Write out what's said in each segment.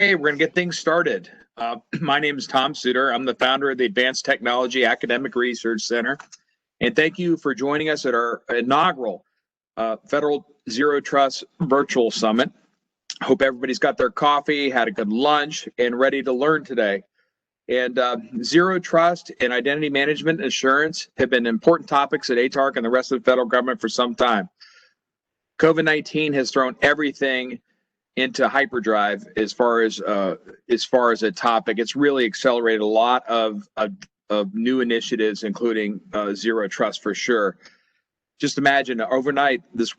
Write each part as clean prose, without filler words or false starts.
Hey, we're going to get things started. My name is Tom Suter. I'm the founder of the Advanced Technology Academic Research Center. And thank you for joining us at our inaugural Federal Zero Trust Virtual Summit. Hope everybody's got their coffee, had a good lunch, and ready to learn today. And zero trust and identity management assurance have been important topics at ATARC and the rest of the federal government for some time. COVID-19 has thrown everything into hyperdrive as far as a topic. It's really accelerated a lot of new initiatives, including zero trust for sure. Just imagine overnight this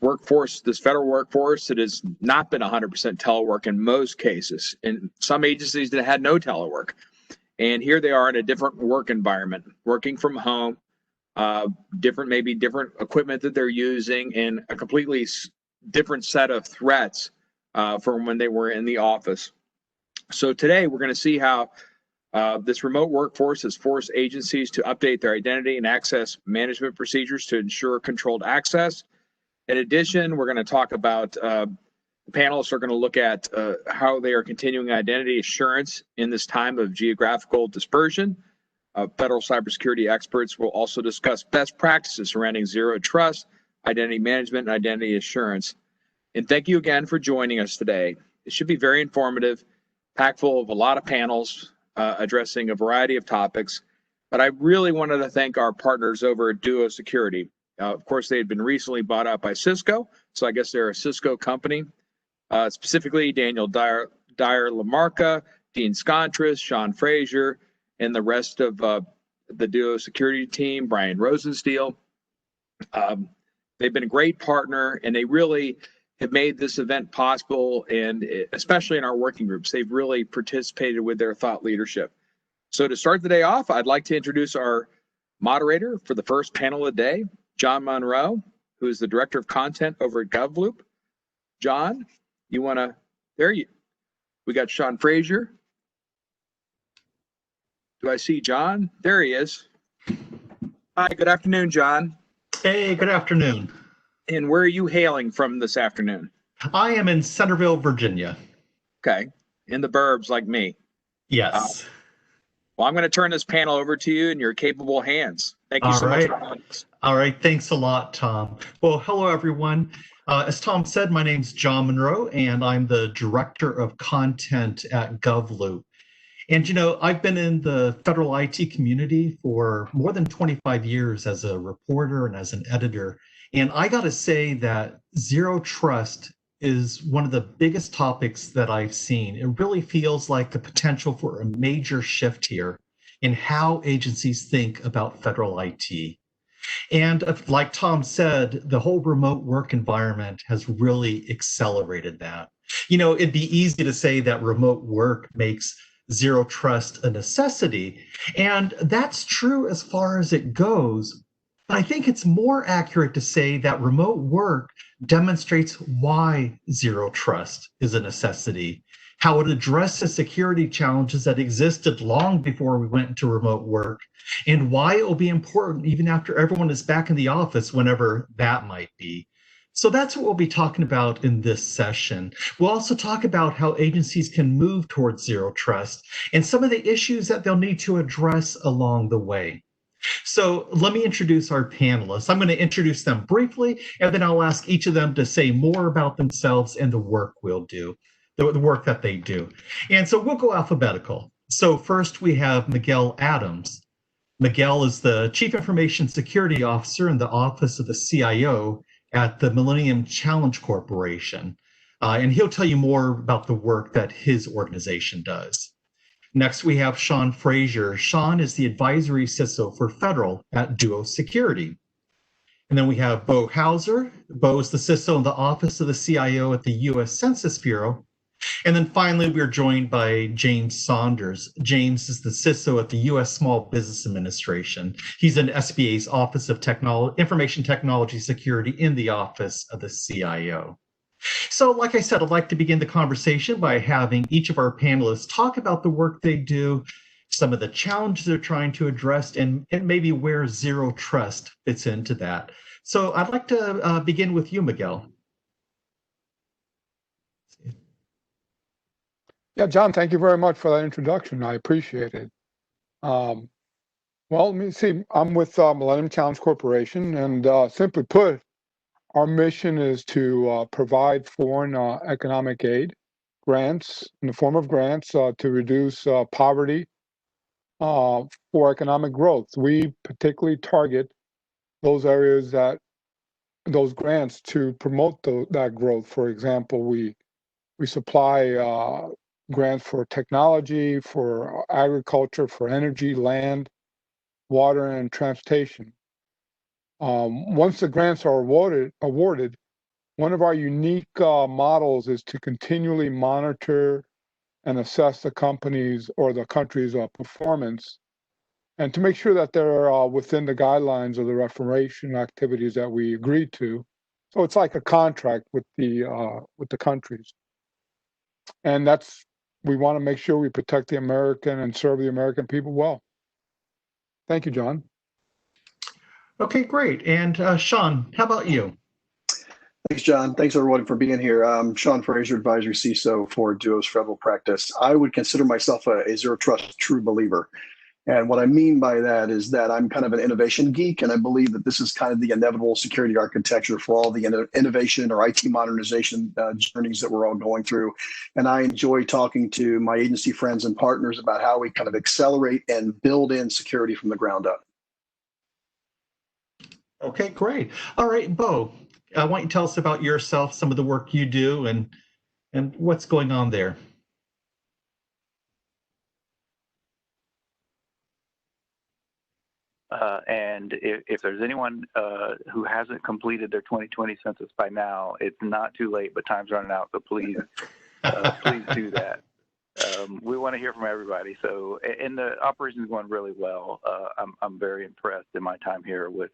federal workforce that has not been 100% telework in most cases, and some agencies that had no telework. And here they are in a different work environment, working from home, different equipment that they're using, and a completely different set of threats from when they were in the office. So today we're going to see how this remote workforce has forced agencies to update their identity and access management procedures to ensure controlled access. In addition, we're going to talk about, the panelists are going to look at how they are continuing identity assurance in this time of geographical dispersion. Federal cybersecurity experts will also discuss best practices surrounding zero trust, identity management, and identity assurance. And thank you again for joining us today. It should be very informative, packed full of a lot of panels addressing a variety of topics. But I really wanted to thank our partners over at Duo Security. Of course, they had been recently bought out by Cisco, so I guess they're a Cisco company. Specifically, Daniel Dyer Lamarca, Dean Scontris, Sean Frazier, and the rest of the Duo Security team, Brian Rosensteel. They've been a great partner, and they really have made this event possible, and especially in our working groups, they've really participated with their thought leadership. So to start the day off, I'd like to introduce our moderator for the first panel of the day, John Monroe, who is the Director of Content over at GovLoop. John, we got Sean Frazier. Do I see John? There he is. Hi, good afternoon, John. Hey, good afternoon. And where are you hailing from this afternoon? I am in Centerville, Virginia. Okay, in the burbs like me. Yes. Well, I'm going to turn this panel over to you in your capable hands. Thank you so much for joining us. All right, thanks a lot, Tom. Well, hello, everyone. As Tom said, my name's John Monroe, and I'm the Director of Content at GovLoop. And, you know, I've been in the federal IT community for more than 25 years as a reporter and as an editor. And I got to say that zero trust is one of the biggest topics that I've seen. It really feels like the potential for a major shift here in how agencies think about federal IT. And like Tom said, the whole remote work environment has really accelerated that. You know, it'd be easy to say that remote work makes zero trust a necessity, and that's true as far as it goes. But I think it's more accurate to say that remote work demonstrates why zero trust is a necessity, how it addresses security challenges that existed long before we went into remote work, and why it will be important even after everyone is back in the office, whenever that might be. So that's what we'll be talking about in this session. We'll also talk about how agencies can move towards zero trust and some of the issues that they'll need to address along the way. So let me introduce our panelists. I'm going to introduce them briefly, and then I'll ask each of them to say more about themselves and the work we'll do, the work that they do. And so we'll go alphabetical. So first we have Miguel Adams. Miguel is the Chief Information Security Officer in the Office of the CIO at the Millennium Challenge Corporation. And he'll tell you more about the work that his organization does. Next, we have Sean Frazier. Sean is the advisory CISO for federal at Duo Security. And then we have Bo Hauser. Bo is the CISO in the Office of the CIO at the U.S. Census Bureau. And then finally, we're joined by James Saunders. James is the CISO at the U.S. Small Business Administration. He's in SBA's Office of Information Technology Security in the Office of the CIO. So like I said, I'd like to begin the conversation by having each of our panelists talk about the work they do, some of the challenges they're trying to address, and maybe where zero trust fits into that. So I'd like to begin with you, Miguel. Yeah, John, thank you very much for that introduction. I appreciate it. Um, well, let me see. I'm with Millennium Challenge Corporation, and simply put, our mission is to provide foreign economic aid grants in the form of grants to reduce poverty for economic growth. We particularly target those areas that those grants to promote that growth. For example, we supply grants for technology, for agriculture, for energy, land, water, and transportation. Once the grants are awarded, one of our unique models is to continually monitor and assess the company's or the country's performance, and to make sure that they're within the guidelines of the reformation activities that we agreed to. So it's like a contract with the countries, and we want to make sure we protect the American and serve the American people well. Thank you, John. Okay, great. And Sean, how about you? Thanks, John. Thanks, everyone, for being here. Sean Fraser, Advisory CISO for Duos Federal Practice. I would consider myself a zero trust true believer. And what I mean by that is that I'm kind of an innovation geek, and I believe that this is kind of the inevitable security architecture for all the innovation or IT modernization journeys that we're all going through. And I enjoy talking to my agency friends and partners about how we kind of accelerate and build in security from the ground up. Okay, great. All right, Bo, why don't you tell us about yourself, some of the work you do, and what's going on there? And if there's anyone who hasn't completed their 2020 census by now, it's not too late, but time's running out. So please, please do that. We want to hear from everybody. So, and the operation is going really well. I'm very impressed in my time here with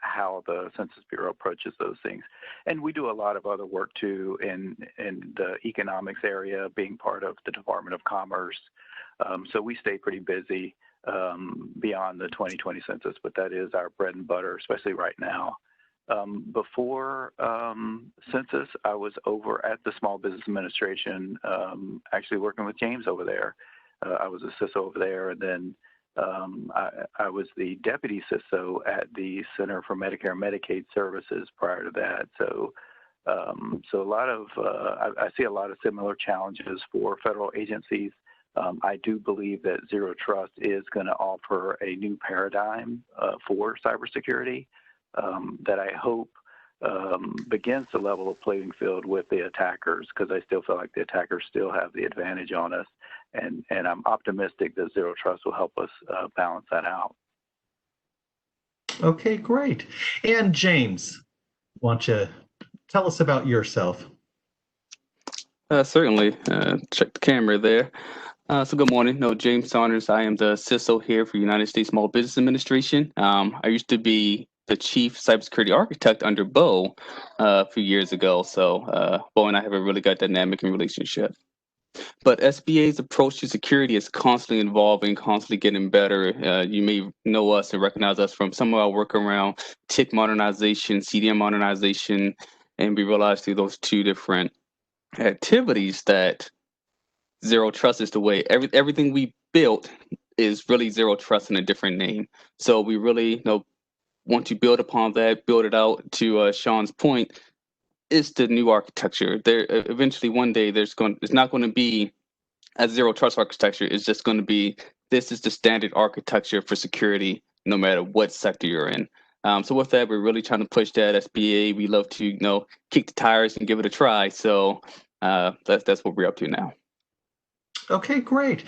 how the Census Bureau approaches those things. And we do a lot of other work too in the economics area, being part of the Department of Commerce. So we stay pretty busy beyond the 2020 census, but that is our bread and butter, especially right now. Before census, I was over at the Small Business Administration, actually working with James over there. I was a CISO over there, and then I was the deputy CISO at the Center for Medicare and Medicaid Services prior to that. So a lot of I see a lot of similar challenges for federal agencies. I do believe that Zero Trust is going to offer a new paradigm for cybersecurity that I hope begins to level the playing field with the attackers, because I still feel like the attackers still have the advantage on us. And I'm optimistic that Zero Trust will help us balance that out. Okay, great. And James, why don't you tell us about yourself? Certainly. Check the camera there. So good morning. No, James Saunders. I am the CISO here for United States Small Business Administration. I used to be the chief cybersecurity architect under Bo a few years ago. So Bo and I have a really good dynamic and relationship. But SBA's approach to security is constantly evolving, constantly getting better. You may know us and recognize us from some of our work around TIC modernization, CDM modernization, and we realized through those two different activities that Zero Trust is the way. Everything we built is really Zero Trust in a different name. So we really want to build upon that, build it out. To Sean's point, it's the new architecture. There eventually one day it's not going to be a Zero Trust architecture. It's just going to be, this is the standard architecture for security, no matter what sector you're in. So with that, we're really trying to push that. SBA, we love to kick the tires and give it a try. So that's what we're up to now. Okay, great.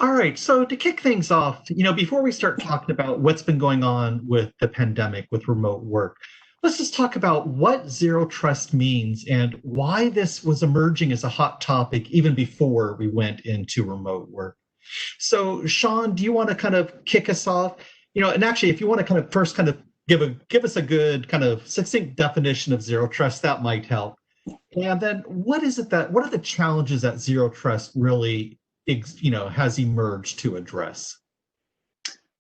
All right. So to kick things off, before we start talking about what's been going on with the pandemic, with remote work, let's just talk about what Zero Trust means and why this was emerging as a hot topic even before we went into remote work. So Sean, do you want to kind of kick us off? And actually, if you want to kind of first kind of give us a good kind of succinct definition of Zero Trust, that might help. And then what are the challenges that Zero Trust really, has emerged to address?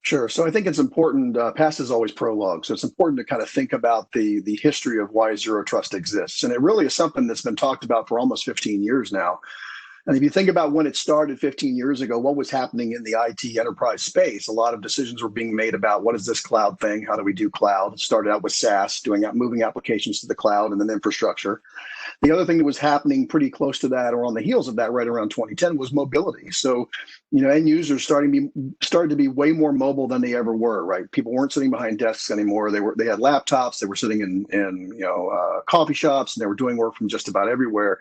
Sure. So I think it's important, past is always prologue. So it's important to kind of think about the history of why Zero Trust exists. And it really is something that's been talked about for almost 15 years now. And if you think about when it started 15 years ago, what was happening in the IT enterprise space, a lot of decisions were being made about what is this cloud thing? How do we do cloud? It started out with SaaS, moving applications to the cloud and then infrastructure. The other thing that was happening pretty close to that or on the heels of that right around 2010 was mobility. So, end users started to be way more mobile than they ever were, right? People weren't sitting behind desks anymore. They had laptops, they were sitting in coffee shops, and they were doing work from just about everywhere.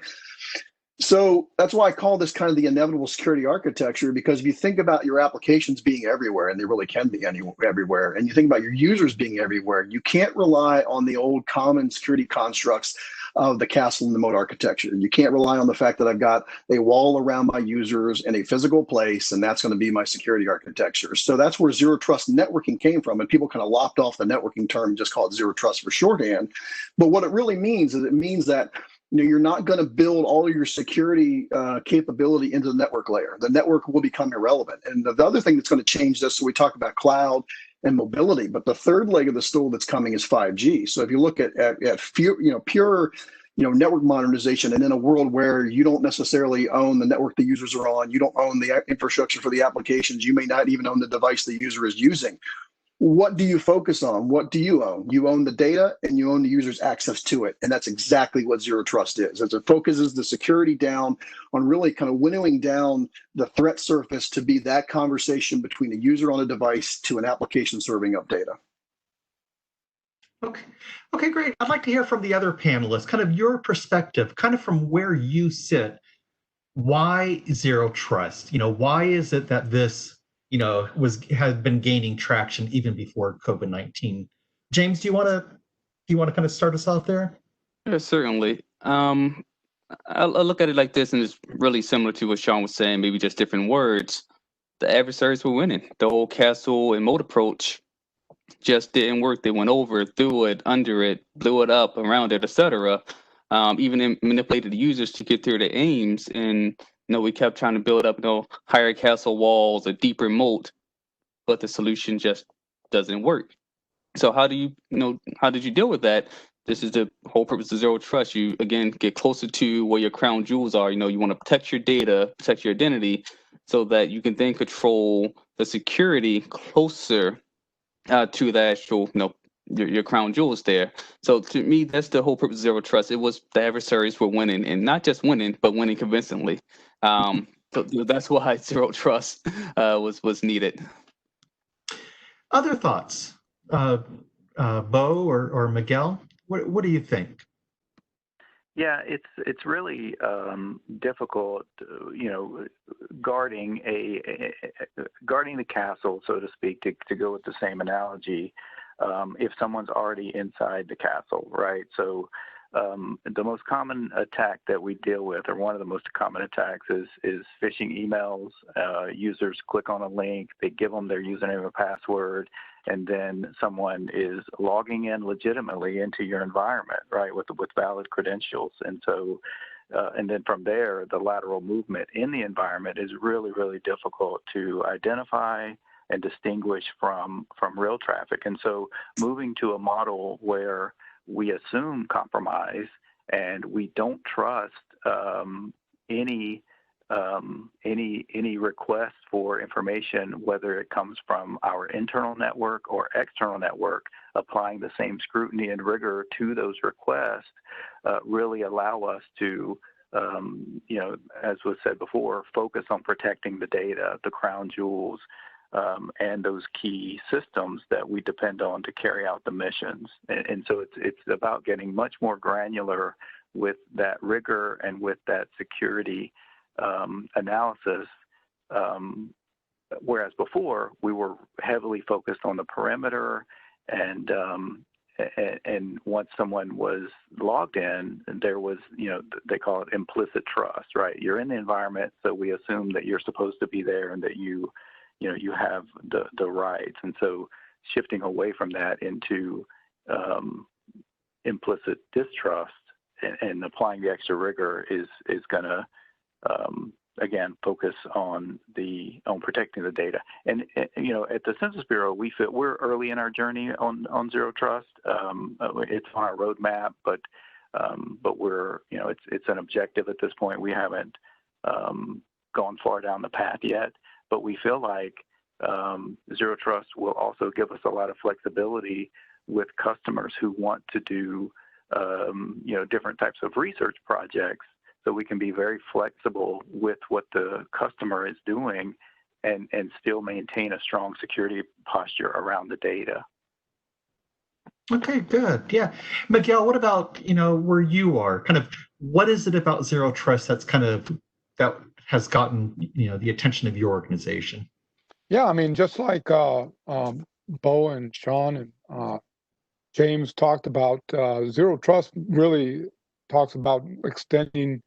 So that's why I call this kind of the inevitable security architecture, because if you think about your applications being everywhere, and they really can be everywhere, and you think about your users being everywhere, you can't rely on the old common security constructs of the castle and the moat architecture. You can't rely on the fact that I've got a wall around my users in a physical place, and that's going to be my security architecture. So that's where zero trust networking came from, and people kind of lopped off the networking term and just call it zero trust for shorthand. But what it really means is it means that you're not going to build all of your security capability into the network layer. The network will become irrelevant. And the other thing that's going to change this, so we talk about cloud and mobility, but the third leg of the stool that's coming is 5G. So if you look at pure network modernization, and in a world where you don't necessarily own the network the users are on, you don't own the infrastructure for the applications, you may not even own the device the user is using. What do you focus on? What do you own? You own the data and you own the user's access to it. And that's exactly what zero trust is. It focuses the security down on really kind of winnowing down the threat surface to be that conversation between a user on a device to an application serving up data. Okay, great. I'd like to hear from the other panelists, kind of your perspective, kind of from where you sit. Why zero trust? Why is it that this has been gaining traction even before COVID-19? James, do you want to kind of start us off there? Yeah, certainly. I look at it like this, and it's really similar to what Sean was saying, maybe just different words. The adversaries were winning. The whole castle and moat approach just didn't work. They went over, through it, under it, blew it up, around it, etc. Even manipulated the users to get through their aims. And we kept trying to build up, higher castle walls, a deeper moat, but the solution just doesn't work. So how did you deal with that? This is the whole purpose of zero trust. You, again, get closer to where your crown jewels are. You want to protect your data, protect your identity, so that you can then control the security closer to the actual, your crown jewels there. So to me, that's the whole purpose of zero trust. It was the adversaries were winning, and not just winning, but winning convincingly. So that's why zero trust was needed. Other thoughts, Bo or Miguel? What do you think? Yeah, it's really difficult, guarding the castle, so to speak, to go with the same analogy, if someone's already inside the castle, right? So the most common attack that we deal with, or one of the most common attacks, is phishing emails. Users click on a link, they give them their username and password, and then someone is logging in legitimately into your environment, right, with valid credentials. And so, and then from there, the lateral movement in the environment is really, really difficult to identify and distinguish from real traffic. And so moving to a model where we assume compromise and we don't trust any request for information, whether it comes from our internal network or external network, applying the same scrutiny and rigor to those requests, really allow us to, as was said before, focus on protecting the data, the crown jewels, and those key systems that we depend on to carry out the missions. And so it's about getting much more granular with that rigor and with that security analysis, whereas before we were heavily focused on the perimeter, and once someone was logged in, there was, they call it implicit trust, right? You're in the environment, so we assume that you're supposed to be there and that you have the rights. And so shifting away from that into implicit distrust and applying the extra rigor is going to again focus on protecting the data. And at the Census Bureau, we're early in our journey on zero trust. It's on our roadmap, but we're it's an objective at this point. We haven't gone far down the path yet, but we feel like Zero Trust will also give us a lot of flexibility with customers who want to do different types of research projects, so we can be very flexible with what the customer is doing and still maintain a strong security posture around the data. Okay, good. Yeah. Miguel, what about, where you are? Kind of what is it about Zero Trust that has gotten, the attention of your organization? Yeah, I mean, just like Bo and Sean and James talked about, Zero Trust really talks about extending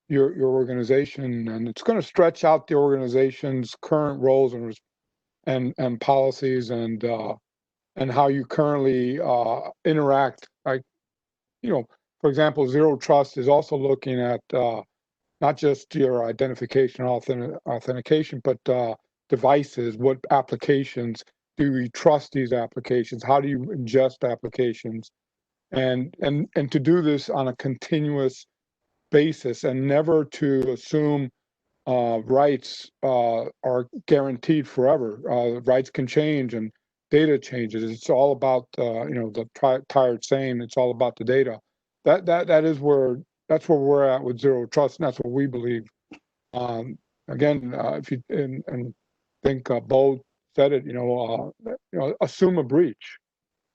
your organization, and it's going to stretch out the organization's current roles and policies and how you currently interact. Like, for example, Zero Trust is also looking at not just your identification authentication, but devices. What applications do we trust? These applications? How do you ingest applications? And to do this on a continuous basis, and never to assume rights are guaranteed forever. Rights can change and data changes. It's all about the tired saying. It's all about the data. That's where we're at with Zero Trust, and that's what we believe. Again, if you and think Bo said it, assume a breach.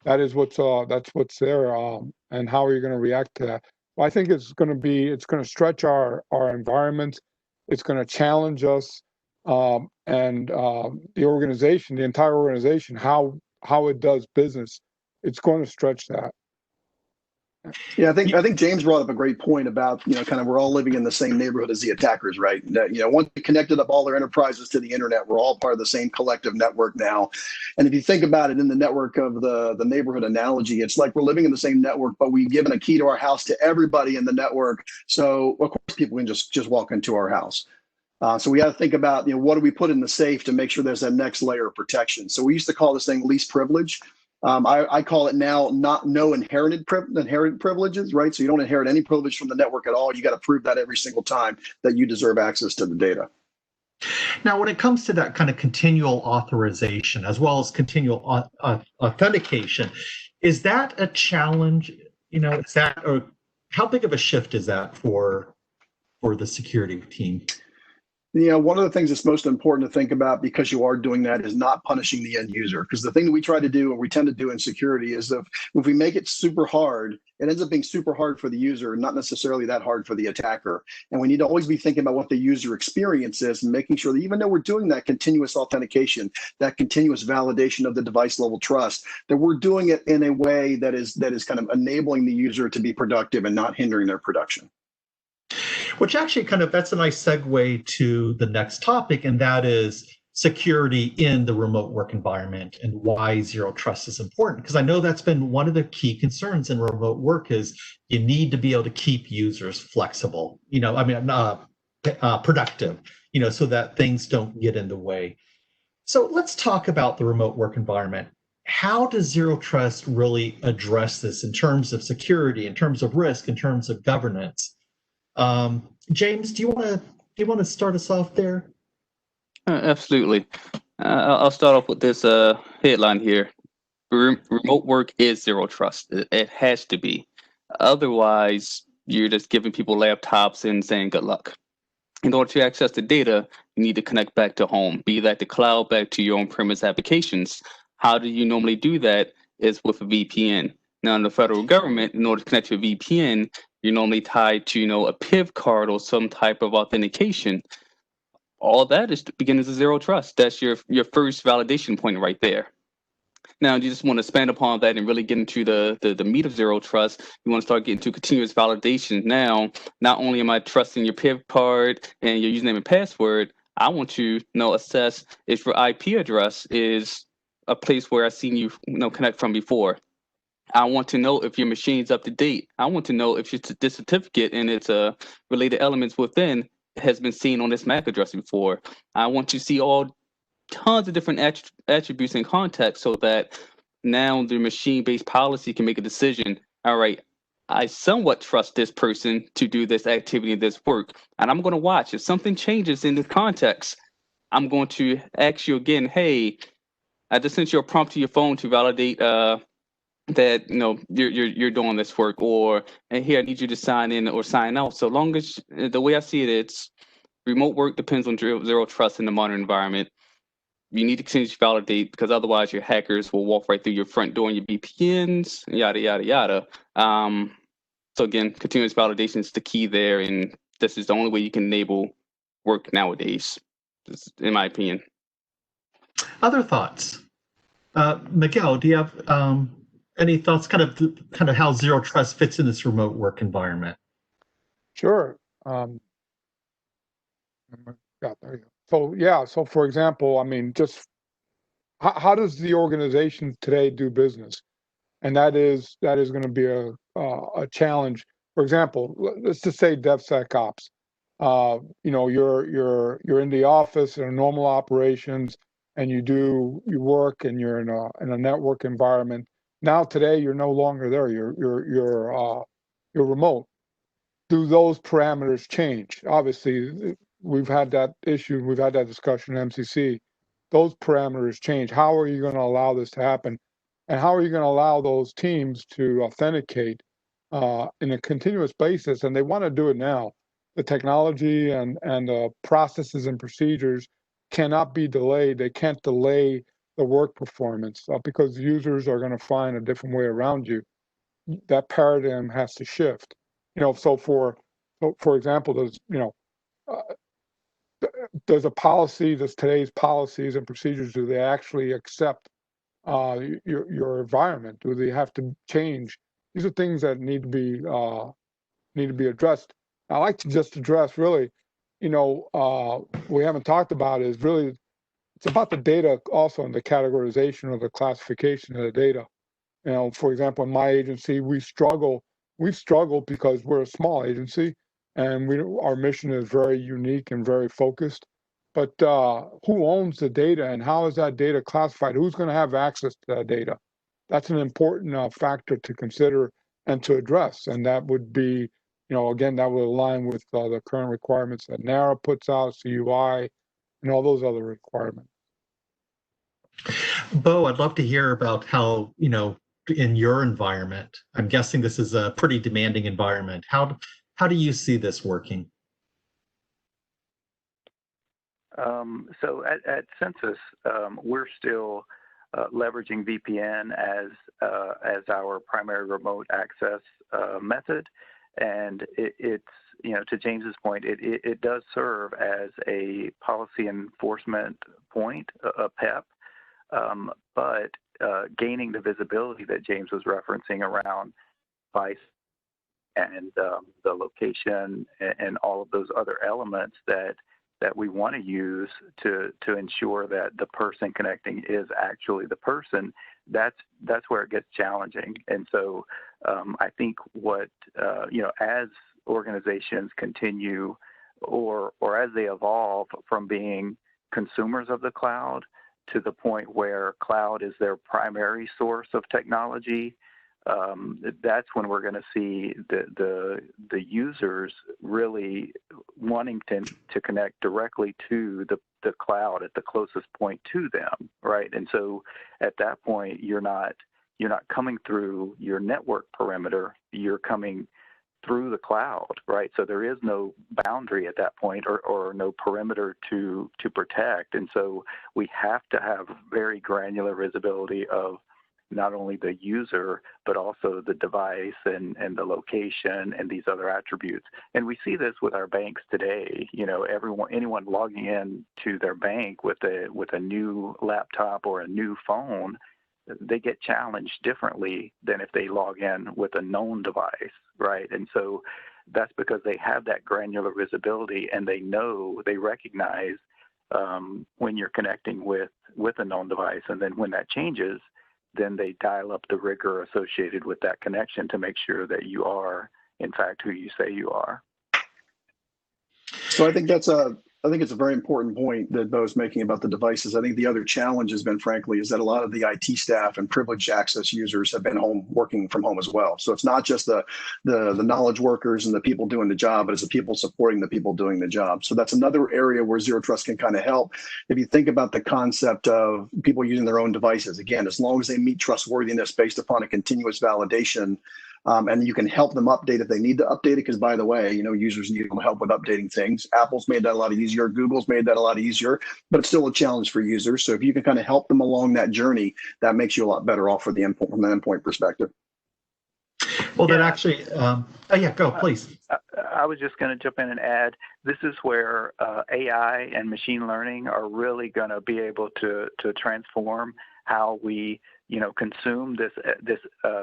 That's what's there, and how are you going to react to that? Well, I think it's going to stretch our environment. It's going to challenge us, and the entire organization, how it does business. It's going to stretch that. Yeah, I think James brought up a great point about, kind of we're all living in the same neighborhood as the attackers, right? That, once we connected up all their enterprises to the internet, we're all part of the same collective network now. And if you think about it in the network of the neighborhood analogy, it's like we're living in the same network, but we've given a key to our house to everybody in the network. So of course people can just walk into our house. So we got to think about, what do we put in the safe to make sure there's that next layer of protection? So we used to call this thing least privilege. I call it now no inherent privileges, right? So you don't inherit any privilege from the network at all. You got to prove that every single time that you deserve access to the data. Now, when it comes to that kind of continual authorization as well as continual authentication, is that a challenge? Or how big of a shift is that for the security team? One of the things that's most important to think about, because you are doing that, is not punishing the end user. Because the thing that we try to do, and we tend to do in security, is if we make it super hard, it ends up being super hard for the user, not necessarily that hard for the attacker. And we need to always be thinking about what the user experience is, and making sure that even though we're doing that continuous authentication, that continuous validation of the device level trust, that we're doing it in a way that is kind of enabling the user to be productive and not hindering their production. Which actually that's a nice segue to the next topic, and that is security in the remote work environment and why Zero Trust is important. Because I know that's been one of the key concerns in remote work is you need to be able to keep users flexible, productive, so that things don't get in the way. So let's talk about the remote work environment. How does Zero Trust really address this in terms of security, in terms of risk, in terms of governance? James, do you want to start us off there? Absolutely. I'll start off with this headline here. Remote work is Zero Trust. It has to be. Otherwise, you're just giving people laptops and saying good luck. In order to access the data, you need to connect back to home, be that the cloud, back to your on-premise applications. How do you normally do that? Is with a VPN. Now, in the federal government, in order to connect to a VPN, you're normally tied to, a PIV card or some type of authentication. All that is the beginnings of Zero Trust. That's your first validation point right there. Now, you just want to expand upon that and really get into the meat of Zero Trust. You want to start getting to continuous validation. Now, not only am I trusting your PIV card and your username and password, I want to assess if your IP address is a place where I've seen you connect from before. I want to know if your machine's up to date. I want to know if this certificate and its related elements within has been seen on this MAC address before. I want to see tons of different attributes and context so that now the machine-based policy can make a decision. All right, I somewhat trust this person to do this activity and this work. And I'm going to watch. If something changes in this context, I'm going to ask you again, hey, I just sent you a prompt to your phone to validate that you're doing this work, or and here I need you to sign in or sign out. So long as the way I see it, it's remote work depends on zero trust in the modern environment. You need to continue to validate because otherwise your hackers will walk right through your front door and your VPNs, yada yada yada. So again, continuous validation is the key there, and this is the only way you can enable work nowadays, in my opinion. Other thoughts? Miguel, do you have any thoughts kind of how zero trust fits in this remote work environment? Sure. Yeah, there you go. So yeah, so for example, I mean, just how does the organization today do business? And that is going to be a challenge. For example, let's just say DevSecOps. You're in the office in normal operations, and you work, and you're in a network environment. Now today, you're no longer there. You're remote. Do those parameters change? Obviously, we've had that issue. We've had that discussion in MCC. Those parameters change. How are you going to allow this to happen? And how are you going to allow those teams to authenticate in a continuous basis? And they want to do it now. The technology and processes and procedures cannot be delayed. They can't delay the work performance because users are going to find a different way around you. That paradigm has to shift. So for example, there's a policy. There's today's policies and procedures. Do they actually accept your environment? Do they have to change? These are things that need to be addressed. I like to just address really, we haven't talked about is really it's about the data also and the categorization or the classification of the data. For example, in my agency, we've struggled because we're a small agency and our mission is very unique and very focused. But who owns the data and how is that data classified? Who's going to have access to that data? That's an important factor to consider and to address. And that would be, again, that would align with the current requirements that NARA puts out, CUI, and all those other requirements. Bo, I'd love to hear about how, in your environment, I'm guessing this is a pretty demanding environment. How do you see this working? So at Census, we're still leveraging VPN as our primary remote access method, and it's to James's point, it does serve as a policy enforcement point, a PEP, but gaining the visibility that James was referencing around device and the location and all of those other elements that we want to use to ensure that the person connecting is actually the person, that's where it gets challenging. And so I think what, as organizations continue or as they evolve from being consumers of the cloud to the point where cloud is their primary source of technology, that's when we're going to see the users really wanting to connect directly to the cloud at the closest point to them, right? And so at that point, you're not coming through your network perimeter, you're coming through the cloud, right? So there is no boundary at that point or no perimeter to protect. And so we have to have very granular visibility of not only the user, but also the device and the location and these other attributes. And we see this with our banks today. Anyone logging in to their bank with a new laptop or a new phone, they get challenged differently than if they log in with a known device, right? And so that's because they have that granular visibility and they recognize when you're connecting with a known device. And then when that changes, then they dial up the rigor associated with that connection to make sure that you are, in fact, who you say you are. So I think that's I think it's a very important point that Bo's making about the devices. I think the other challenge has been, frankly, is that a lot of the IT staff and privileged access users have been home working from home as well. So it's not just the knowledge workers and the people doing the job, but it's the people supporting the people doing the job. So that's another area where Zero Trust can kind of help. If you think about the concept of people using their own devices, again, as long as they meet trustworthiness based upon a continuous validation, and you can help them update if they need to update it, because by the way, users need help with updating things. Apple's made that a lot easier. Google's made that a lot easier, but it's still a challenge for users. So if you can kind of help them along that journey, that makes you a lot better off for the endpoint from an endpoint perspective. Well, that actually, go, please. I was just going to jump in and add, this is where AI and machine learning are really going to be able to transform how we, consume this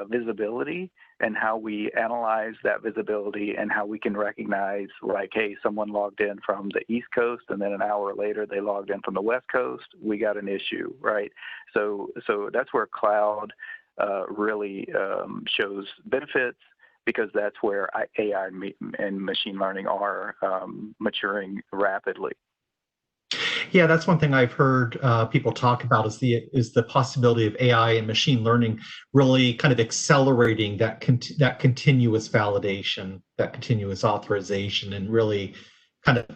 visibility, and how we analyze that visibility, and how we can recognize, like, hey, someone logged in from the East Coast, and then an hour later they logged in from the West Coast. We got an issue, right? So that's where cloud really shows benefits, because that's where AI and machine learning are maturing rapidly. Yeah, that's one thing I've heard people talk about is the possibility of AI and machine learning really kind of accelerating that continuous validation, that continuous authorization, and really kind of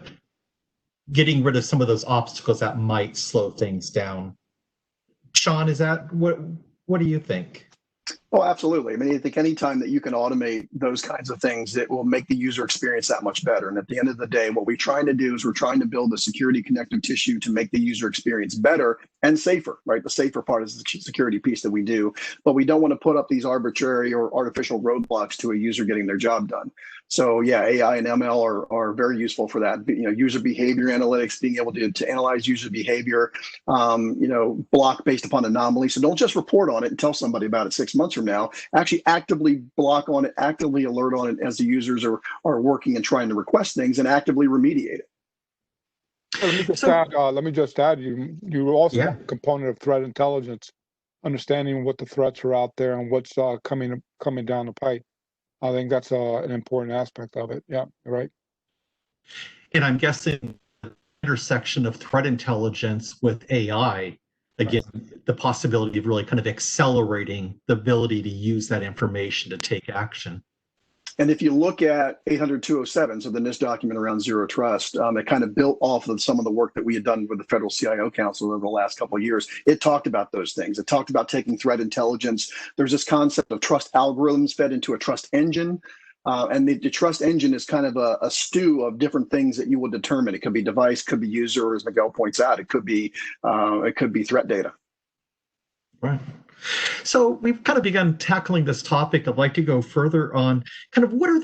getting rid of some of those obstacles that might slow things down. Sean, is that what do you think? Oh, absolutely. I mean, I think anytime that you can automate those kinds of things, it will make the user experience that much better. And at the end of the day, what we're trying to do is we're trying to build a security connective tissue to make the user experience better and safer, right? The safer part is the security piece that we do, but we don't want to put up these arbitrary or artificial roadblocks to a user getting their job done. So yeah, AI and ML are very useful for that. User behavior analytics, being able to analyze user behavior, block based upon anomalies. So don't just report on it and tell somebody about it 6 months from now. Actually actively block on it, actively alert on it as the users are working and trying to request things, and actively remediate it. Let me just add, you also have a component of threat intelligence, understanding what the threats are out there and what's coming down the pipe. I think that's an important aspect of it. Yeah, right. And I'm guessing the intersection of threat intelligence with AI, again, the possibility of really kind of accelerating the ability to use that information to take action. And if you look at 800-207, so the NIST document around Zero Trust, it kind of built off of some of the work that we had done with the Federal CIO Council over the last couple of years. It talked about those things. It talked about taking threat intelligence. There's this concept of trust algorithms fed into a trust engine. And the trust engine is kind of a stew of different things that you will determine. It could be device, could be user, or as Miguel points out, it could be threat data. Right. So we've kind of begun tackling this topic. I'd like to go further on kind of what are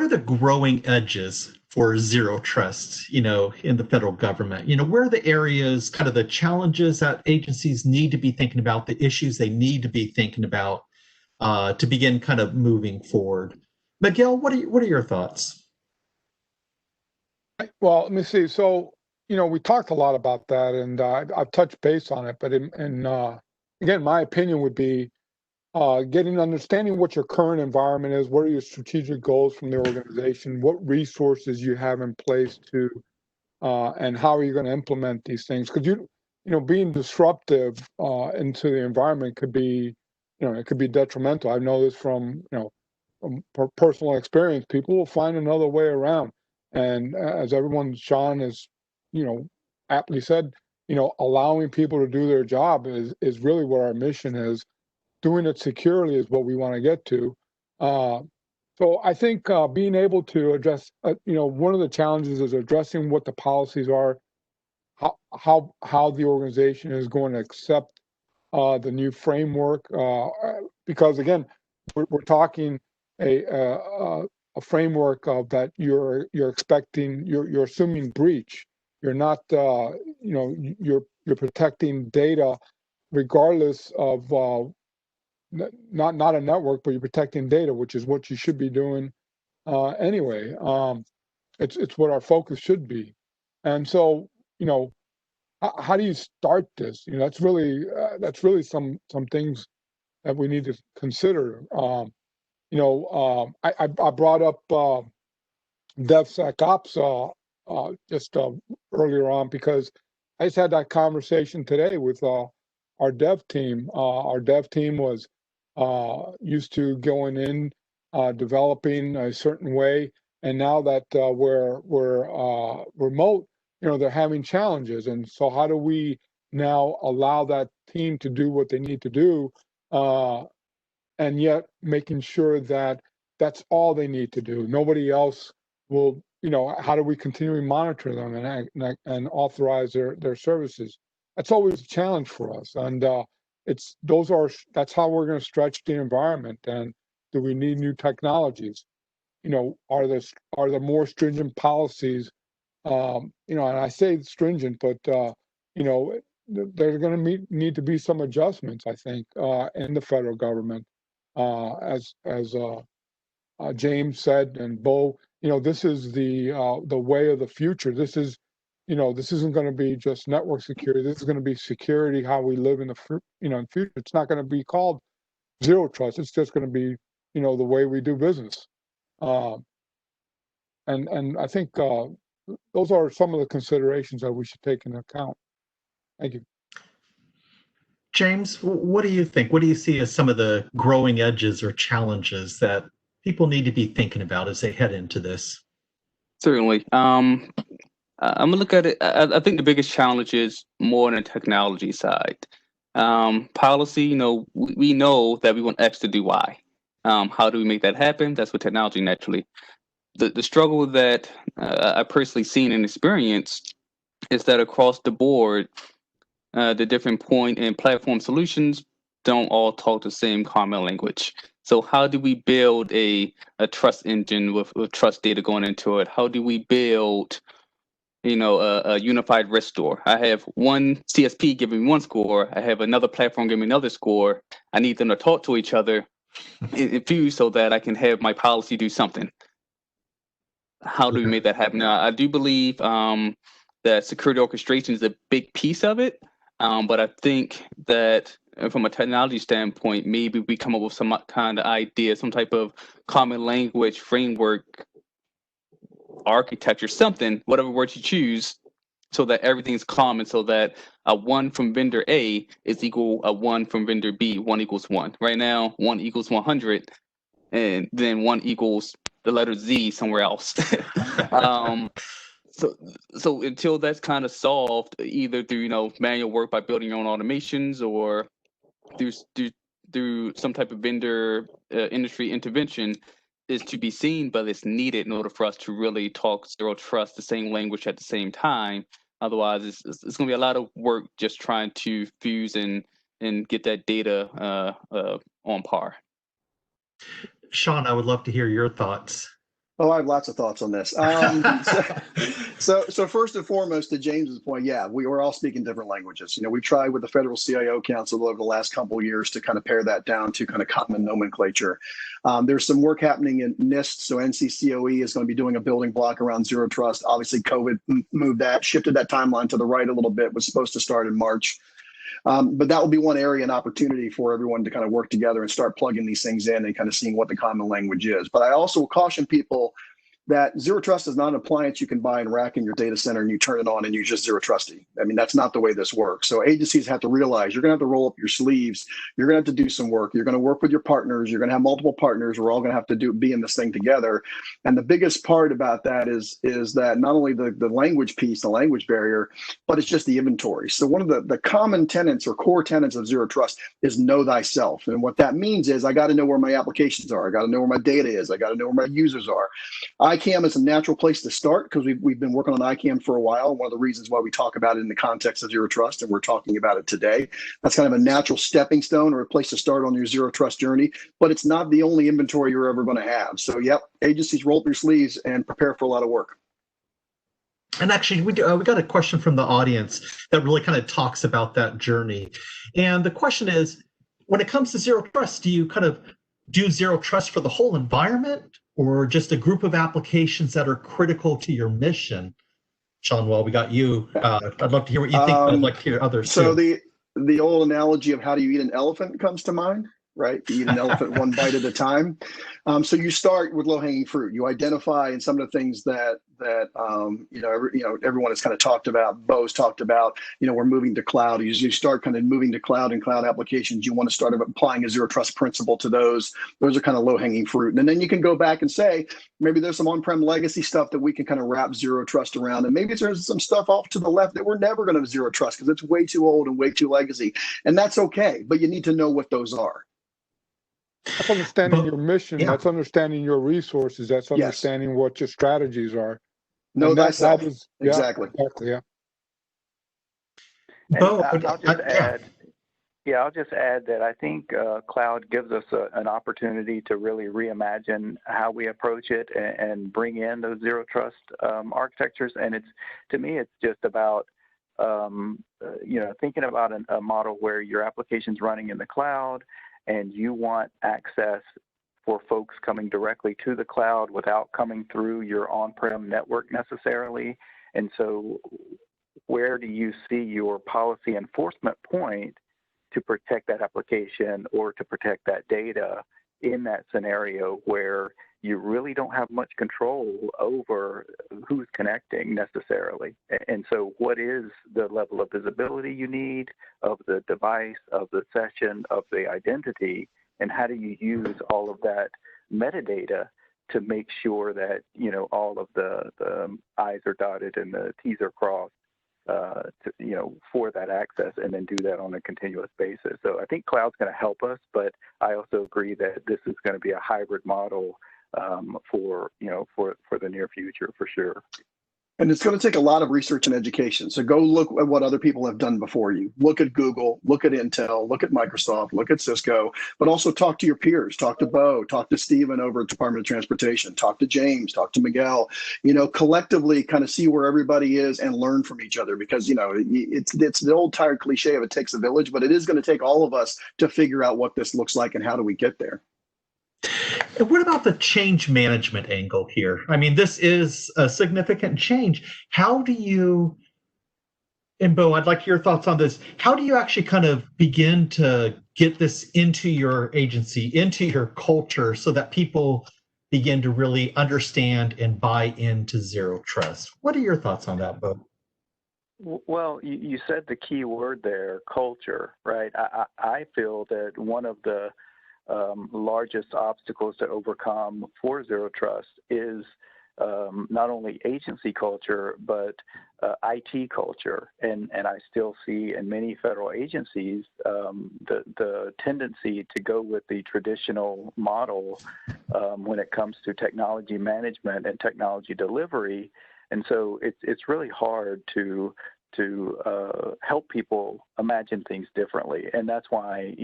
the growing edges for Zero Trust, in the federal government? Where are the areas, kind of the challenges that agencies need to be thinking about, the issues they need to be thinking about to begin kind of moving forward? Miguel, what are your thoughts? Well, let me see. So, we talked a lot about that, and I've touched base on it. But again, my opinion would be understanding what your current environment is, what are your strategic goals from the organization, what resources you have in place to, and how are you going to implement these things? Because being disruptive into the environment could be, it could be detrimental. I know this from personal experience. People will find another way around, and as Sean has aptly said, allowing people to do their job is really what our mission is. Doing it securely is what we want to get to. So I think being able to address, one of the challenges is addressing what the policies are, how the organization is going to accept the new framework, because again, we're talking a framework of that you're expecting, you're assuming breach. You're not, you're protecting data regardless of not a network, but you're protecting data, which is what you should be doing anyway. It's what our focus should be. And so, how do you start this? That's really some things that we need to consider. I brought up DevSecOps just earlier on, because I just had that conversation today with our dev team. Our dev team was used to going in, developing a certain way, and now that we're remote, they're having challenges. And so, how do we now allow that team to do what they need to do, and yet making sure that that's all they need to do? Nobody else will. How do we continually monitor them and authorize their services? That's always a challenge for us, and that's how we're going to stretch the environment. And do we need new technologies? Are there more stringent policies? And I say stringent, but there's going to need to be some adjustments, I think, in the federal government, as James said, and Bo. This is the way of the future. This isn't going to be just network security. This is going to be security, how we live in the future. It's not going to be called zero trust. It's just going to be the way we do business. And I think those are some of the considerations that we should take into account. Thank you. James, what do you think? What do you see as some of the growing edges or challenges that people need to be thinking about as they head into this? Certainly. I'm gonna look at it. I think the biggest challenge is more on the technology side. Policy, we know that we want X to do Y. How do we make that happen? That's with technology, naturally. The struggle that I personally seen and experienced is that across the board, the different point and platform solutions don't all talk the same common language. So how do we build a trust engine with trust data going into it? How do we build, a unified risk score? I have one CSP giving me one score. I have another platform giving me another score. I need them to talk to each other in Fuse so that I can have my policy do something. How do we make that happen? Now, I do believe that security orchestration is a big piece of it, but I think that from a technology standpoint, maybe we come up with some kind of idea, some type of common language framework, architecture, something, whatever word you choose, so that everything's common, so that a 1 from vendor A is equal a 1 from vendor B, 1 equals 1. Right now, 1 equals 100, and then 1 equals the letter Z somewhere else. So until that's kind of solved, either through manual work by building your own automations, or through some type of vendor industry intervention, is to be seen, but it's needed in order for us to really talk zero trust the same language at the same time. Otherwise, it's going to be a lot of work just trying to fuse and get that data on par. Sean, I would love to hear your thoughts. Oh, I have lots of thoughts on this. So first and foremost, to James's point, yeah, we were all speaking different languages. We tried with the Federal CIO Council over the last couple of years to kind of pare that down to kind of common nomenclature. There's some work happening in NIST. So NCCOE is going to be doing a building block around zero trust. Obviously, COVID shifted that timeline to the right a little bit. Was supposed to start in March. But that will be one area, an opportunity for everyone to kind of work together and start plugging these things in and kind of seeing what the common language is. But I also will caution people that zero trust is not an appliance you can buy and rack in your data center and you turn it on and use just zero trusty. I mean, that's not the way this works. So agencies have to realize you're going to have to roll up your sleeves. You're going to have to do some work. You're going to work with your partners. You're going to have multiple partners. We're all going to have to be in this thing together. And the biggest part about that is that not only the language piece, the language barrier, but it's just the inventory. So one of the common tenets or core tenets of zero trust is know thyself. And what that means is I got to know where my applications are. I got to know where my data is. I got to know where my users are. ICAM is a natural place to start because we've been working on ICAM for a while. One of the reasons why we talk about it in the context of zero trust, and we're talking about it today, that's kind of a natural stepping stone or a place to start on your zero trust journey, but it's not the only inventory you're ever going to have. So yep, agencies, roll up your sleeves and prepare for a lot of work. And actually, we got a question from the audience that really kind of talks about that journey. And the question is, when it comes to zero trust, do you kind of do zero trust for the whole environment, or just a group of applications that are critical to your mission? Sean, well, we got you. I'd love to hear what you think. I'd like to hear others so too. The old analogy of how do you eat an elephant comes to mind. right? You eat an elephant one bite at a time. So you start with low-hanging fruit. You identify, and some of the things that everyone has kind of talked about. Bo's talked about. We're moving to cloud. You start kind of moving to cloud and cloud applications. You want to start applying a zero trust principle to those. Those are kind of low-hanging fruit, and then you can go back and say maybe there's some on-prem legacy stuff that we can kind of wrap zero trust around, and maybe there's some stuff off to the left that we're never going to have zero trust because it's way too old and way too legacy, and that's okay. But you need to know what those are. That's understanding your mission. Yeah. That's understanding your resources. That's understanding what your strategies are. Know thyself. Exactly. Exactly. And Bo, I'll just add. Yeah, I'll just add that I think cloud gives us an opportunity to really reimagine how we approach it and bring in those zero trust architectures. And to me, it's just about thinking about a model where your application's running in the cloud and you want access for folks coming directly to the cloud without coming through your on-prem network necessarily. And so where do you see your policy enforcement point to protect that application or to protect that data in that scenario where you really don't have much control over who's connecting necessarily? And so what is the level of visibility you need of the device, of the session, of the identity, and how do you use all of that metadata to make sure that, all of the I's are dotted and the T's are crossed for that access, and then do that on a continuous basis. So I think cloud's going to help us, but I also agree that this is going to be a hybrid model for the near future for sure. And it's going to take a lot of research and education. So go look at what other people have done before you. Look at Google, look at Intel, look at Microsoft, look at Cisco, but also talk to your peers. Talk to Bo, talk to Stephen over at Department of Transportation, talk to James, talk to Miguel, collectively kind of see where everybody is and learn from each other, because, it's the old tired cliche of it takes a village, but it is going to take all of us to figure out what this looks like and how do we get there. And what about the change management angle here? I mean, this is a significant change. How do you, and Bo, I'd like your thoughts on this. How do you actually kind of begin to get this into your agency, into your culture, so that people begin to really understand and buy into zero trust? What are your thoughts on that, Bo? Well, you said the key word there, culture, right? I feel that one of the largest obstacles to overcome for zero trust is not only agency culture, but IT culture. And I still see in many federal agencies the tendency to go with the traditional model when it comes to technology management and technology delivery. And so it's really hard to help people imagine things differently. And that's why,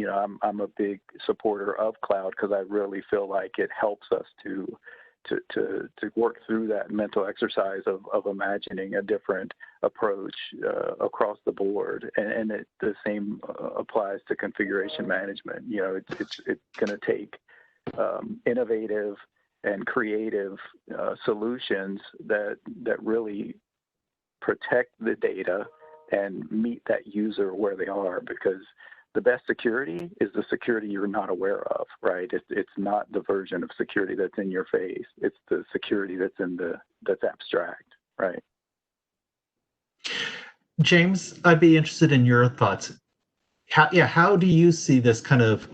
I'm a big supporter of cloud, because I really feel like it helps us to work through that mental exercise of imagining a different approach across the board. And the same applies to configuration management. It's going to take innovative and creative solutions that really protect the data and meet that user where they are, because the best security is the security you're not aware of, right? It's not the version of security that's in your face. It's the security that's abstract, right? James, I'd be interested in your thoughts. How do you see this kind of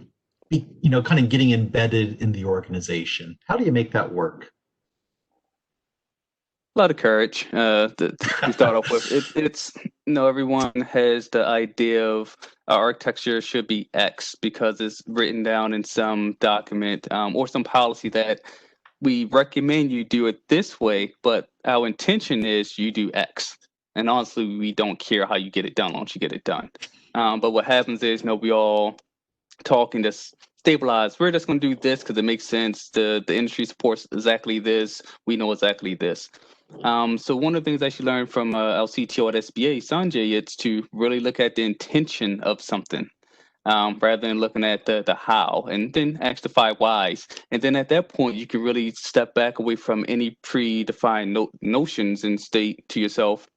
getting embedded in the organization? How do you make that work? A lot of courage to start off with. It's everyone has the idea of architecture should be X because it's written down in some document or some policy that we recommend you do it this way, but our intention is you do X. And honestly, we don't care how you get it done once you get it done. But what happens is, we all talking to stabilize. We're just going to do this because it makes sense. The industry supports exactly this. We know exactly this. So one of the things I actually learned from our CTO at SBA, Sanjay, it's to really look at the intention of something rather than looking at the how, and then ask the 5 whys. And then at that point, you can really step back away from any predefined notions and state to yourself,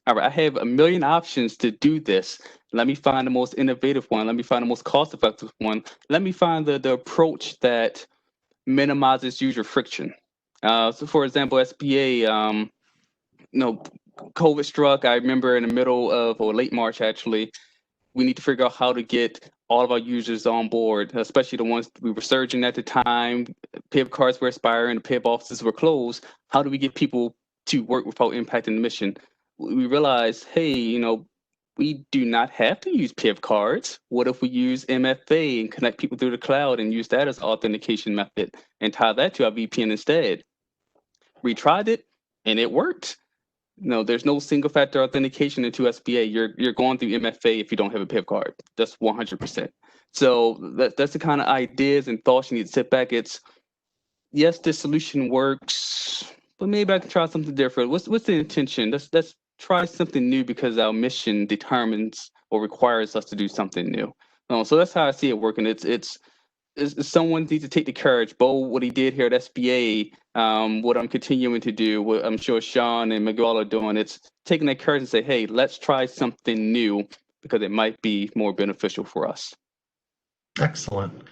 All right, I have a million options to do this. Let me find the most innovative one. Let me find the most cost-effective one. Let me find the approach that minimizes user friction. So, for example, SBA, COVID struck. I remember in the middle of, or late March actually, we need to figure out how to get all of our users on board, especially the ones we were surging at the time. PIB cards were expiring, the PIB offices were closed. How do we get people to work without impacting the mission? We realized, hey, we do not have to use PIB cards. What if we use MFA and connect people through the cloud and use that as authentication method and tie that to our VPN instead? We tried it and it worked. There's no single factor authentication into SBA. You're going through MFA if you don't have a PIB card. That's 100%. So that's the kind of ideas and thoughts you need to sit back. It's, yes, this solution works, but maybe I can try something different. What's the intention? Let's try something new because our mission determines or requires us to do something new. So that's how I see it working. It's someone needs to take the courage. Bo, what he did here at SBA, what I'm continuing to do, what I'm sure Sean and Miguel are doing, it's taking that courage and say, hey, let's try something new because it might be more beneficial for us. Excellent.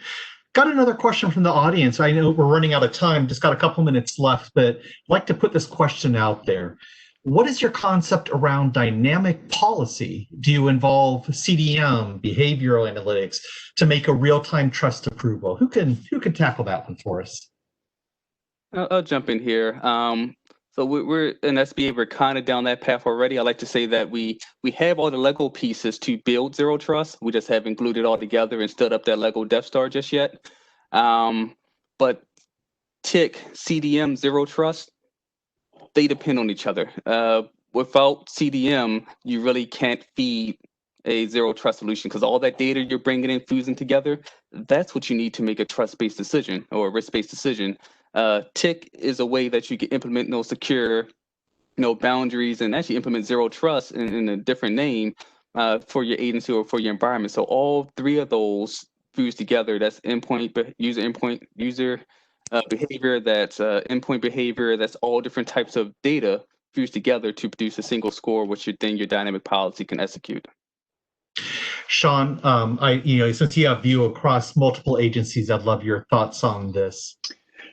Got another question from the audience. I know we're running out of time, just got a couple minutes left, but I'd like to put this question out there. What is your concept around dynamic policy? Do you involve CDM, behavioral analytics, to make a real-time trust approval? Who can tackle that one for us? I'll jump in here. So we're in SBA, we're kind of down that path already. I like to say that we have all the Lego pieces to build Zero Trust. We just haven't glued it all together and stood up that Lego Death Star just yet. But TIC, CDM, Zero Trust, they depend on each other. Without CDM, you really can't feed a Zero Trust solution because all that data you're bringing in, fusing together, that's what you need to make a trust-based decision or a risk-based decision. TIC is a way that you can implement those secure, boundaries and actually implement Zero Trust in a different name for your agency or for your environment. So all three of those fuse together. That's user behavior, that's endpoint behavior, that's all different types of data fused together to produce a single score, which then your dynamic policy can execute. Sean, since you have view across multiple agencies, I'd love your thoughts on this.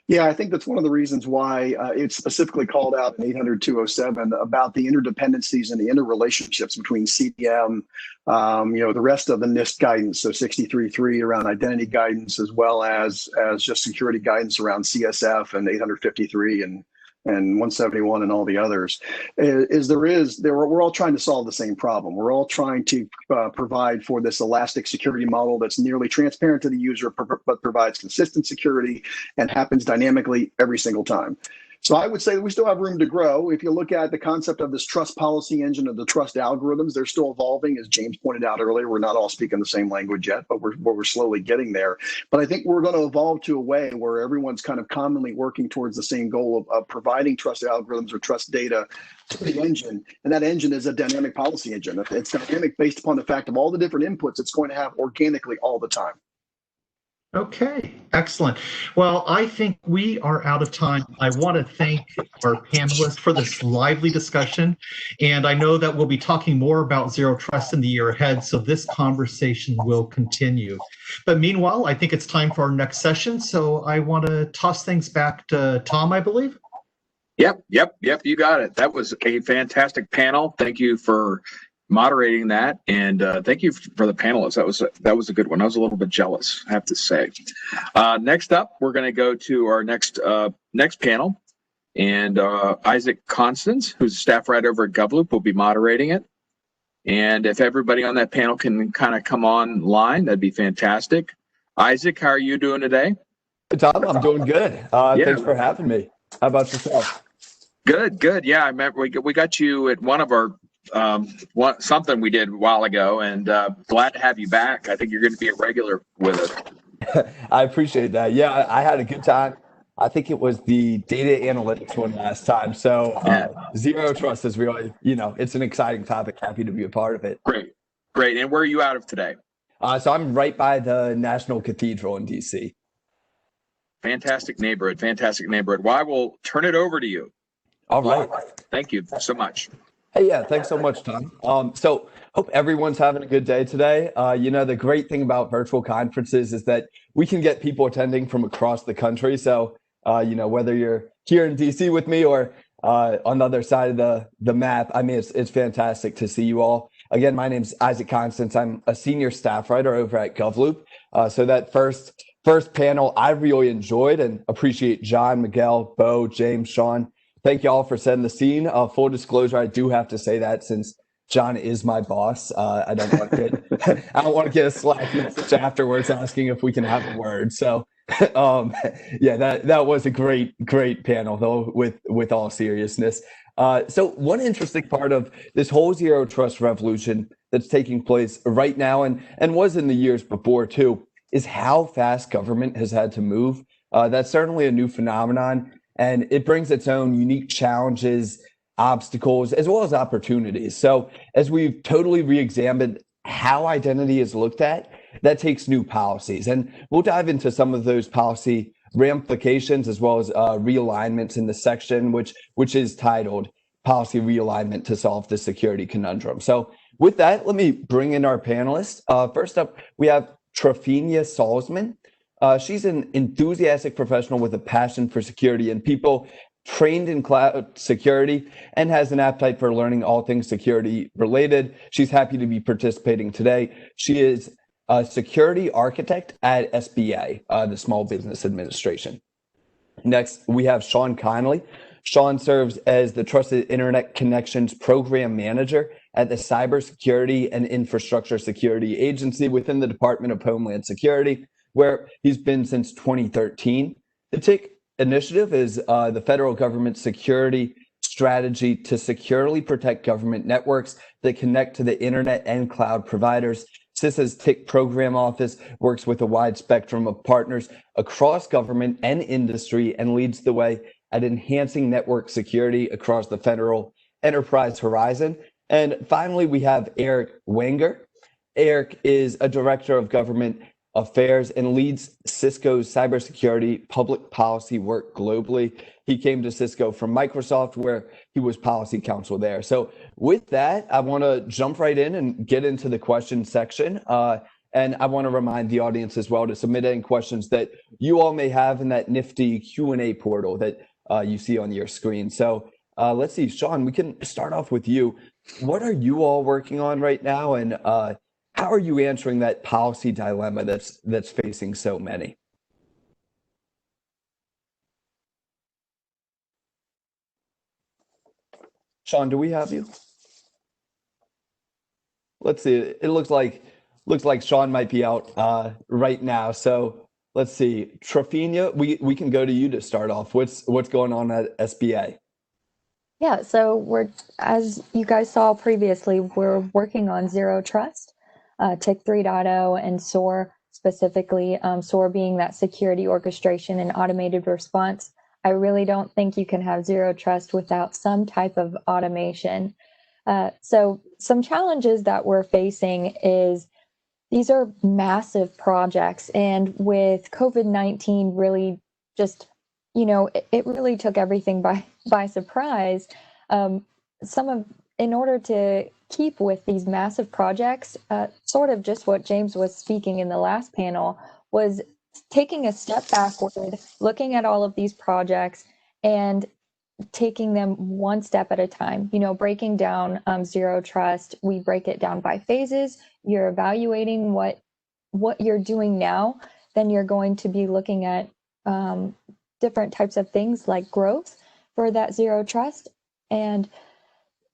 Yeah, I think that's one of the reasons why it's specifically called out in 800-207 about the interdependencies and the interrelationships between CDM, the rest of the NIST guidance, so 63.3 around identity guidance, as well as just security guidance around CSF and 853 and 171 and all the others. We're all trying to solve the same problem. We're all trying to provide for this elastic security model that's nearly transparent to the user, but provides consistent security and happens dynamically every single time. So I would say that we still have room to grow. If you look at the concept of this trust policy engine of the trust algorithms, they're still evolving. As James pointed out earlier, we're not all speaking the same language yet, but we're slowly getting there. But I think we're going to evolve to a way where everyone's kind of commonly working towards the same goal of providing trust algorithms or trust data to the engine. And that engine is a dynamic policy engine. It's dynamic based upon the fact of all the different inputs it's going to have organically all the time. Okay, excellent. Well, I think we are out of time. I want to thank our panelists for this lively discussion. And I know that we'll be talking more about Zero Trust in the year ahead, so this conversation will continue. But meanwhile, I think it's time for our next session. So I want to toss things back to Tom, I believe. Yep, you got it. That was a fantastic panel. Thank you for moderating that, and thank you for the panelists. That was a good one. I was a little bit jealous, I have to say. Next up, we're going to go to our next panel, and Isaac Constance, who's a staff writer over at GovLoop, will be moderating it. And if everybody on that panel can kind of come online, that'd be fantastic. Isaac, how are you doing today? Tom, I'm doing good. Thanks for having me. How about yourself? Good. Yeah, I remember we got you at one of our something we did a while ago, and glad to have you back. I think you're going to be a regular with us. I appreciate that. Yeah, I had a good time. I think it was the data analytics one last time. So Zero Trust is really, it's an exciting topic. Happy to be a part of it. Great. And where are you out of today? So I'm right by the National Cathedral in DC. Fantastic neighborhood. Well, I will turn it over to you. All right. Thank you so much. Hey, yeah, thanks so much, Tom. So hope everyone's having a good day today. The great thing about virtual conferences is that we can get people attending from across the country. So, whether you're here in DC with me or on the other side of the map, I mean, it's fantastic to see you all. Again, my name's Isaac Constance. I'm a senior staff writer over at GovLoop. So that first panel I really enjoyed and appreciate John, Miguel, Bo, James, Sean. Thank you all for setting the scene. Full disclosure, I do have to say that since John is my boss, I don't want to get a Slack message afterwards asking if we can have a word. So, that was a great panel though. With all seriousness, so one interesting part of this whole zero trust revolution that's taking place right now and was in the years before too is how fast government has had to move. That's certainly a new phenomenon. And it brings its own unique challenges, obstacles, as well as opportunities. So as we've totally re-examined how identity is looked at, that takes new policies. And we'll dive into some of those policy ramifications as well as realignments in the section, which is titled Policy Realignment to Solve the Security Conundrum. So with that, let me bring in our panelists. First up, we have Trafina Salzman. She's an enthusiastic professional with a passion for security and people, trained in cloud security, and has an appetite for learning all things security related. She's happy to be participating today. She is a security architect at SBA, the Small Business Administration. Next, we have Sean Connolly. Sean serves as the Trusted Internet Connections Program Manager at the Cybersecurity and Infrastructure Security Agency within the Department of Homeland Security, where he's been since 2013. The TIC initiative is the federal government security strategy to securely protect government networks that connect to the internet and cloud providers. CISA's TIC program office works with a wide spectrum of partners across government and industry and leads the way at enhancing network security across the federal enterprise horizon. And finally, we have Eric Wenger. Eric is a director of government affairs and leads Cisco's cybersecurity public policy work globally. He came to Cisco from Microsoft, where he was policy counsel there. So with that, I want to jump right in and get into the question section. And I want to remind the audience as well to submit any questions that you all may have in that nifty Q&A portal that you see on your screen. So let's see, Sean, we can start off with you. What are you all working on right now? And how are you answering that policy dilemma that's facing so many? Sean, do we have you? Let's see. It looks like Sean might be out right now. So let's see. Trafina, we can go to you to start off. What's going on at SBA? Yeah, so we're, as you guys saw previously, we're working on Zero Trust, TIC 3.0, and SOAR specifically, SOAR being that security orchestration and automated response. I really don't think you can have Zero Trust without some type of automation. So some challenges that we're facing is these are massive projects, and with COVID-19 really just, it really took everything by surprise. In order to keep with these massive projects, sort of just what James was speaking in the last panel, was taking a step backward, looking at all of these projects and taking them one step at a time, breaking down Zero Trust. We break it down by phases. You're evaluating what you're doing now, then you're going to be looking at different types of things like growth for that Zero Trust. And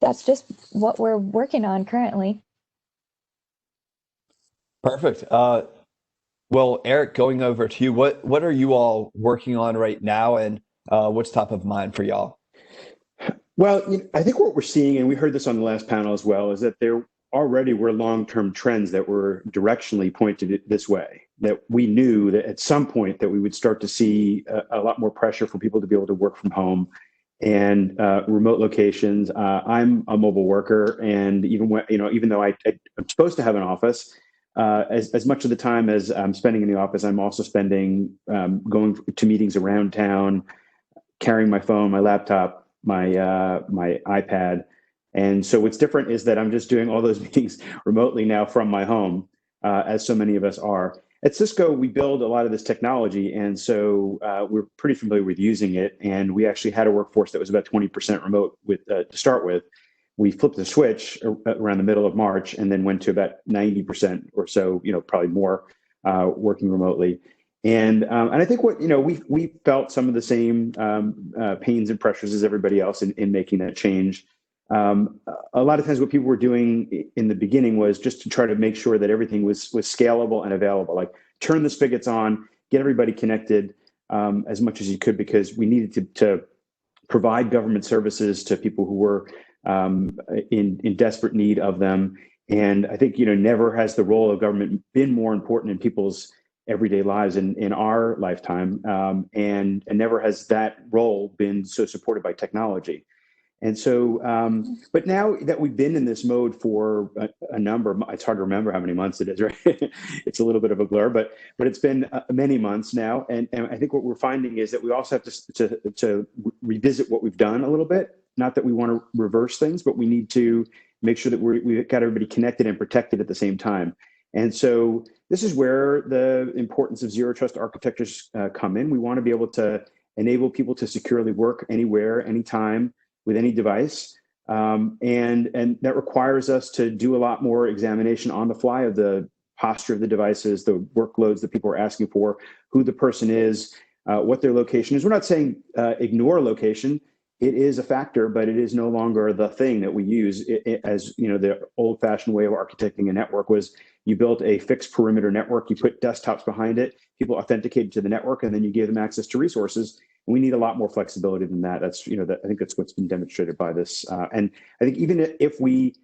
that's just what we're working on currently. Perfect. Well, Eric, going over to you, what are you all working on right now, and what's top of mind for y'all? Well, I think what we're seeing, and we heard this on the last panel as well, is that there already were long-term trends that were directionally pointed this way, that we knew that at some point that we would start to see a lot more pressure for people to be able to work from home and remote locations. I'm a mobile worker, and even though I'm supposed to have an office, as much of the time as I'm spending in the office, I'm also spending going to meetings around town, carrying my phone, my laptop, my iPad, And so what's different is that I'm just doing all those meetings remotely now from my home, as so many of us are. At Cisco, we build a lot of this technology, and so we're pretty familiar with using it. And we actually had a workforce that was about 20% remote to start with. We flipped the switch around the middle of March, and then went to about 90% or so, probably more, working remotely. And I think we felt some of the same pains and pressures as everybody else in making that change. A lot of times what people were doing in the beginning was just to try to make sure that everything was scalable and available, like turn the spigots on, get everybody connected as much as you could, because we needed to provide government services to people who were in desperate need of them. And I think, never has the role of government been more important in people's everyday lives in our lifetime. And never has that role been so supported by technology. And so, but now that we've been in this mode for a number of, it's hard to remember how many months it is, right? It's a little bit of a blur, but it's been many months now. And I think what we're finding is that we also have to revisit what we've done a little bit. Not that we want to reverse things, but we need to make sure that we've got everybody connected and protected at the same time. And so this is where the importance of zero trust architectures come in. We want to be able to enable people to securely work anywhere, anytime, with any device. And that requires us to do a lot more examination on the fly of the posture of the devices, the workloads that people are asking for, who the person is, what their location is. We're not saying ignore location. It is a factor, but it is no longer the thing that we use. As the old-fashioned way of architecting a network was you built a fixed perimeter network, you put desktops behind it, people authenticated to the network, and then you gave them access to resources. We need a lot more flexibility than that. That's, I think that's what's been demonstrated by this. And I think even if we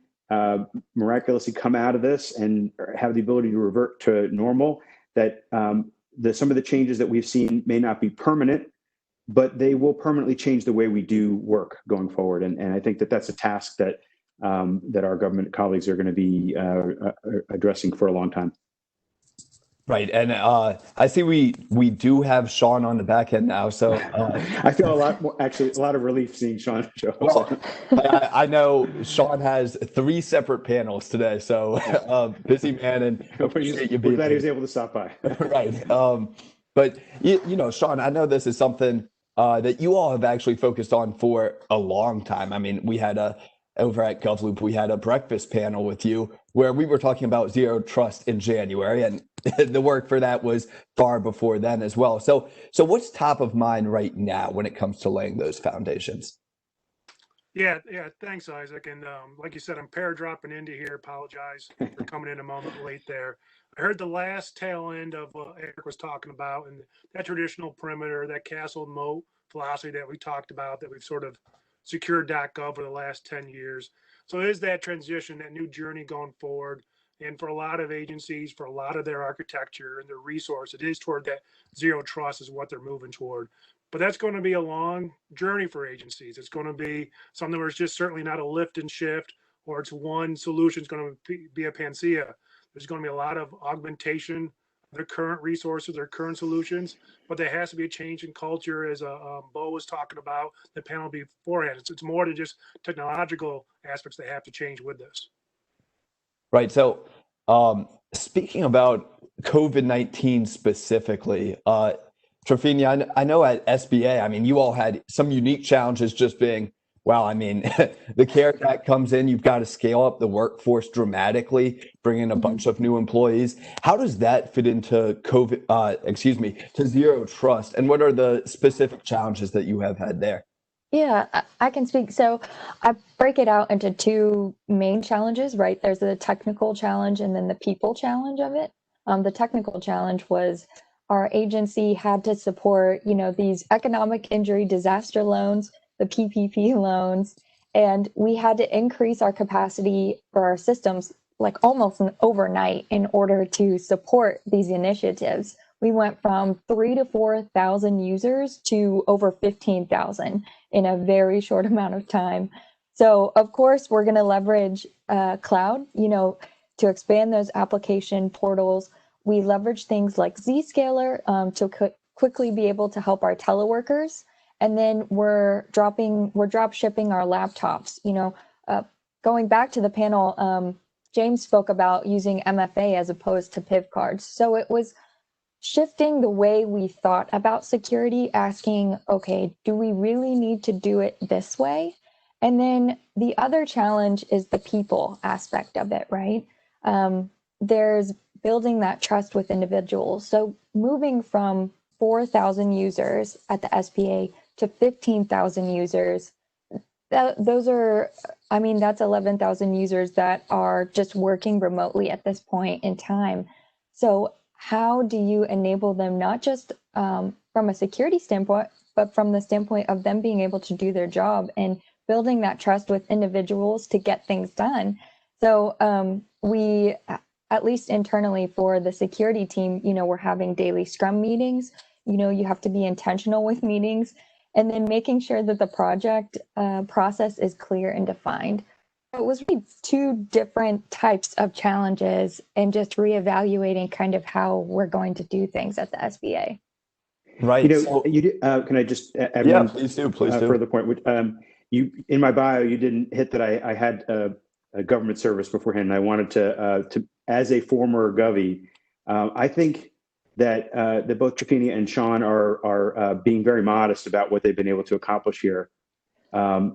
miraculously come out of this and have the ability to revert to normal, that some of the changes that we've seen may not be permanent, but they will permanently change the way we do work going forward. And I think that that's a task that our government colleagues are going to be addressing for a long time. Right, and I see we do have Sean on the back end now, so I feel a lot of relief seeing Sean show up. Well, I know Sean has 3 separate panels today, so busy man, and appreciate you being glad he was able to stop by. Right, but Sean, I know this is something that you all have actually focused on for a long time. I mean, we had over at GovLoop, we had a breakfast panel with you where we were talking about zero trust in January, and the work for that was far before then as well. So what's top of mind right now when it comes to laying those foundations? Yeah. Thanks, Isaac. And like you said, I'm pair-dropping into here. Apologize for coming in a moment late there. I heard the last tail end of what Eric was talking about, and that traditional perimeter, that castle moat philosophy that we talked about, that we've sort of secured .gov for the last 10 years. So it is that transition, that new journey going forward. And for a lot of agencies, for a lot of their architecture and their resource, it is toward that zero trust is what they're moving toward. But that's going to be a long journey for agencies. It's going to be something where it's just certainly not a lift and shift, or it's one solution is going to be a panacea. There's going to be a lot of augmentation of their current resources, their current solutions, but there has to be a change in culture, as Bo was talking about the panel beforehand. It's more than just technological aspects that have to change with this. Right. So speaking about COVID-19 specifically, Trifini, I know at SBA, I mean, you all had some unique challenges just being, wow, I mean, the CARES Act comes in, you've got to scale up the workforce dramatically, bring in a bunch of new employees. How does that fit into to zero trust? And what are the specific challenges that you have had there? Yeah, I can speak. So I break it out into 2 main challenges, right? There's the technical challenge and then the people challenge of it. The technical challenge was our agency had to support, these economic injury disaster loans, the PPP loans, and we had to increase our capacity for our systems like almost overnight in order to support these initiatives. We went from 3,000 to 4,000 users to over 15,000 in a very short amount of time. So of course, we're going to leverage cloud, to expand those application portals. We leverage things like Zscaler to quickly be able to help our teleworkers. And then we're drop shipping our laptops. going back to the panel, James spoke about using MFA as opposed to PIV cards. So it was shifting the way we thought about security, asking, okay, do we really need to do it this way? And then the other challenge is the people aspect of it, right? There's building that trust with individuals. So moving from 4,000 users at the SBA to 15,000 users, those are, I mean, that's 11,000 users that are just working remotely at this point in time. So how do you enable them, not just from a security standpoint, but from the standpoint of them being able to do their job and building that trust with individuals to get things done? So we, at least internally for the security team, we're having daily Scrum meetings. You have to be intentional with meetings, and then making sure that the project process is clear and defined. It was really two different types of challenges and just reevaluating kind of how we're going to do things at the SBA. Right. Can I just add yeah, one please do. further point? Which, you in my bio, you didn't hit that I had a government service beforehand, and I wanted to as a former Govie, I think that both Trapani and Sean are being very modest about what they've been able to accomplish here.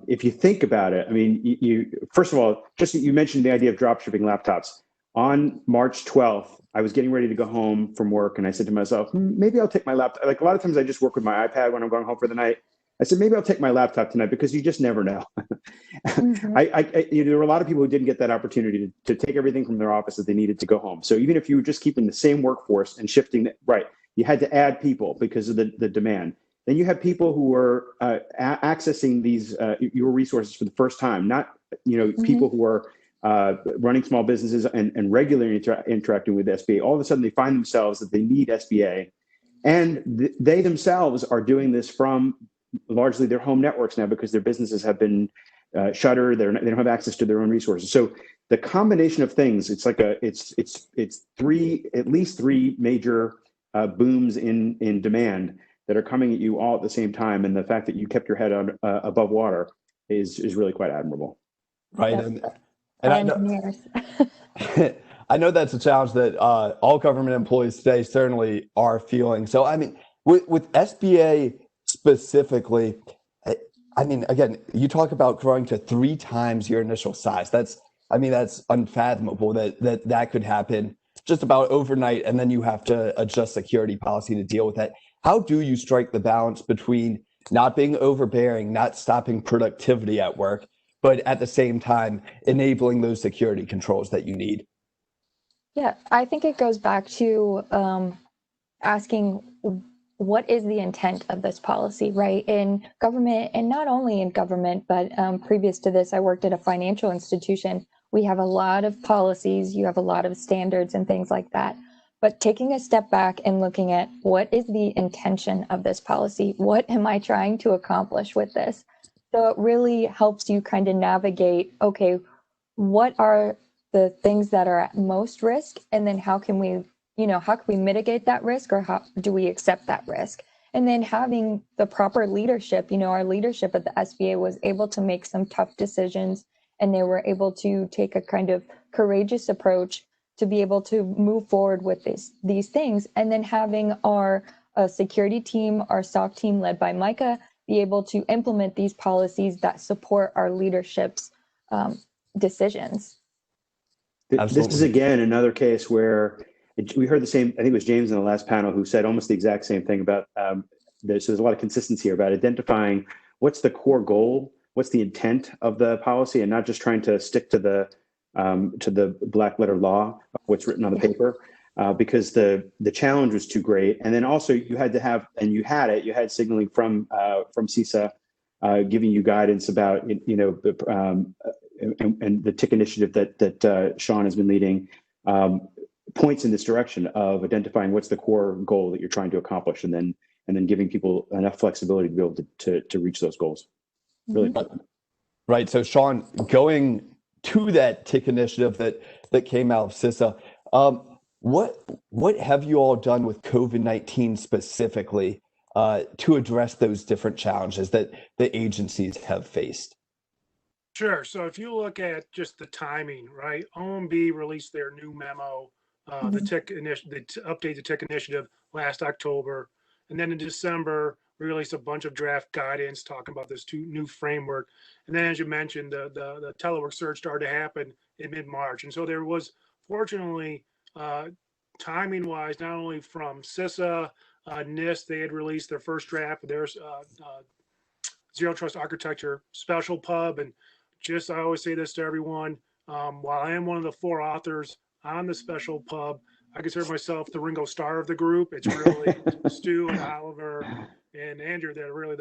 If you think about it, I mean, you first of all, you mentioned the idea of drop shipping laptops. On March 12th, I was getting ready to go home from work, and I said to myself, maybe I'll take my laptop. Like a lot of times I just work with my iPad when I'm going home for the night. I said, maybe I'll take my laptop tonight, because you just never know. Mm-hmm. There were a lot of people who didn't get that opportunity to take everything from their office that they needed to go home. So even if you were just keeping the same workforce and shifting, you had to add people because of the demand. Then you have people who were accessing these your resources for the first time, not people who are running small businesses and regularly interacting with SBA. All of a sudden, they find themselves that they need SBA, and they themselves are doing this from largely their home networks now, because their businesses have been shuttered. They don't have access to their own resources. So the combination of things, it's like it's at least three major booms in demand that are coming at you all at the same time, and the fact that you kept your head on above water is really quite admirable. Right, Yes. and I Engineers. know, I know that's a challenge that all government employees today certainly are feeling. So I mean, with SBA specifically, I mean, again, you talk about growing to 3 times your initial size. That's unfathomable that could happen just about overnight, and then you have to adjust security policy to deal with that. How do you strike the balance between not being overbearing, not stopping productivity at work, but at the same time enabling those security controls that you need? Yeah, I think it goes back to asking what is the intent of this policy, right? In government, and not only in government, but previous to this, I worked at a financial institution. We have a lot of policies, you have a lot of standards and things like that. But taking a step back and looking at what is the intention of this policy? What am I trying to accomplish with this? So it really helps you kind of navigate, okay, what are the things that are at most risk? And then how can we mitigate that risk, or how do we accept that risk? And then having the proper leadership, our leadership at the SBA was able to make some tough decisions, and they were able to take a kind of courageous approach to be able to move forward with these things. And then having our security team, our SOC team led by Micah, be able to implement these policies that support our leadership's decisions. This is, again, another case where we heard the same. I think it was James in the last panel who said almost the exact same thing about there's a lot of consistency here about identifying what's the core goal, what's the intent of the policy, and not just trying to stick to the black letter law of what's written on the paper, because the challenge was too great. And then also you had to have, and you had signaling from CISA giving you guidance about and the TIC initiative that Sean has been leading. Points in this direction of identifying what's the core goal that you're trying to accomplish, and then giving people enough flexibility to be able to reach those goals. Really fun. Right. So Sean, going to that TIC initiative that came out of CISA, what have you all done with COVID-19 specifically to address those different challenges that the agencies have faced? Sure. So if you look at just the timing, right? OMB released their new memo, the Mhm. update the TIC initiative last October, and then in December we released a bunch of draft guidance talking about this new framework. And then, as you mentioned, the telework surge started to happen in mid-March, and so there was, fortunately, timing wise, not only from CISA, NIST, they had released their first draft of their zero trust architecture special pub. And just, I always say this to everyone, while I am one of the 4 authors on the special pub, I consider myself the Ringo Starr of the group. It's really Stu and Oliver and Andrew that are really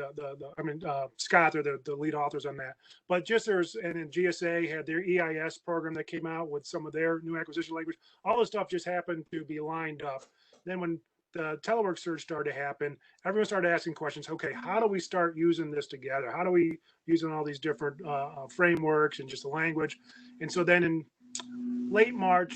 Scott, they're the lead authors on that. But just and then GSA had their EIS program that came out with some of their new acquisition language. All this stuff just happened to be lined up. Then when the telework surge started to happen, everyone started asking questions. Okay, how do we start using this together? How do we using all these different frameworks and just the language? And so then in late March,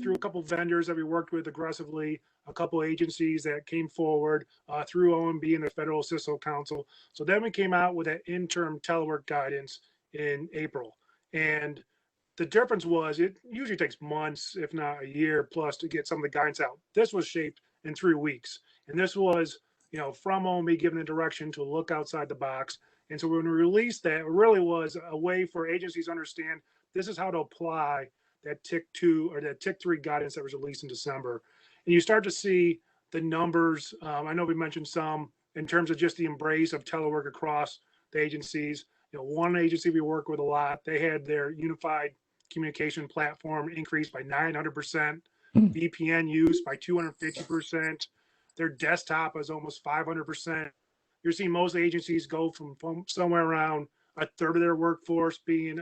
through a couple of vendors that we worked with aggressively, a couple of agencies that came forward through OMB and the Federal CISO Council. So then we came out with that interim telework guidance in April. And the difference was it usually takes months, if not a year plus, to get some of the guidance out. This was shaped in 3 weeks. And this was, from OMB giving the direction to look outside the box. And so when we released that, it really was a way for agencies to understand this is how to apply that TIC 2 or that TIC 3 guidance that was released in December. And you start to see the numbers. I know we mentioned some in terms of just the embrace of telework across the agencies. One agency we work with a lot, they had their unified communication platform increased by 900%, VPN use by 250%. Their desktop is almost 500%. You're seeing most agencies go from somewhere around a third of their workforce being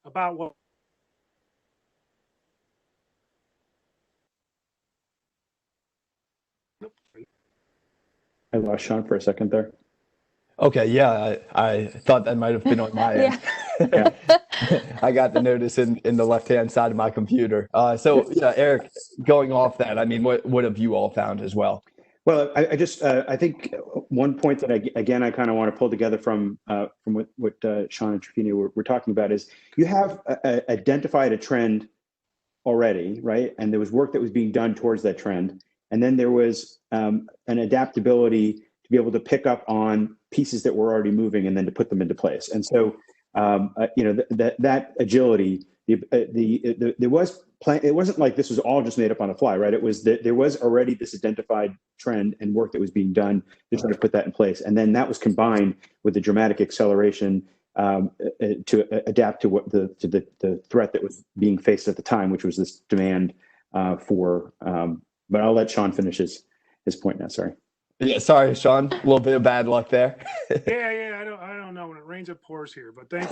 about what I lost Sean for a second there. Okay, yeah, I thought that might have been on my end. Yeah. I got the notice in the left-hand side of my computer. So, yeah, Eric, going off that, I mean, what have you all found as well? Well, I think one point that I kind of want to pull together from what Sean and Trifina were talking about is you have identified a trend already, right? And there was work that was being done towards that trend. And then there was an adaptability to be able to pick up on pieces that were already moving and then to put them into place. And so, that agility, there was it wasn't like this was all just made up on the fly, right? It was that there was already this identified trend and work that was being done to try to put that in place. And then that was combined with the dramatic acceleration to adapt to the threat that was being faced at the time, which was this demand but I'll let Sean finish his point now. Sorry. Yeah, sorry, Sean. A little bit of bad luck there. Yeah. I don't know when it rains, it pours here. But thank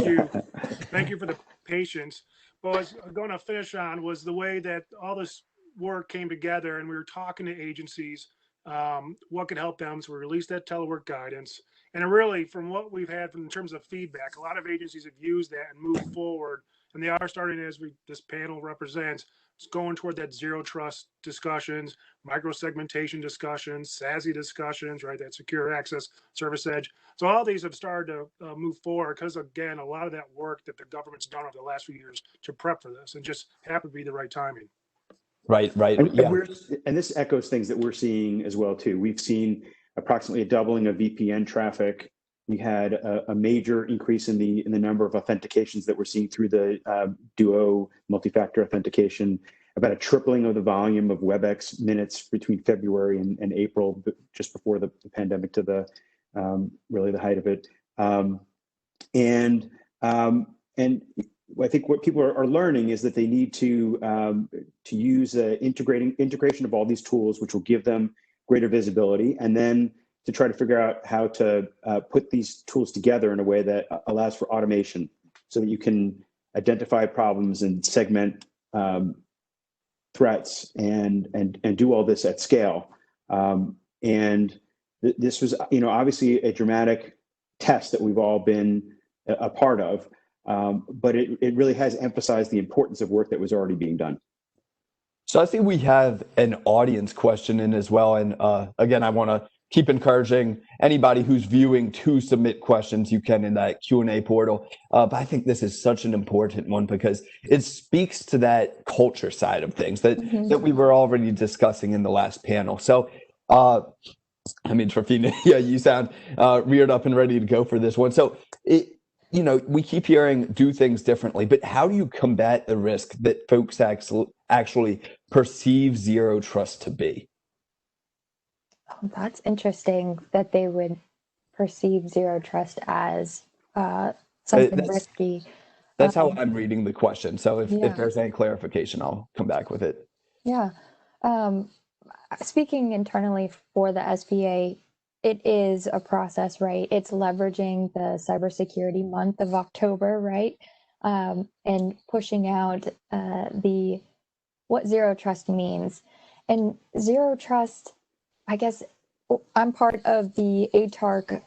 you for the patience. But what I was going to finish on was the way that all this work came together, and we were talking to agencies, what could help them. So we released that telework guidance, and really, from what we've had in terms of feedback, a lot of agencies have used that and moved forward, and they are starting, as this panel represents, going toward that zero trust discussions, micro segmentation discussions, SASE discussions, right? That secure access service edge. So all these have started to move forward because, again, a lot of that work that the government's done over the last few years to prep for this and just happened to be the right timing. Right. And this echoes things that we're seeing as well too. We've seen approximately a doubling of VPN traffic. We had a major increase in the number of authentications that we're seeing through the Duo multi-factor authentication, about a tripling of the volume of WebEx minutes between February and April, just before the pandemic to the really the height of it. And I think what people are learning is that they need to use integration of all these tools, which will give them greater visibility, and then to try to figure out how to put these tools together in a way that allows for automation so that you can identify problems and segment threats and do all this at scale. This was, obviously a dramatic test that we've all been a part of, but it really has emphasized the importance of work that was already being done. So I think we have an audience question in as well. And again, I want to keep encouraging anybody who's viewing to submit questions you can in that Q&A portal. But I think this is such an important one because it speaks to that culture side of things that we were already discussing in the last panel. So, I mean, Trifina, yeah, you sound reared up and ready to go for this one. So, we keep hearing do things differently, but how do you combat the risk that folks actually perceive zero trust to be? Oh, that's interesting that they would perceive zero trust as something risky. That's how I'm reading the question. So if Yeah. there's any clarification, I'll come back with it. Yeah. Speaking internally for the SBA, it is a process, right? It's leveraging the Cybersecurity Month of October, right? And pushing out what zero trust means. And zero trust, I guess I'm part of the ATARC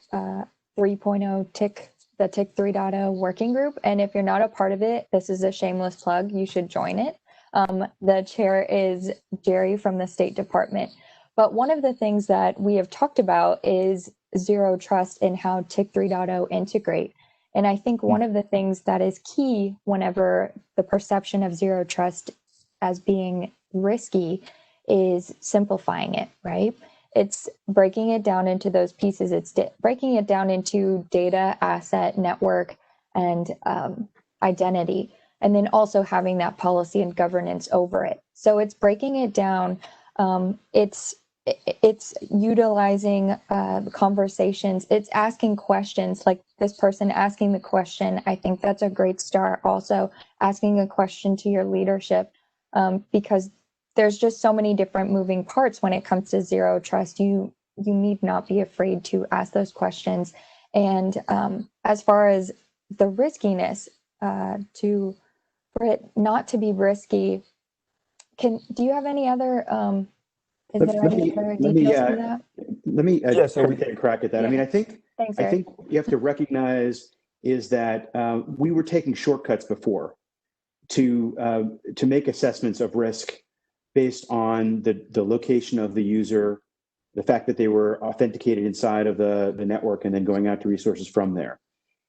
3.0 TIC, the TIC 3.0 working group. And if you're not a part of it, this is a shameless plug, you should join it. The chair is Jerry from the State Department. But one of the things that we have talked about is zero trust and how TIC 3.0 integrate. And I think one of the things that is key whenever the perception of zero trust as being risky is simplifying it, right? It's breaking it down into those pieces. It's breaking it down into data, asset, network, and identity. And then also having that policy and governance over it. So it's breaking it down. It's utilizing conversations. It's asking questions, like this person asking the question. I think that's a great start. Also asking a question to your leadership, because there's just so many different moving parts when it comes to zero trust. You need not be afraid to ask those questions. And as far as the riskiness, for it not to be risky, do you have any other? Is there any other details in that? Let me take a crack at that. Yeah. I mean, I think Thanks, I Eric. think you have to recognize is that we were taking shortcuts before to make assessments of risk based on the location of the user, the fact that they were authenticated inside of the network, and then going out to resources from there.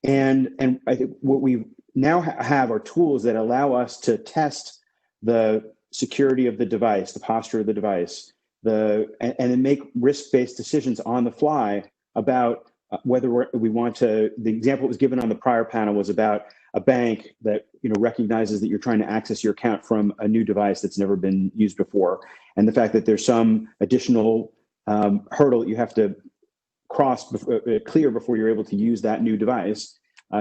And I think what we now have are tools that allow us to test the security of the device, the posture of the device, and then make risk-based decisions on the fly about whether we want to. The example that was given on the prior panel was about a bank that recognizes that you're trying to access your account from a new device that's never been used before, and the fact that there's some additional hurdle that you have to clear before you're able to use that new device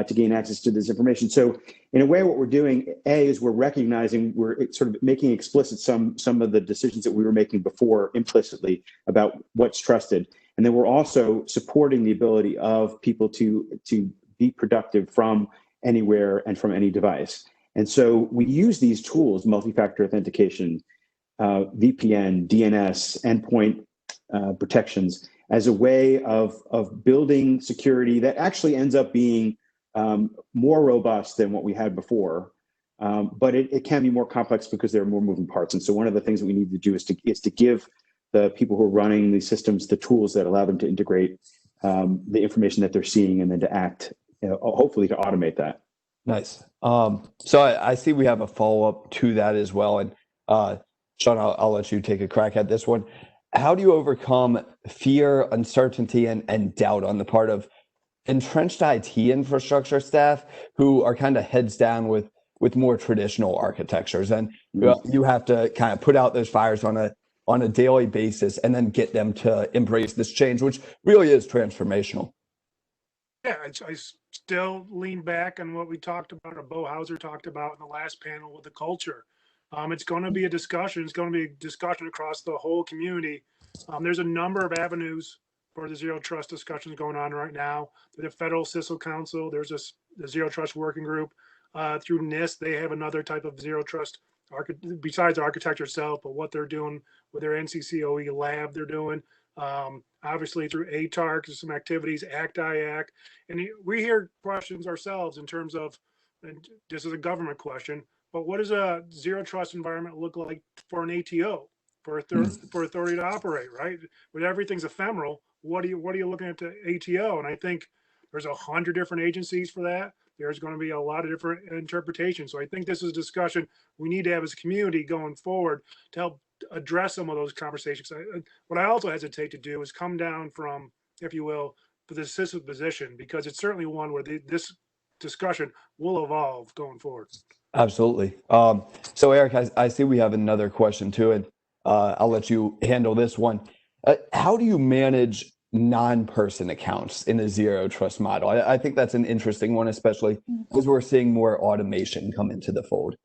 to gain access to this information. So in a way, what we're doing, is we're recognizing, we're sort of making explicit some of the decisions that we were making before implicitly about what's trusted. And then we're also supporting the ability of people to be productive from anywhere and from any device. And so we use these tools, multi-factor authentication, VPN, DNS, endpoint protections, as a way of building security that actually ends up being more robust than what we had before. But it can be more complex because there are more moving parts. And so one of the things that we need to do is to give the people who are running these systems the tools that allow them to integrate the information that they're seeing and then to act, hopefully to automate that. Nice. So I see we have a follow-up to that as well. And Sean, I'll let you take a crack at this one. How do you overcome fear, uncertainty, and doubt on the part of entrenched IT infrastructure staff who are kind of heads down with more traditional architectures? And you have to kind of put out those fires on a daily basis and then get them to embrace this change, which really is transformational. Yeah, I still lean back on what we talked about, or Bo Hauser talked about in the last panel with the culture. It's going to be a discussion. It's going to be a discussion across the whole community. There's a number of avenues for the zero trust discussions going on right now. The Federal CISO Council, there's the Zero Trust Working Group. Through NIST, they have another type of zero trust, besides the architecture itself, but what they're doing with their NCCOE lab they're doing. Obviously through ATARC, there's some activities, ACT-IAC. And we hear questions ourselves in terms of, and this is a government question, but what does a zero trust environment look like for an ATO, for authority to operate, right? When everything's ephemeral, what are you looking at the ATO? And I think there's 100 different agencies for that. There's going to be a lot of different interpretations. So I think this is a discussion we need to have as a community going forward to help address some of those conversations. What I also hesitate to do is come down from, if you will, the assistant position, because it's certainly one where this discussion will evolve going forward. Absolutely. So Eric, I see we have another question too, and I'll let you handle this one. How do you manage non-person accounts in a zero trust model? I think that's an interesting one, especially because we're seeing more automation come into the fold.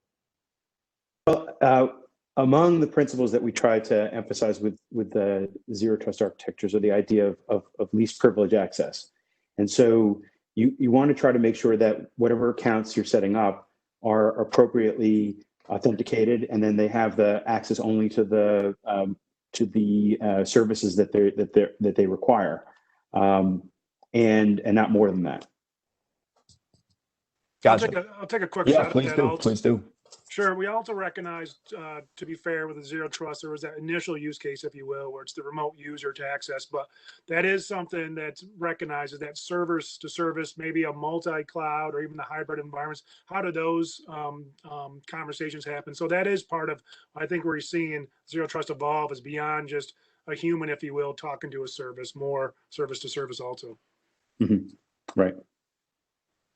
Well, among the principles that we try to emphasize with the zero trust architectures are the idea of least privilege access. And so you want to try to make sure that whatever accounts you're setting up are appropriately authenticated, and then they have the access only to the services that they require, and not more than that. Gotcha. I'll take a quick Yeah, shot please at do. that. Please do. Sure. We also recognize, to be fair, with the zero trust, there was that initial use case, if you will, where it's the remote user to access. But that is something that recognizes that servers to service, maybe a multi-cloud or even the hybrid environments. How do those conversations happen? So that is part of, I think, where you're seeing zero trust evolve is beyond just a human, if you will, talking to a service, more service to service also. Mm-hmm. Right.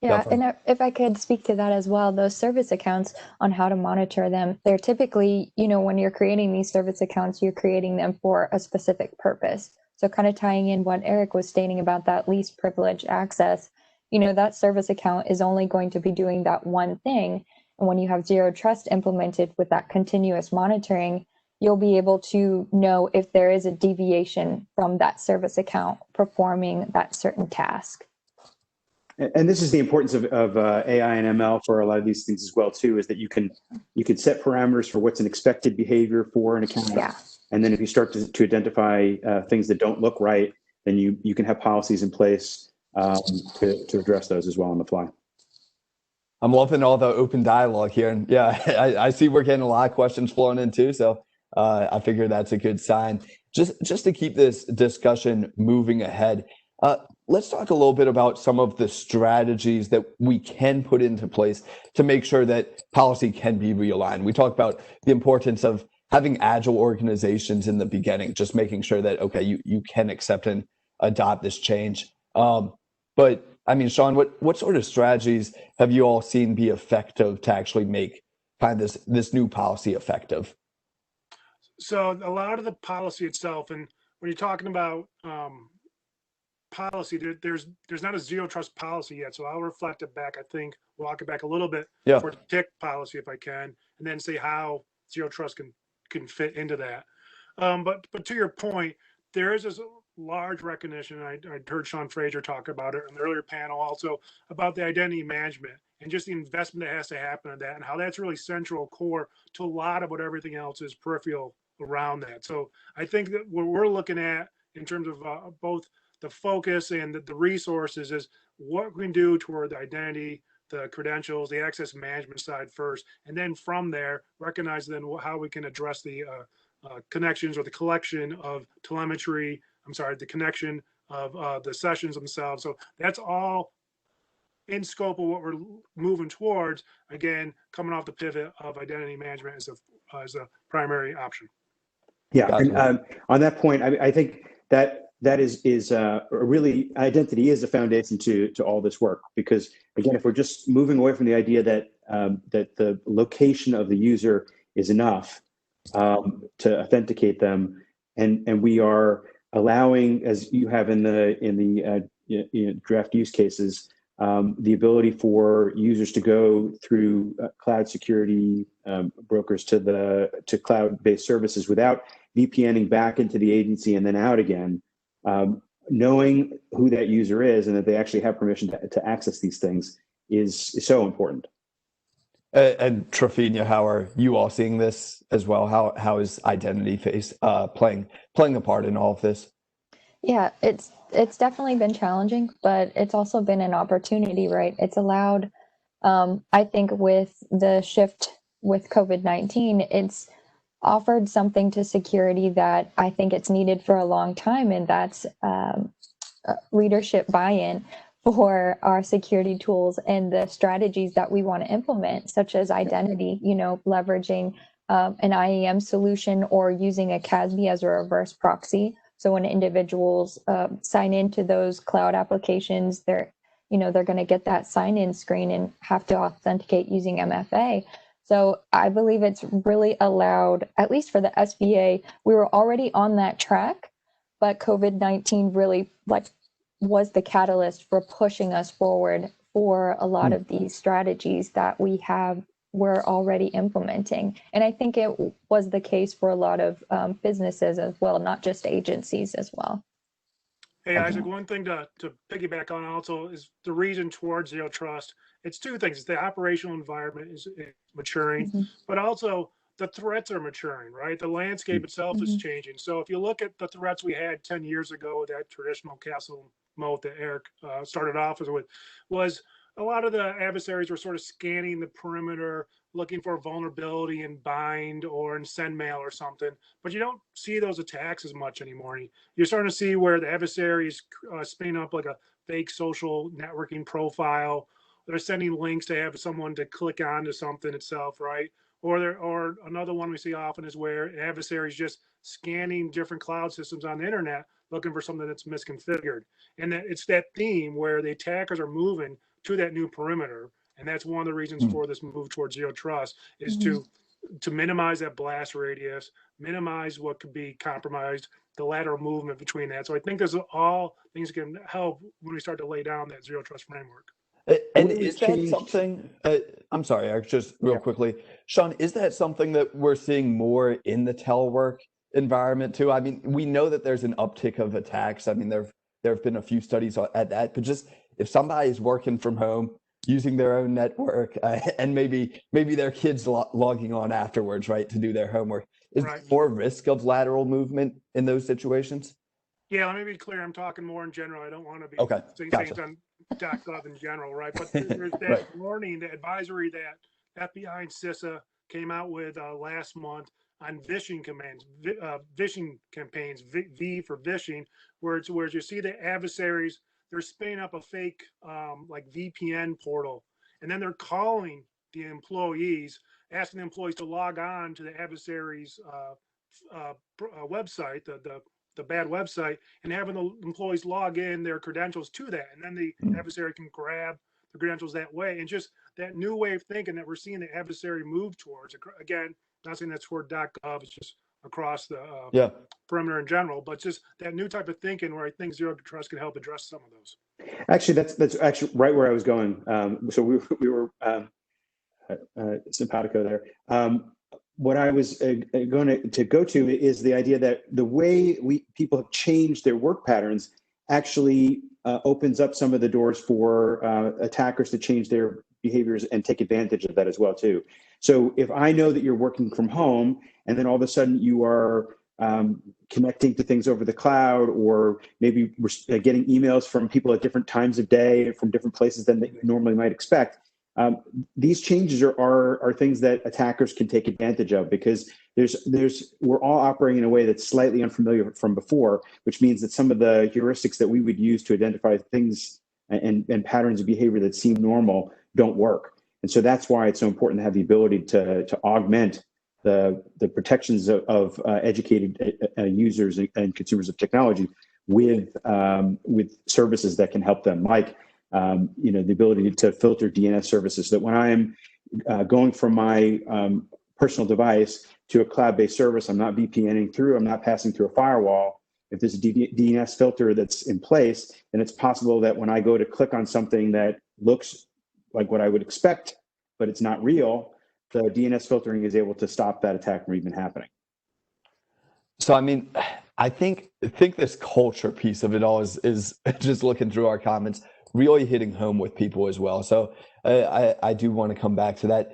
Yeah, Definitely. and if I could speak to that as well, those service accounts on how to monitor them, they're typically, when you're creating these service accounts, you're creating them for a specific purpose. So kind of tying in what Eric was stating about that least privilege access, that service account is only going to be doing that one thing. And when you have zero trust implemented with that continuous monitoring, you'll be able to know if there is a deviation from that service account performing that certain task. And this is the importance of AI and ML for a lot of these things as well too, is that you can set parameters for what's an expected behavior for an account. Yeah. And then if you start to identify things that don't look right, then you can have policies in place to address those as well on the fly. I'm loving all the open dialogue here. And yeah, I see we're getting a lot of questions flowing in too. So I figure that's a good sign. Just to keep this discussion moving ahead, let's talk a little bit about some of the strategies that we can put into place to make sure that policy can be realigned. We talked about the importance of having agile organizations in the beginning, just making sure that, okay, you can accept and adopt this change. But I mean, Sean, what sort of strategies have you all seen be effective to actually make kind of this new policy effective? So a lot of the policy itself, and when you're talking about policy, there's not a zero trust policy yet. So I'll reflect it back. I think walk it back a little bit for TIC policy if I can, and then say how zero trust can fit into that. But to your point, there is this large recognition. I heard Sean Fraser talk about it in the earlier panel also about the identity management and just the investment that has to happen in that and how that's really central core to a lot of what everything else is peripheral around that. So I think that what we're looking at in terms of both the focus and the resources is what we can do toward the identity, the credentials, the access management side first, and then from there recognize then how we can address the connections or the collection of telemetry. The connection of the sessions themselves. So that's all in scope of what we're moving towards. Again, coming off the pivot of identity management as a primary option. Yeah, and on that point, I think that is really identity is the foundation to all this work, because again, if we're just moving away from the idea that that the location of the user is enough to authenticate them, and we are allowing, as you have in the draft use cases, the ability for users to go through cloud security brokers to cloud-based services without VPNing back into the agency and then out again, knowing who that user is and that they actually have permission to access these things is so important. And Trafina, how are you all seeing this as well? How is identity playing a part in all of this? Yeah, it's definitely been challenging, but it's also been an opportunity, right? It's allowed, I think with the shift with COVID-19, it's offered something to security that I think it's needed for a long time, and that's leadership buy-in for our security tools and the strategies that we want to implement, such as identity, leveraging an IAM solution or using a CASB as a reverse proxy. So when individuals sign into those cloud applications, they're going to get that sign-in screen and have to authenticate using MFA. So I believe it's really allowed, at least for the SBA, we were already on that track, but COVID-19 really was the catalyst for pushing us forward for a lot of these strategies that we're already implementing. And I think it was the case for a lot of businesses as well, not just agencies as well. Hey, Isaac, one thing to piggyback on also is the reason towards Zero Trust. It's two things. It's the operational environment is maturing, but also the threats are maturing, right? The landscape itself is changing. So if you look at the threats we had 10 years ago, that traditional castle moat that Eric started off with, was a lot of the adversaries were sort of scanning the perimeter, looking for vulnerability in bind or in send mail or something, but you don't see those attacks as much anymore. You're starting to see where the adversary is spinning up like a fake social networking profile. They're sending links to have someone to click onto something itself, right? Or another one we see often is where adversaries just scanning different cloud systems on the internet, looking for something that's misconfigured. And it's that theme where the attackers are moving to that new perimeter. And that's one of the reasons for this move towards Zero Trust is to minimize that blast radius, minimize what could be compromised, the lateral movement between that. So I think there's all things that can help when we start to lay down that Zero Trust framework. And is that something, I'm sorry, Eric, just real quickly, Sean, is that something that we're seeing more in the telework environment too? I mean, we know that there's an uptick of attacks. I mean, there have been a few studies at that, but just if somebody's working from home, using their own network, and maybe their kids logging on afterwards, right, to do their homework, is there more risk of lateral movement in those situations? Yeah, let me be clear. I'm talking more in general. I don't want to be saying things on .gov in general, right? But there's that warning, the advisory that FBI and CISA came out with last month on vishing commands, vishing campaigns, V for vishing, where you see the adversaries, they're spinning up a fake like VPN portal, and then they're calling the employees, asking the employees to log on to the adversary's website, the bad website, and having the employees log in their credentials to that, and then the adversary can grab the credentials that way. And just that new way of thinking that we're seeing the adversary move towards. Again, not saying that's toward .gov, it's just across the perimeter in general, but just that new type of thinking where I think Zero Trust can help address some of those. Actually, that's actually right where I was going. So we were simpatico there. What I was going to go to is the idea that the way people have changed their work patterns actually opens up some of the doors for attackers to change their behaviors and take advantage of that as well too. So if I know that you're working from home and then all of a sudden you are connecting to things over the cloud, or maybe we're getting emails from people at different times of day from different places than that you normally might expect. These changes are things that attackers can take advantage of, because we're all operating in a way that's slightly unfamiliar from before, which means that some of the heuristics that we would use to identify things and patterns of behavior that seem normal don't work. And so that's why it's so important to have the ability to augment the protections of educated users and consumers of technology with services that can help them, like the ability to filter DNS services, so that when I'm going from my personal device to a cloud-based service, I'm not VPNing through, I'm not passing through a firewall. If there's a DNS filter that's in place, then it's possible that when I go to click on something that looks like what I would expect, but it's not real, the DNS filtering is able to stop that attack from even happening. So, I mean, I think this culture piece of it all is just looking through our comments, really hitting home with people as well. So I do want to come back to that.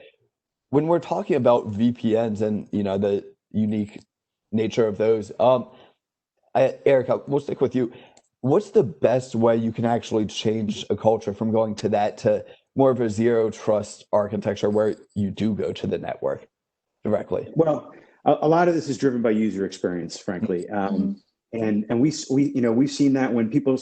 When we're talking about VPNs and, the unique nature of those, Eric, we'll stick with you. What's the best way you can actually change a culture from going to that to more of a zero trust architecture where you do go to the network directly? Well, a lot of this is driven by user experience, frankly. And we've seen that when people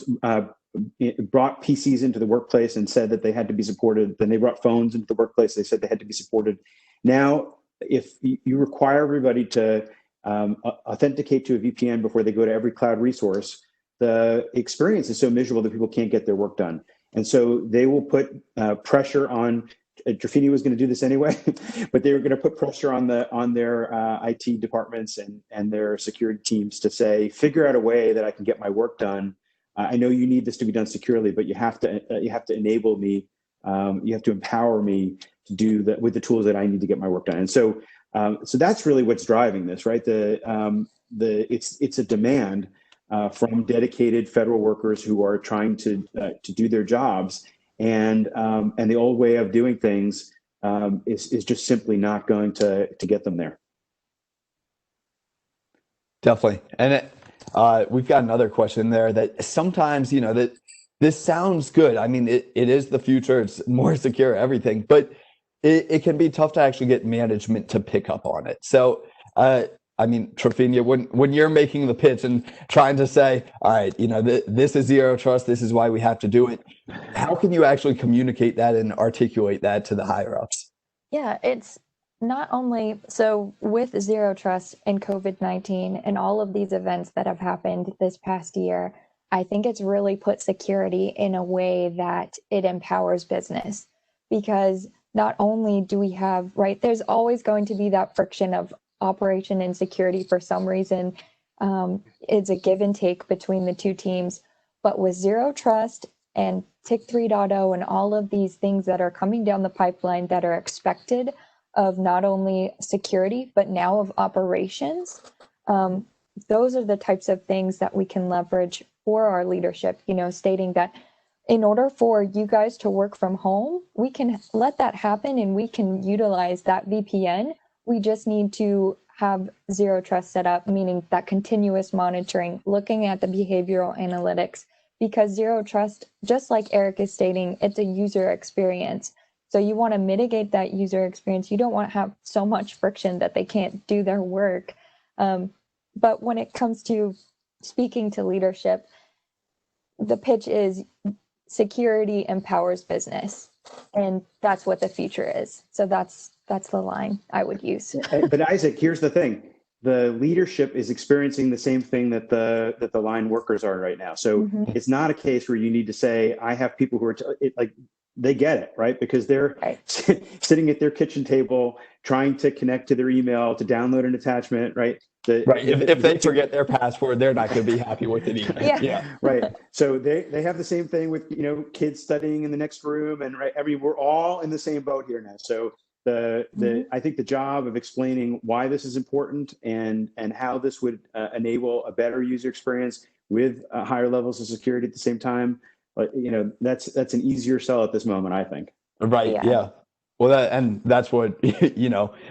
brought PCs into the workplace and said that they had to be supported. Then they brought phones into the workplace. They said they had to be supported. Now, if you require everybody to authenticate to a VPN before they go to every cloud resource, the experience is so miserable that people can't get their work done. And so they will put pressure on. Trafini was going to do this anyway, but they were going to put pressure on their IT departments and their security teams to say, figure out a way that I can get my work done. I know you need this to be done securely, but you have to enable me. You have to empower me to do that with the tools that I need to get my work done. And so that's really what's driving this, right? It's a demand from dedicated federal workers who are trying to do their jobs. And the old way of doing things is just simply not going to get them there. Definitely. And we've got another question there that sometimes, that this sounds good. I mean, it is the future. It's more secure, everything, but it can be tough to actually get management to pick up on it. So, I mean, Trafini, when you're making the pitch and trying to say, all right, this is Zero Trust, this is why we have to do it, how can you actually communicate that and articulate that to the higher ups? Yeah, it's not only so with Zero Trust and COVID-19 and all of these events that have happened this past year, I think it's really put security in a way that it empowers business, because not only do we have, right, there's always going to be that friction of operation and security for some reason. It's a give and take between the two teams. But with Zero Trust and TIC 3.0 and all of these things that are coming down the pipeline that are expected of not only security, but now of operations, those are the types of things that we can leverage for our leadership, stating that in order for you guys to work from home, we can let that happen and we can utilize that VPN. We just need to have Zero Trust set up, meaning that continuous monitoring, looking at the behavioral analytics, because Zero Trust, just like Eric is stating, it's a user experience. So you want to mitigate that user experience. You don't want to have so much friction that they can't do their work. But when it comes to speaking to leadership, the pitch is security empowers business. And that's what the future is. So that's the line I would use. But Isaac, here's the thing. The leadership is experiencing the same thing that the line workers are right now. So it's not a case where you need to say, I have people who are they get it, right? Because they're sitting at their kitchen table, trying to connect to their email, to download an attachment, right? If they forget their password, they're not going to be happy with it either. Yeah. Right. So they have the same thing with, kids studying in the next room, and we're all in the same boat here now. So I think the job of explaining why this is important and how this would enable a better user experience with higher levels of security at the same time, that's an easier sell at this moment, I think. Right. Yeah. Well, that's what,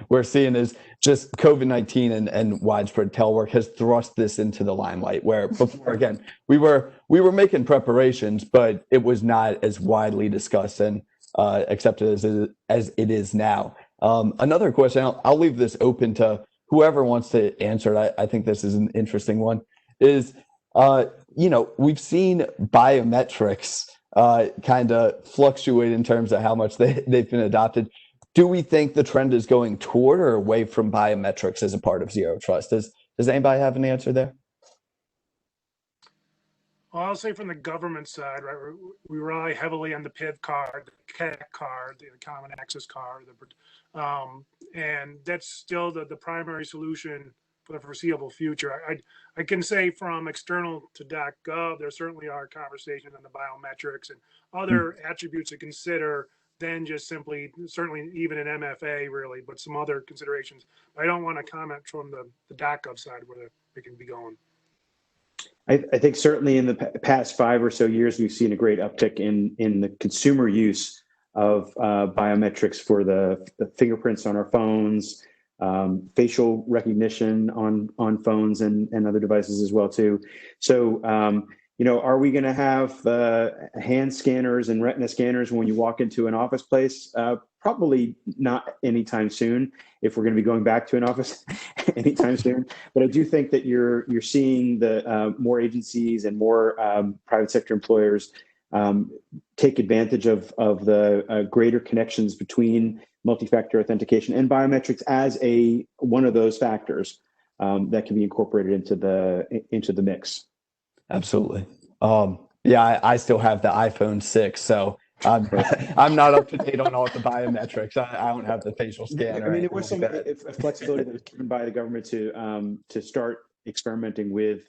we're seeing is just COVID-19 and widespread telework has thrust this into the limelight, where before, again, we were making preparations, but it was not as widely discussed and accepted as it is now. Another question, I'll leave this open to whoever wants to answer it. I think this is an interesting one, is, we've seen biometrics kind of fluctuate in terms of how much they've been adopted. Do we think the trend is going toward or away from biometrics as a part of Zero Trust? Does anybody have an answer there? Well, I'll say from the government side, right, we rely heavily on the PIV card, the CAC card, the Common Access card, and that's still the primary solution for the foreseeable future. I can say from external to .gov, there certainly are conversations on the biometrics and other attributes to consider than just certainly even an MFA really, but some other considerations. I don't want to comment from the .gov side where they can be going. I think certainly in the past 5 or so years, we've seen a great uptick in the consumer use of biometrics for the fingerprints on our phones, facial recognition on phones and other devices as well too. So are we going to have hand scanners and retina scanners when you walk into an office place? Probably not anytime soon, if we're going to be going back to an office anytime soon. But I do think that you're seeing the more agencies and more private sector employers take advantage of the greater connections between multi-factor authentication and biometrics as one of those factors that can be incorporated into the mix. Absolutely. Yeah, I still have the iPhone 6, so I'm not up to date on all the biometrics. I don't have the facial scanner. I mean, there was some flexibility that was given by the government to start experimenting with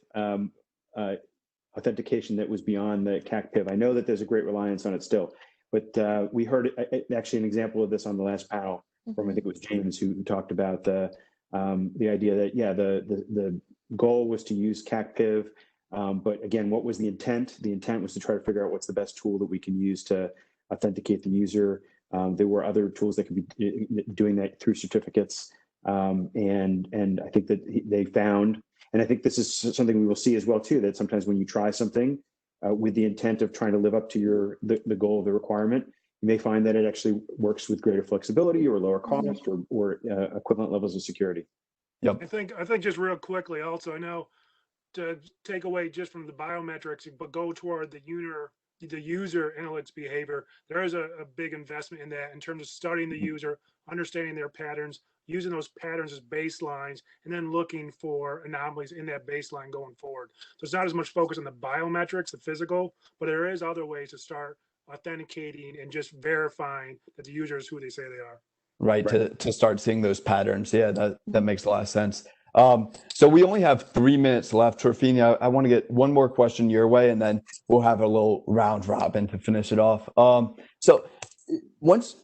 authentication that was beyond the CAC-PIV. I know that there's a great reliance on it still, but we heard actually an example of this on the last panel from, I think it was James, who talked about the idea that the goal was to use CAC-PIV. But again, what was the intent? The intent was to try to figure out what's the best tool that we can use to authenticate the user. There were other tools that could be doing that through certificates. And I think that they found, and I think this is something we will see as well too, that sometimes when you try something with the intent of trying to live up to the goal of the requirement, you may find that it actually works with greater flexibility or lower cost or equivalent levels of security. Yep. I think just real quickly also, I know, to take away just from the biometrics, but go toward the user analytics behavior, there is a big investment in that in terms of studying the user, understanding their patterns, using those patterns as baselines, and then looking for anomalies in that baseline going forward. So it's not as much focus on the biometrics, the physical, but there is other ways to start authenticating and just verifying that the user is who they say they are. Right. To start seeing those patterns. Yeah, that makes a lot of sense. So we only have 3 minutes left. Trifini, I want to get one more question your way, and then we'll have a little round robin to finish it off. So let's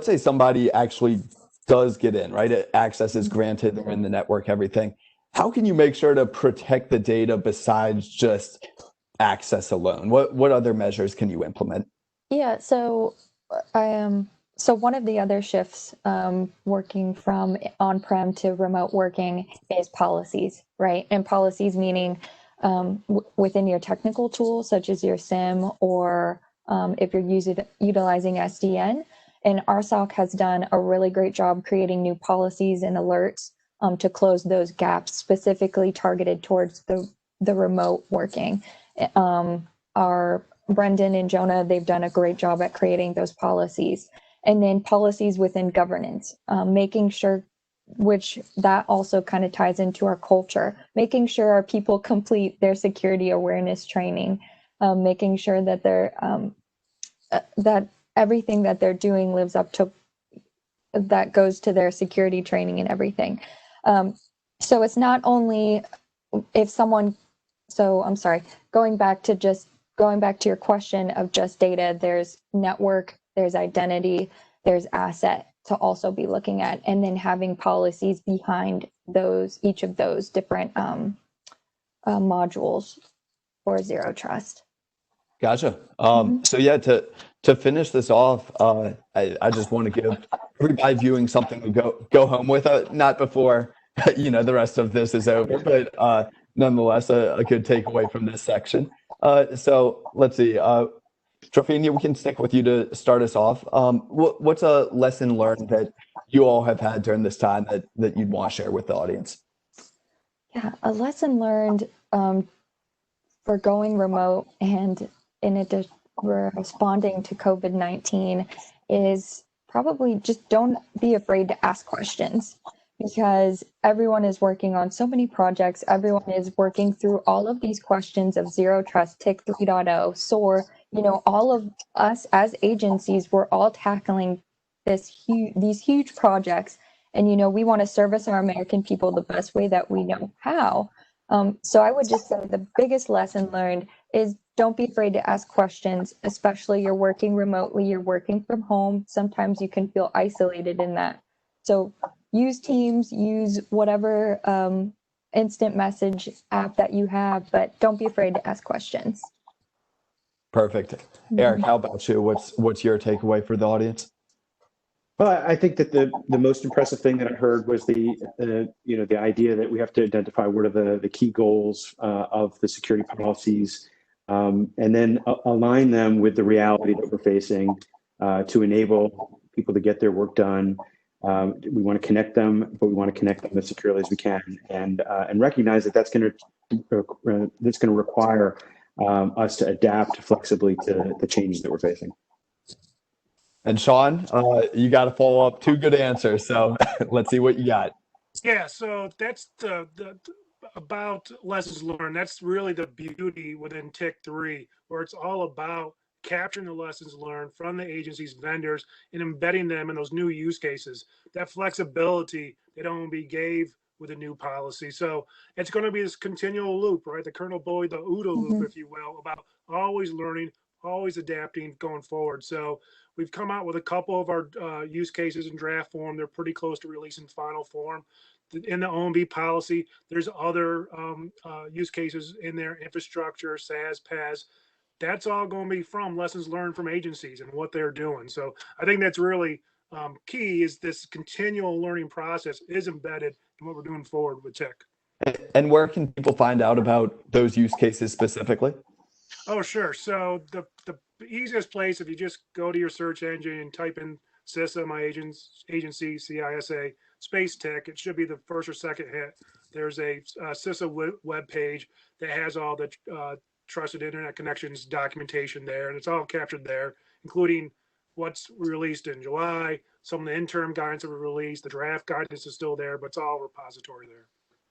say somebody actually does get in, right? Access is granted, they're in the network, everything. How can you make sure to protect the data besides just access alone? What other measures can you implement? Yeah, so so one of the other shifts working from on-prem to remote working is policies, right? And policies meaning within your technical tools, such as your SIM, or if you're utilizing SDN. And RSOC has done a really great job creating new policies and alerts to close those gaps, specifically targeted towards the remote working. Our Brendan and Jonah, they've done a great job at creating those policies. And then policies within governance, making sure, which that also kind of ties into our culture, making sure our people complete their security awareness training, making sure that they're that everything that they're doing lives up to, that goes to their security training and everything. So it's not only if someone, so I'm sorry, going back to your question of just data, there's network, there's identity, there's asset to also be looking at, and then having policies behind each of those different modules for Zero Trust. Gotcha. So yeah, to finish this off, I just want to give everybody viewing something to go home with, not before the rest of this is over, but nonetheless a good takeaway from this section. So let's see. Trifini, we can stick with you to start us off. What's a lesson learned that you all have had during this time that you'd want to share with the audience? Yeah, a lesson learned for going remote and in addition responding to COVID-19 is probably just don't be afraid to ask questions, because everyone is working on so many projects. Everyone is working through all of these questions of Zero Trust, TIC 3.0, SOAR. All of us as agencies, we're all tackling these huge projects. And, we want to service our American people the best way that we know how. So I would just say the biggest lesson learned is don't be afraid to ask questions, especially you're working remotely, you're working from home. Sometimes you can feel isolated in that. So use Teams, use whatever instant message app that you have, but don't be afraid to ask questions. Perfect. Eric, how about you? What's your takeaway for the audience? Well, I think that the most impressive thing that I heard was the idea that we have to identify what are the key goals of the security policies and then align them with the reality that we're facing to enable people to get their work done. We want to connect them, but we want to connect them as securely as we can, and recognize that that's going to require us to adapt flexibly to the changes that we're facing. And Sean, you got to follow up 2 good answers. So let's see what you got. Yeah, so that's the about lessons learned. That's really the beauty within TIC 3, where it's all about capturing the lessons learned from the agencies, vendors, and embedding them in those new use cases. That flexibility that OMB gave with a new policy. So it's going to be this continual loop, right? The Colonel Boyd, the OODA loop, if you will, about always learning, always adapting going forward. So we've come out with a couple of our use cases in draft form. They're pretty close to releasing final form. In the OMB policy, there's other use cases in there, infrastructure, SaaS, PaaS. That's all going to be from lessons learned from agencies and what they're doing. So I think that's really key, is this continual learning process is embedded in what we're doing forward with TIC. And where can people find out about those use cases specifically? Oh, sure. So the easiest place, if you just go to your search engine and type in CISA, my agency, CISA, space TIC, it should be the first or second hit. There's a CISA web page that has all the trusted internet connections documentation there, and it's all captured there, including what's released in July, some of the interim guidance that were released, the draft guidance is still there, but it's all repository there.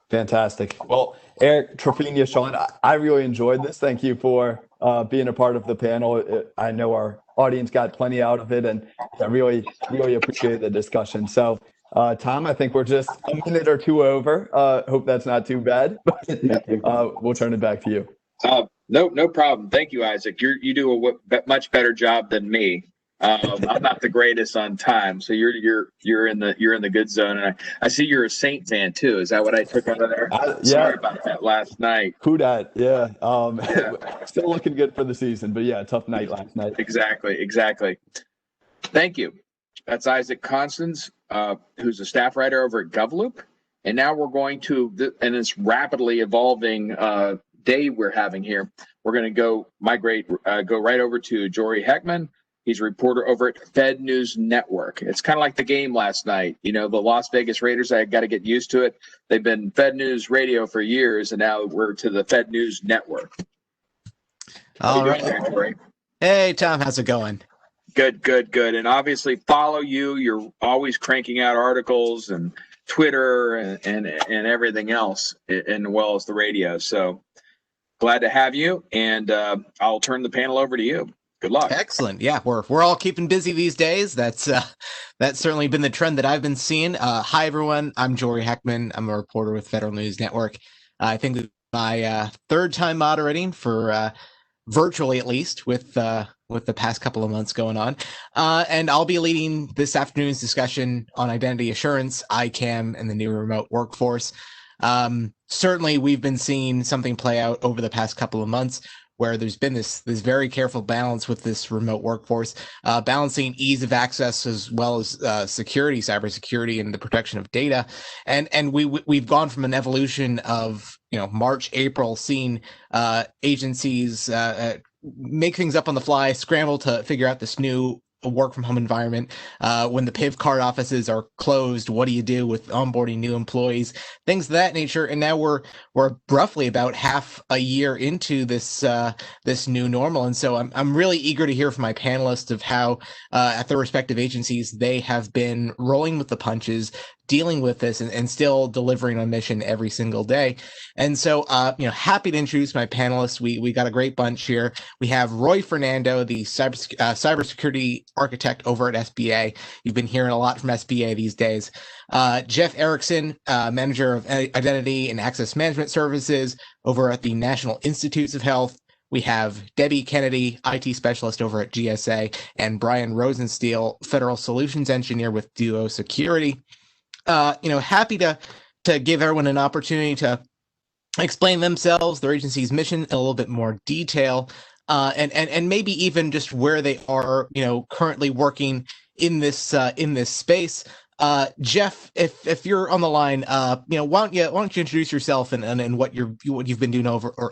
Fantastic. Well, Eric, Trefina, Sean, I really enjoyed this. Thank you for being a part of the panel. I know our audience got plenty out of it, and I really appreciate the discussion. So, Tom, I think we're just a minute or 2 over. Hope that's not too bad. We'll turn it back to you. No problem. Thank you, Isaac. You do a much better job than me. I'm not the greatest on time, so you're in the good zone. And I see you're a Saint fan too. Is that what I took out of there? Sorry about that last night. Who dat? Yeah. Still looking good for the season, but yeah, tough night last night. Exactly. Thank you. That's Isaac Constance, who's a staff writer over at GovLoop. And now we're going to, and this rapidly evolving day we're having here, we're going to go right over to Jory Heckman. He's a reporter over at Fed News Network. It's kind of like the game last night. You know, the Las Vegas Raiders, I got to get used to it. They've been Fed News Radio for years, and now we're to the Fed News Network. All right. Hey, Tom, how's it going? Good. And obviously follow you. You're always cranking out articles and Twitter and everything else, and well as the radio. So glad to have you, and I'll turn the panel over to you. Good luck. Excellent. Yeah, we're all keeping busy these days. That's certainly been the trend that I've been seeing. Hi, everyone. I'm Jory Heckman. I'm a reporter with Federal News Network. I think this is my third time moderating for virtually, at least, with the past couple of months going on. And I'll be leading this afternoon's discussion on identity assurance, ICAM, and the new remote workforce. Certainly, we've been seeing something play out over the past couple of months, where there's been this very careful balance with this remote workforce, balancing ease of access as well as security, cybersecurity, and the protection of data. And we've gone from an evolution of, March, April, seeing agencies make things up on the fly, scramble to figure out this new work from home environment. When the PIV card offices are closed, what do you do with onboarding new employees, things of that nature? And now we're roughly about half a year into this new normal. And so I'm really eager to hear from my panelists of how at their respective agencies they have been rolling with the punches, dealing with this, and still delivering on mission every single day. And so, happy to introduce my panelists. We got a great bunch here. We have Roy Fernando, the cybersecurity architect over at SBA. You've been hearing a lot from SBA these days. Jeff Erickson, manager of identity and access management services over at the National Institutes of Health. We have Debbie Kennedy, IT specialist over at GSA, and Brian Rosensteel, federal solutions engineer with Duo Security. Happy to give everyone an opportunity to explain themselves, their agency's mission in a little bit more detail, and maybe even just where they are, currently working in this space. Jeff, if you're on the line, why don't you introduce yourself and what you've been doing over, or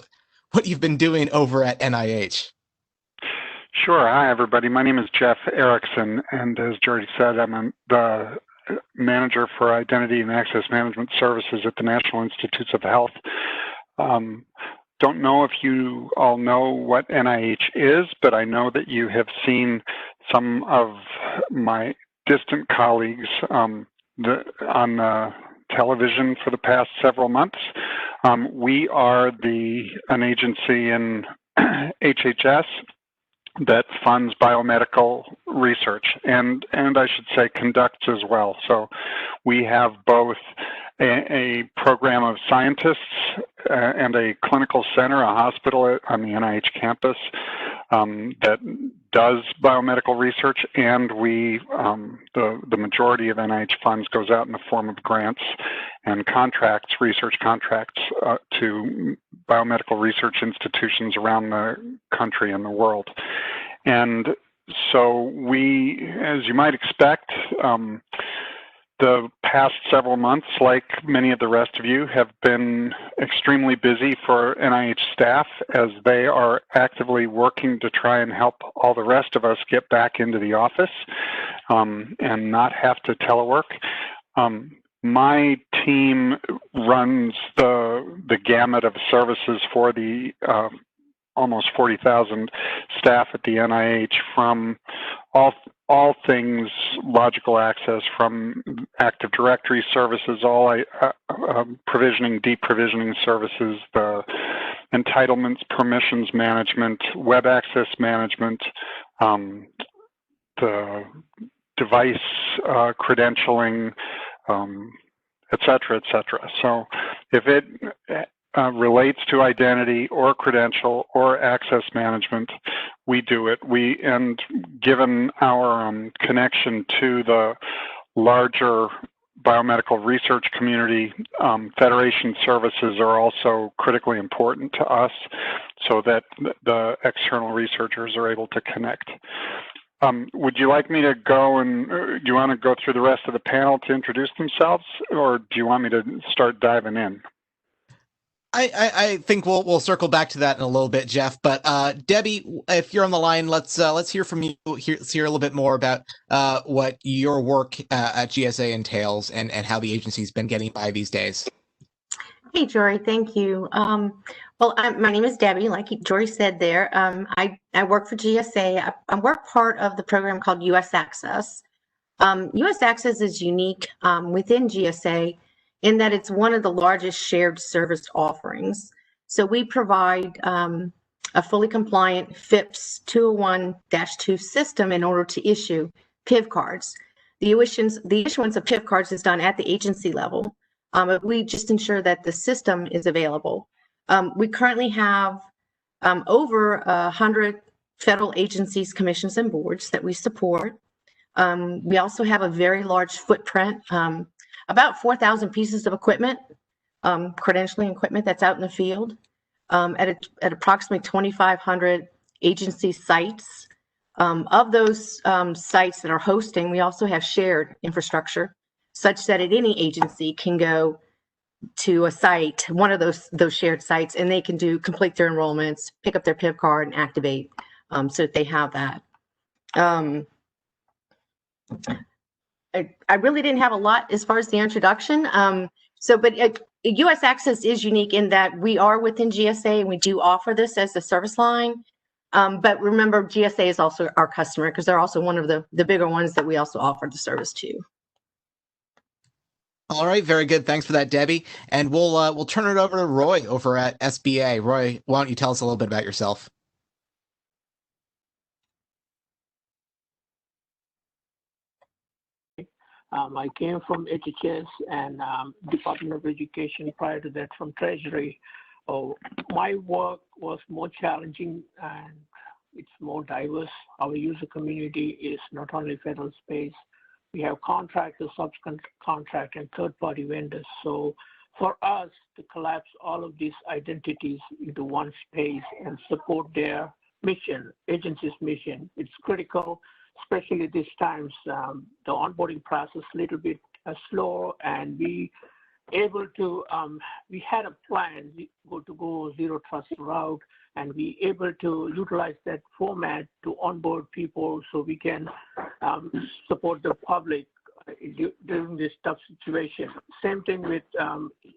what you've been doing over at NIH. Sure. Hi, everybody. My name is Jeff Erickson, and as Jordy said, I'm the manager for Identity and Access Management Services at the National Institutes of Health. Don't know if you all know what NIH is, but I know that you have seen some of my distant colleagues on television for the past several months. We are an agency in HHS that funds biomedical research and I should say conducts as well. So we have both a program of scientists and a clinical center, a hospital on the NIH campus that does biomedical research, and the majority of NIH funds goes out in the form of grants and contracts, research contracts to biomedical research institutions around the country and the world. And so we, as you might expect, the past several months, like many of the rest of you, have been extremely busy for NIH staff as they are actively working to try and help all the rest of us get back into the office and not have to telework. My team runs the gamut of services for the almost 40,000 staff at the NIH, from all things logical access, from Active Directory services, all provisioning, deprovisioning services, the entitlements, permissions management, web access management, the device credentialing, et cetera, et cetera. So if it relates to identity or credential or access management, we do it. And given our connection to the larger biomedical research community, Federation services are also critically important to us so that the external researchers are able to connect. Would you like me to go and do you want to go through the rest of the panel to introduce themselves, or do you want me to start diving in? I think we'll circle back to that in a little bit, Jeff. But Debbie, if you're on the line, let's hear from you. Hear a little bit more about what your work at GSA entails and how the agency's been getting by these days. Hey, Jory, thank you. Well, my name is Debbie, like Jory said there. I work for GSA. I work part of the program called US Access. US Access is unique within GSA in that it's one of the largest shared service offerings. So we provide a fully compliant FIPS 201-2 system in order to issue PIV cards. The issuance of PIV cards is done at the agency level, but we just ensure that the system is available. We currently have over 100 federal agencies, commissions, and boards that we support. We also have a very large footprint, about 4,000 pieces of equipment, credentialing equipment that's out in the field, at approximately 2,500 agency sites. Of those sites that are hosting, we also have shared infrastructure such that at any agency can go to a site, one of those shared sites, and they can complete their enrollments, pick up their PIV card, and activate so that they have that. I really didn't have a lot as far as the introduction. But US Access is unique in that we are within GSA and we do offer this as a service line. But remember, GSA is also our customer because they're also one of the bigger ones that we also offer the service to. All right, very good. Thanks for that, Debbie. And we'll turn it over to Roy over at SBA. Roy, why don't you tell us a little bit about yourself? I came from HHS and Department of Education, prior to that from Treasury. My work was more challenging and it's more diverse. Our user community is not only federal space, we have contractors, subcontract, and third-party vendors. So for us to collapse all of these identities into one space and support their mission, agency's mission, it's critical. Especially these times, the onboarding process a little bit slow, and we able to, we had a plan to go zero trust route, and we able to utilize that format to onboard people so we can support the public during this tough situation. Same thing with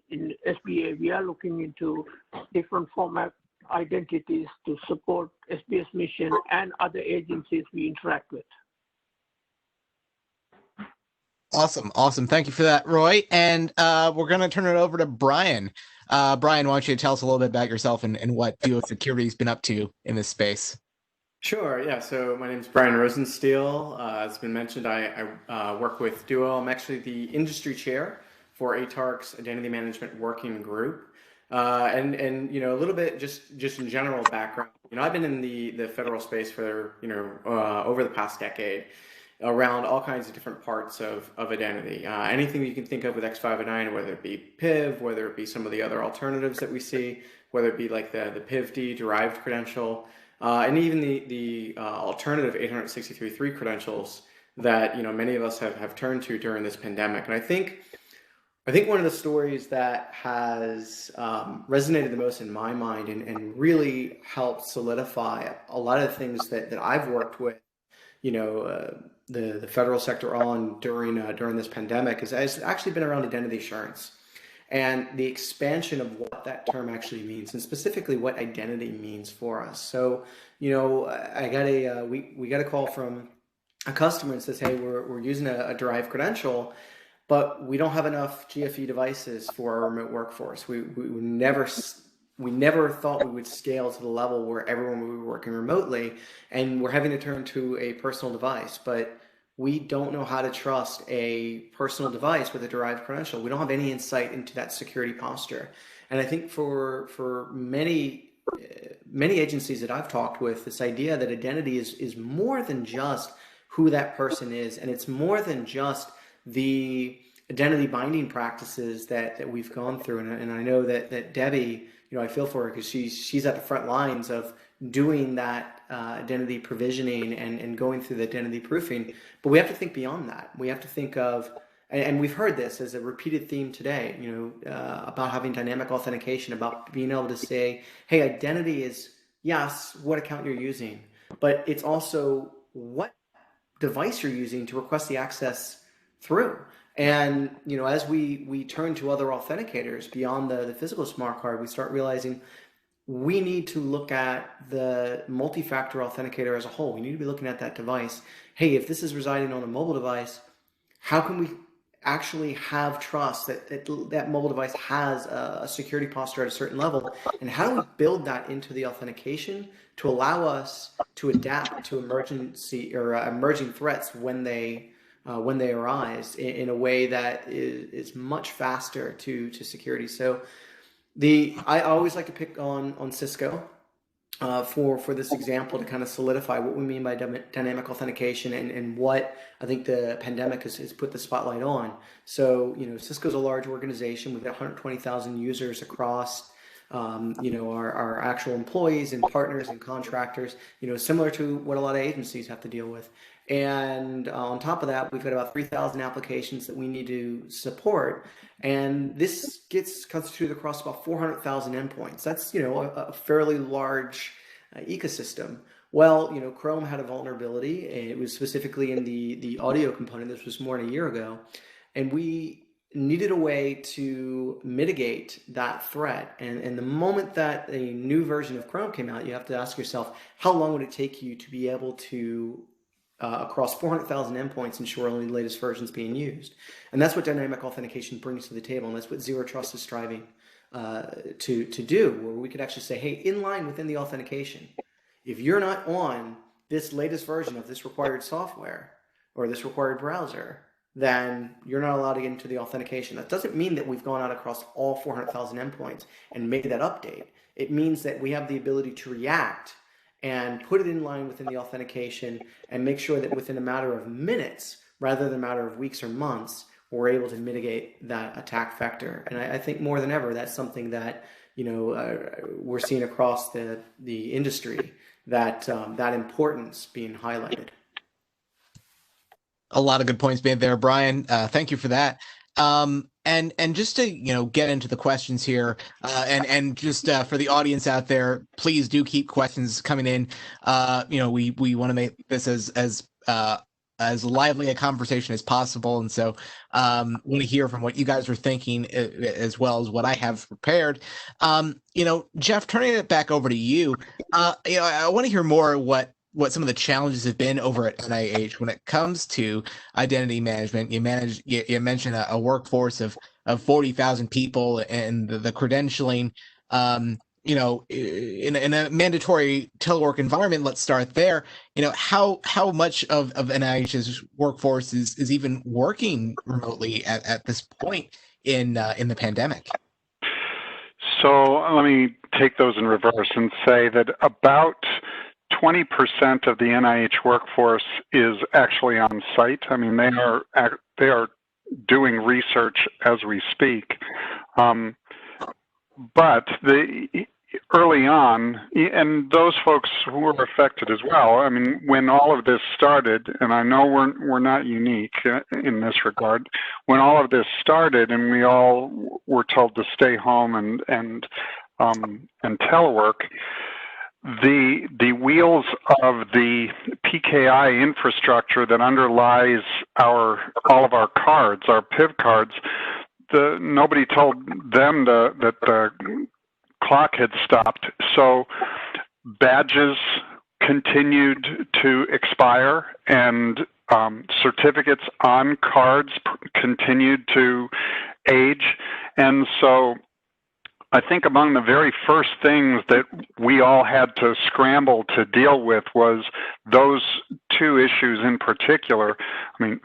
in SBA, we are looking into different format identities to support SBS mission and other agencies we interact with. Awesome. Thank you for that, Roy. And we're going to turn it over to Brian. Brian, why don't you tell us a little bit about yourself and what Duo Security's been up to in this space? Sure. Yeah. So my name is Brian Rosensteel. As been mentioned, I work with Duo. I'm actually the industry chair for ATARC's Identity Management Working Group. And a little bit just in general background. I've been in the federal space for over the past decade, around all kinds of different parts of identity. Anything you can think of with X509, whether it be PIV, whether it be some of the other alternatives that we see, whether it be like the PIVD derived credential, and even the alternative 863.3 credentials that many of us have turned to during this pandemic. And I think one of the stories that has resonated the most in my mind and really helped solidify a lot of the things that I've worked with, the federal sector on during this pandemic has actually been around identity assurance and the expansion of what that term actually means, and specifically what identity means for us. So, I got we got a call from a customer and says, hey, we're using a derived credential, but we don't have enough GFE devices for our remote workforce. We never thought we would scale to the level where everyone would be working remotely, and we're having to turn to a personal device. But we don't know how to trust a personal device with a derived credential. We don't have any insight into that security posture. And I think for many agencies that I've talked with, this idea that identity is more than just who that person is, and it's more than just the identity binding practices that we've gone through. And I know that Debbie, I feel for her because she's at the front lines of doing that identity provisioning and going through the identity proofing. But we have to think beyond that. We have to think of, and we've heard this as a repeated theme today, about having dynamic authentication, about being able to say, hey, identity is, yes, what account you're using, but it's also what device you're using to request the access through. And, as we turn to other authenticators beyond the physical smart card, we start realizing we need to look at the multi-factor authenticator as a whole. We need to be looking at that device. Hey, if this is residing on a mobile device, how can we actually have trust that mobile device has a security posture at a certain level? And how do we build that into the authentication to allow us to adapt to emerging threats when they arise in a way that is much faster to security. So I always like to pick on Cisco for this example to kind of solidify what we mean by dynamic authentication and what I think the pandemic has put the spotlight on. So, Cisco's a large organization. We've got 120,000 users across our actual employees and partners and contractors, similar to what a lot of agencies have to deal with. And on top of that, we've got about 3,000 applications that we need to support. And this gets constituted across about 400,000 endpoints. That's, a fairly large ecosystem. Well, Chrome had a vulnerability, and it was specifically in the audio component. This was more than a year ago. And we needed a way to mitigate that threat. And the moment that a new version of Chrome came out, you have to ask yourself, how long would it take you to be able to across 400,000 endpoints, ensure only the latest versions being used? And that's what dynamic authentication brings to the table, and that's what Zero Trust is striving to do, where we could actually say, hey, in line within the authentication, if you're not on this latest version of this required software or this required browser, then you're not allowed to get into the authentication. That doesn't mean that we've gone out across all 400,000 endpoints and made that update. It means that we have the ability to react and put it in line within the authentication and make sure that within a matter of minutes, rather than a matter of weeks or months, we're able to mitigate that attack vector. And I think more than ever, that's something that we're seeing across the industry, that importance being highlighted. A lot of good points made there, Brian. Thank you for that. And just to get into the questions here, and just for the audience out there, please do keep questions coming in. We want to make this as lively a conversation as possible, and so want to hear from what you guys are thinking as well as what I have prepared. Jeff, turning it back over to you, I want to hear more what some of the challenges have been over at NIH when it comes to identity management. You mentioned a workforce of 40,000 people and the credentialing, in a mandatory telework environment. Let's start there. How much of NIH's workforce is even working remotely at this point in the pandemic? So let me take those in reverse and say that about 20% of the NIH workforce is actually on site. I mean, they are doing research as we speak. But early on, and those folks who were affected as well. I mean, when all of this started, and I know we're not unique in this regard, when all of this started and we all were told to stay home and telework, the wheels of the PKI infrastructure that underlies all of our cards, our PIV cards, nobody told them that the clock had stopped. So badges continued to expire, and certificates on cards continued to age. And so I think among the very first things that we all had to scramble to deal with was those two issues in particular. I mean,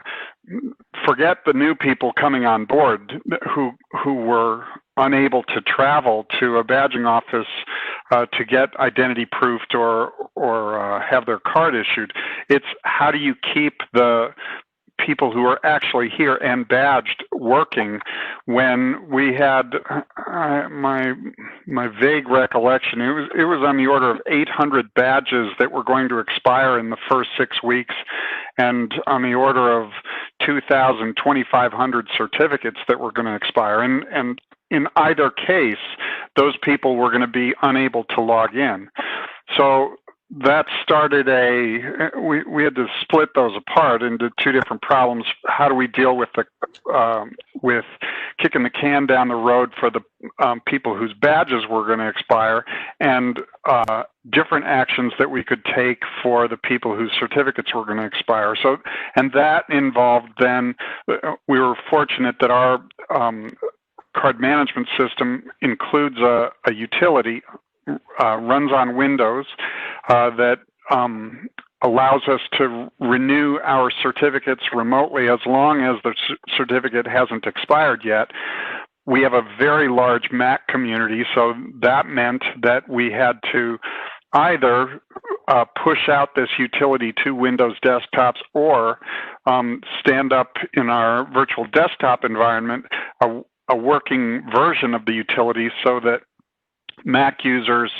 forget the new people coming on board who were unable to travel to a badging office to get identity proofed or have their card issued. It's how do you keep the people who are actually here and badged working when we had my vague recollection, it was on the order of 800 badges that were going to expire in the first 6 weeks, and on the order of 2,500 certificates that were going to expire. And in either case, those people were going to be unable to log in. So that started we had to split those apart into two different problems. How do we deal with with kicking the can down the road for the people whose badges were going to expire, and different actions that we could take for the people whose certificates were going to expire. So, and that involved then, we were fortunate that our card management system includes a utility, runs on Windows, that allows us to renew our certificates remotely as long as the certificate hasn't expired yet. We have a very large Mac community, so that meant that we had to either push out this utility to Windows desktops or stand up in our virtual desktop environment a working version of the utility so that Mac users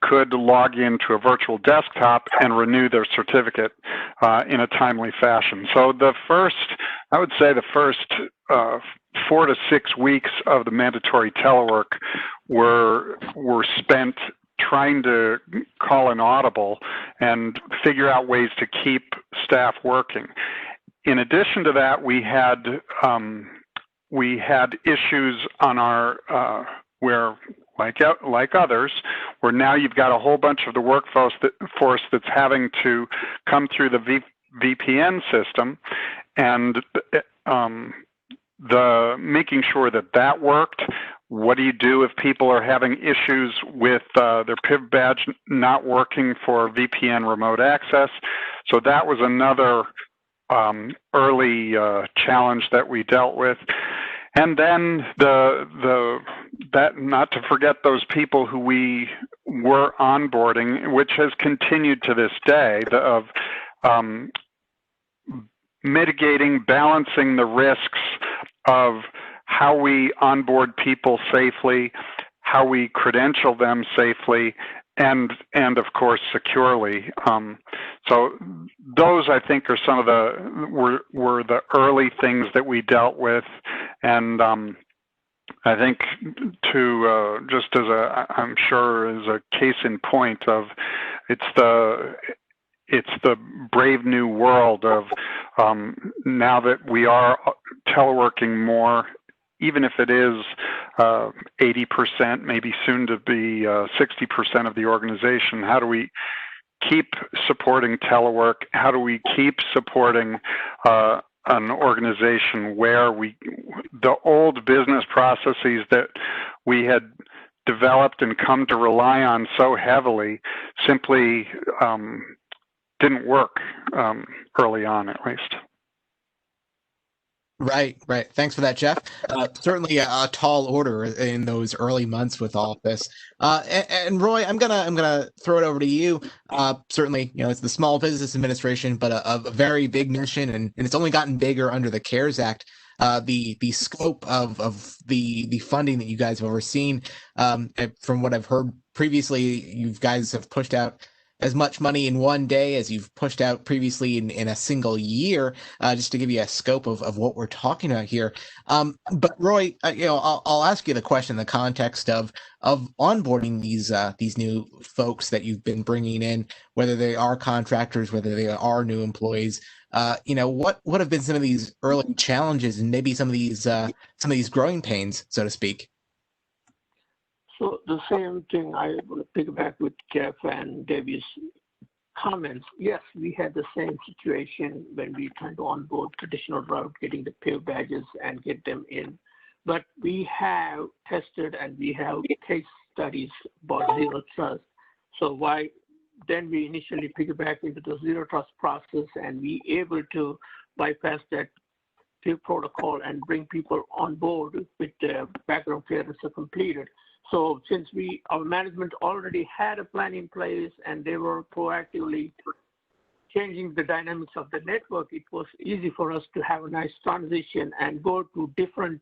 could log into a virtual desktop and renew their certificate in a timely fashion. So I would say the first 4 to 6 weeks of the mandatory telework were spent trying to call an audible and figure out ways to keep staff working. In addition to that, we had issues on our where, like others, where now you've got a whole bunch of the workforce that's having to come through the VPN system, and the making sure that worked. What do you do if people are having issues with their PIV badge not working for VPN remote access? So that was another early challenge that we dealt with. And then that not to forget those people who we were onboarding, which has continued to this day, of mitigating, balancing the risks of how we onboard people safely, how we credential them safely, and of course securely. So those, I think, are some of were the early things that we dealt with, and I think just as I'm sure as a case in point of it's the brave new world of now that we are teleworking more, even if it is 80%, maybe soon to be 60% of the organization. How do we keep supporting telework? How do we keep supporting an organization where the old business processes that we had developed and come to rely on so heavily simply didn't work early on, at least. Right. Thanks for that, Jeff. Certainly a tall order in those early months with all this. And Roy, I'm gonna throw it over to you. Certainly, it's the Small Business Administration, but a very big mission, and it's only gotten bigger under the CARES Act. The scope of the funding that you guys have overseen, from what I've heard previously, you guys have pushed out as much money in one day as you've pushed out previously in a single year, just to give you a scope of what we're talking about here. But Roy, I'll ask you the question in the context of onboarding these new folks that you've been bringing in, whether they are contractors, whether they are new employees. What have been some of these early challenges and maybe some of these growing pains, so to speak? So the same thing, I want to piggyback with Jeff and Debbie's comments. Yes, we had the same situation when we tried to onboard traditional route, getting the PIV badges and get them in. But we have tested and we have case studies about Zero Trust. So then we initially piggyback into the Zero Trust process and we able to bypass that PIV protocol and bring people on board with the background clearance completed. So since our management already had a plan in place and they were proactively changing the dynamics of the network, it was easy for us to have a nice transition and go to different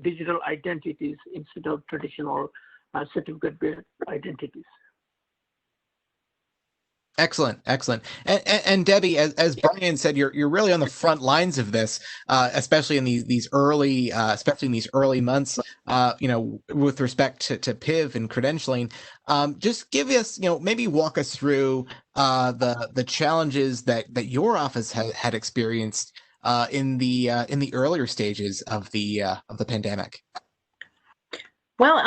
digital identities instead of traditional certificate-based identities. Excellent. And Debbie, as Brian said, you're really on the front lines of this, especially in these early months, with respect to PIV and credentialing. Just give us, maybe walk us through the challenges that your office had experienced in the earlier stages of the pandemic. Well,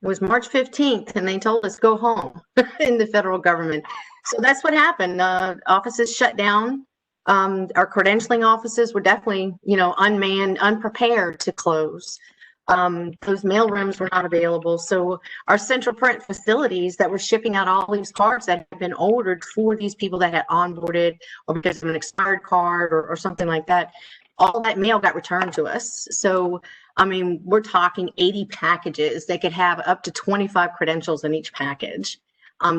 it was March 15th and they told us go home in the federal government. So that's what happened. Offices shut down. Our credentialing offices were definitely, unmanned, unprepared to close. Those mail rooms were not available. So our central print facilities that were shipping out all these cards that had been ordered for these people that had onboarded or because of an expired card or something like that, all that mail got returned to us. So, we're talking 80 packages that could have up to 25 credentials in each package.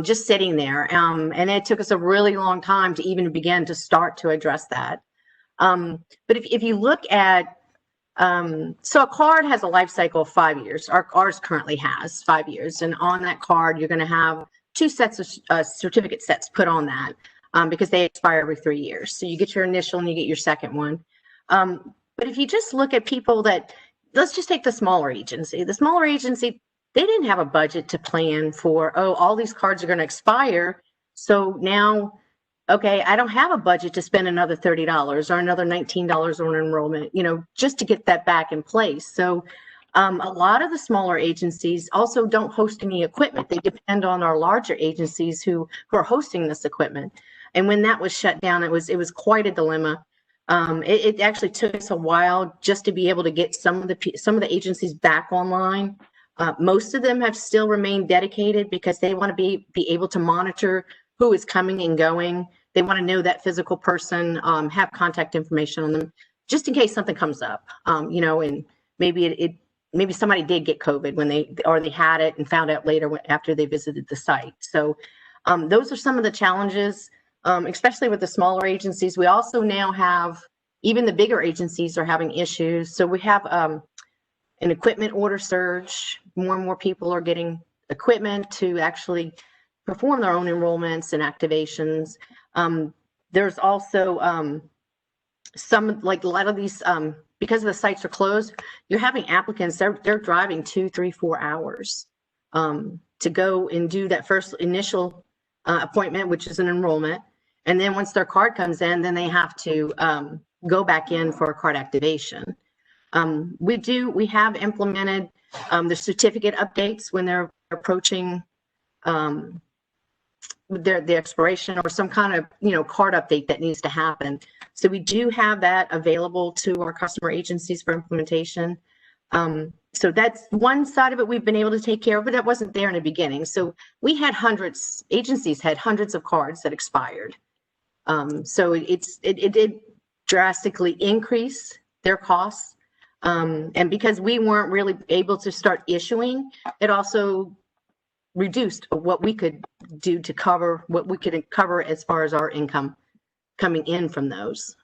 Just sitting there. And it took us a really long time to even begin to start to address that. But if you look at, so a card has a life cycle of 5 years. Ours currently has 5 years. And on that card, you're going to have 2 sets of certificate sets put on that because they expire every 3 years. So you get your initial and you get your second one. But if you just look at people let's just take the smaller agency. The smaller agency, they didn't have a budget to plan for, all these cards are going to expire. So now, okay, I don't have a budget to spend another $30 or another $19 on enrollment, just to get that back in place. So a lot of the smaller agencies also don't host any equipment. They depend on our larger agencies who are hosting this equipment. And when that was shut down, it was quite a dilemma. It actually took us a while just to be able to get some of the agencies back online. Most of them have still remained dedicated because they want to be able to monitor who is coming and going. They want to know that physical person, have contact information on them, just in case something comes up. And maybe somebody did get COVID when they had it and found out later after they visited the site. So those are some of the challenges, especially with the smaller agencies. We also now have, even the bigger agencies are having issues. So we have an equipment order surge. More and more people are getting equipment to actually perform their own enrollments and activations. There's also some, like a lot of these because the sites are closed, you're having applicants, they're driving 2, 3, 4 hours to go and do that first initial appointment, which is an enrollment. And then once their card comes in, then they have to go back in for a card activation. We have implemented the certificate updates when they're approaching the expiration or some kind of, card update that needs to happen. So we do have that available to our customer agencies for implementation. So that's one side of it we've been able to take care of, but that wasn't there in the beginning. So we had agencies had hundreds of cards that expired. So it did drastically increase their costs. And because we weren't really able to start issuing, it also reduced what we could do to cover what we could cover as far as our income coming in from those.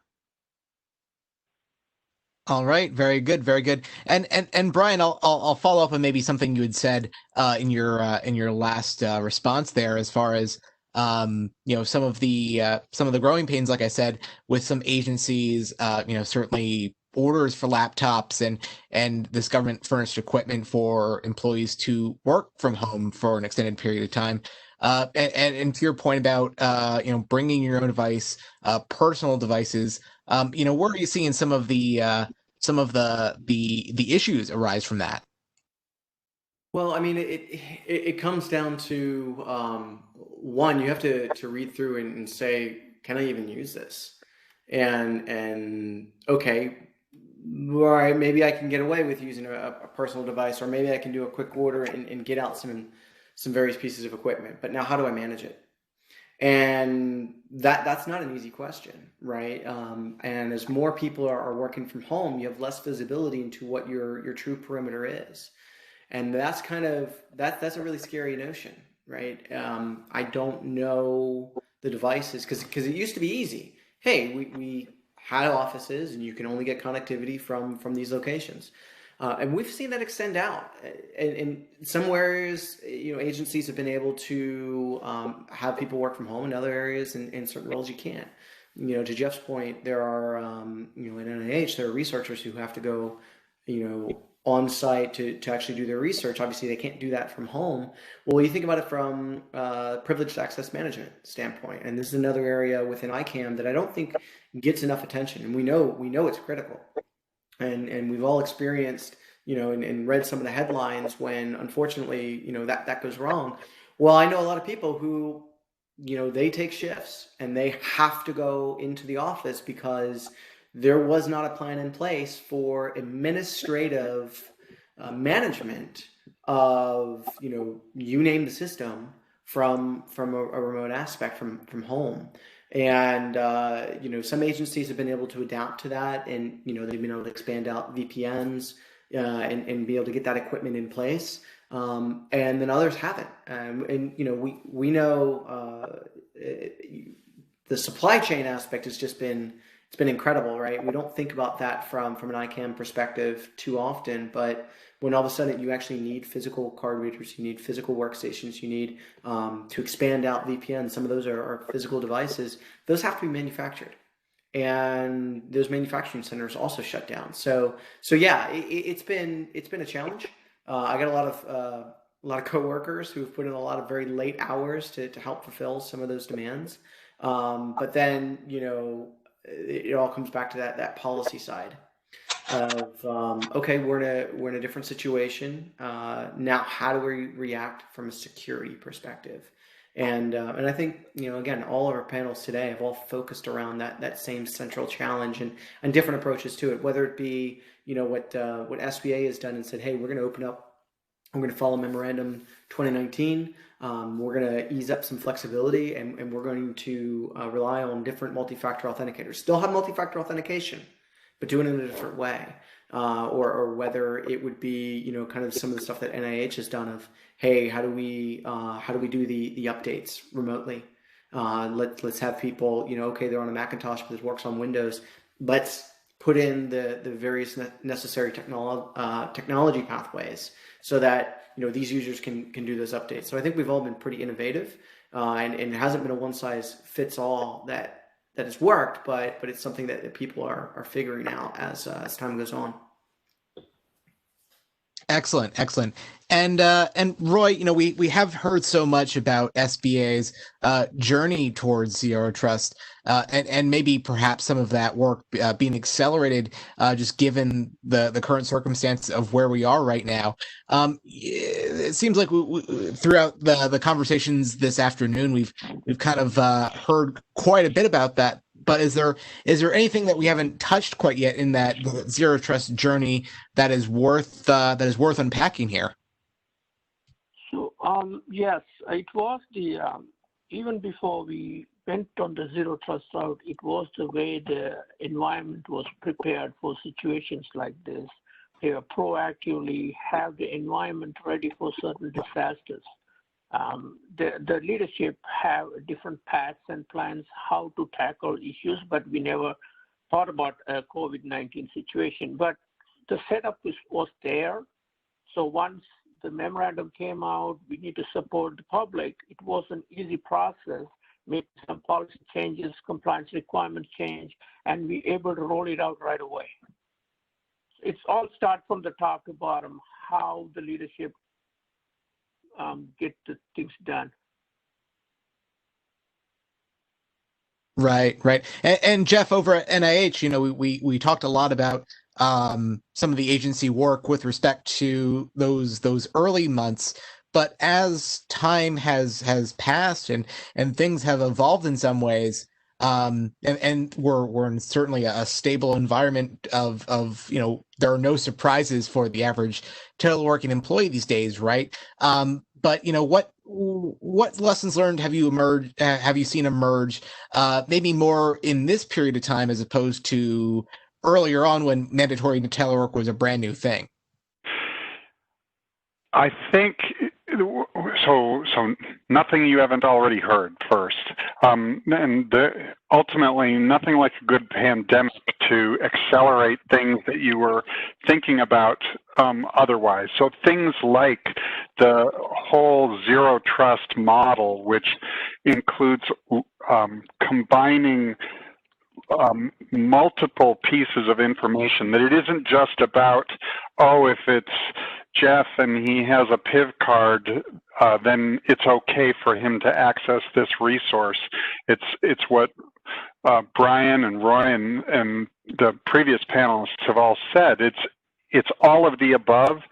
All right, very good, very good. And Brian, I'll follow up on maybe something you had said in your last response there, as far as some of the growing pains, like I said, with some agencies, certainly orders for laptops and this government furnished equipment for employees to work from home for an extended period of time. And to your point about bringing your own device, personal devices, where are you seeing some of the issues arise from that? Well, I mean, it comes down to one, you have to read through and say, can I even use this? And okay, all right, maybe I can get away with using a personal device, or maybe I can do a quick order and get out some various pieces of equipment. But now, how do I manage it? And that's not an easy question, right? And as more people are working from home, you have less visibility into what your true perimeter is. And that's that's a really scary notion, right? I don't know the devices, because it used to be easy. Hey, we had offices and you can only get connectivity from these locations. And we've seen that extend out. In some areas, agencies have been able to have people work from home. In other areas, in certain roles, you can't. To Jeff's point, there are, in NIH, there are researchers who have to go, on site to actually do their research. Obviously, they can't do that from home. Well, you think about it from privileged access management standpoint, and this is another area within ICAM that I don't think gets enough attention, and we know it's critical. And we've all experienced, and read some of the headlines when, unfortunately, that goes wrong. Well, I know a lot of people who, they take shifts and they have to go into the office because there was not a plan in place for administrative management of, you name the system from a remote aspect from home. And, some agencies have been able to adapt to that, and, they've been able to expand out VPNs and be able to get that equipment in place. And then others haven't. We know the supply chain aspect has just been, it's been incredible, right? We don't think about that from an ICAM perspective too often, but when all of a sudden you actually need physical card readers, you need physical workstations, you need to expand out VPN. Some of those are physical devices. Those have to be manufactured, and those manufacturing centers also shut down. So yeah, it's been a challenge. I got a lot of coworkers who've put in a lot of very late hours to help fulfill some of those demands. But then it all comes back to that policy side of okay, we're in a different situation now. How do we react from a security perspective? And I think again, all of our panels today have all focused around that same central challenge and different approaches to it. Whether it be what SBA has done and said, hey, we're going to open up, we're going to follow Memorandum 2019. We're going to ease up some flexibility, and we're going to rely on different multi-factor authenticators. Still have multi-factor authentication, but do it in a different way. Or whether it would be, kind of some of the stuff that NIH has done of, hey, how do we do the updates remotely? Let's have people, okay, they're on a Macintosh, but it works on Windows. Let's put in the various necessary technology pathways so that these users can do those updates. So I think we've all been pretty innovative, and it hasn't been a one size fits all that has worked, but it's something that people are figuring out as time goes on. Excellent, excellent. And Roy, you know, we have heard so much about SBA's journey towards zero trust, and maybe perhaps some of that work being accelerated just given the current circumstance of where we are right now. It seems like throughout the conversations this afternoon, we've kind of heard quite a bit about that. But is there anything that we haven't touched quite yet in that zero trust journey that is worth unpacking here? So yes, it was the even before we went on the zero trust route, it was the way the environment was prepared for situations like this. They were proactively have the environment ready for certain disasters. The leadership have different paths and plans how to tackle issues, but we never thought about a COVID-19 situation. But the setup was there. So once the memorandum came out, we need to support the public. It was an easy process, made some policy changes, compliance requirements change, and we able to roll it out right away. It's all start from the top to bottom, how the leadership get the things done. Right. And Jeff, over at NIH, you know, we talked a lot about some of the agency work with respect to those early months. But as time has passed and things have evolved in some ways, and we're in certainly a stable environment of you know, there are no surprises for the average teleworking employee these days, right? But you know, what lessons learned have you seen emerge, maybe more in this period of time as opposed to earlier on when mandatory telework was a brand new thing? I think so. Nothing you haven't already heard first, ultimately nothing like a good pandemic to accelerate things that you were thinking about otherwise. So things like the whole zero trust model, which includes combining multiple pieces of information, that it isn't just about, oh, if it's Jeff and he has a PIV card, then it's okay for him to access this resource. It's what Brian and Roy and the previous panelists have all said. It's all of the above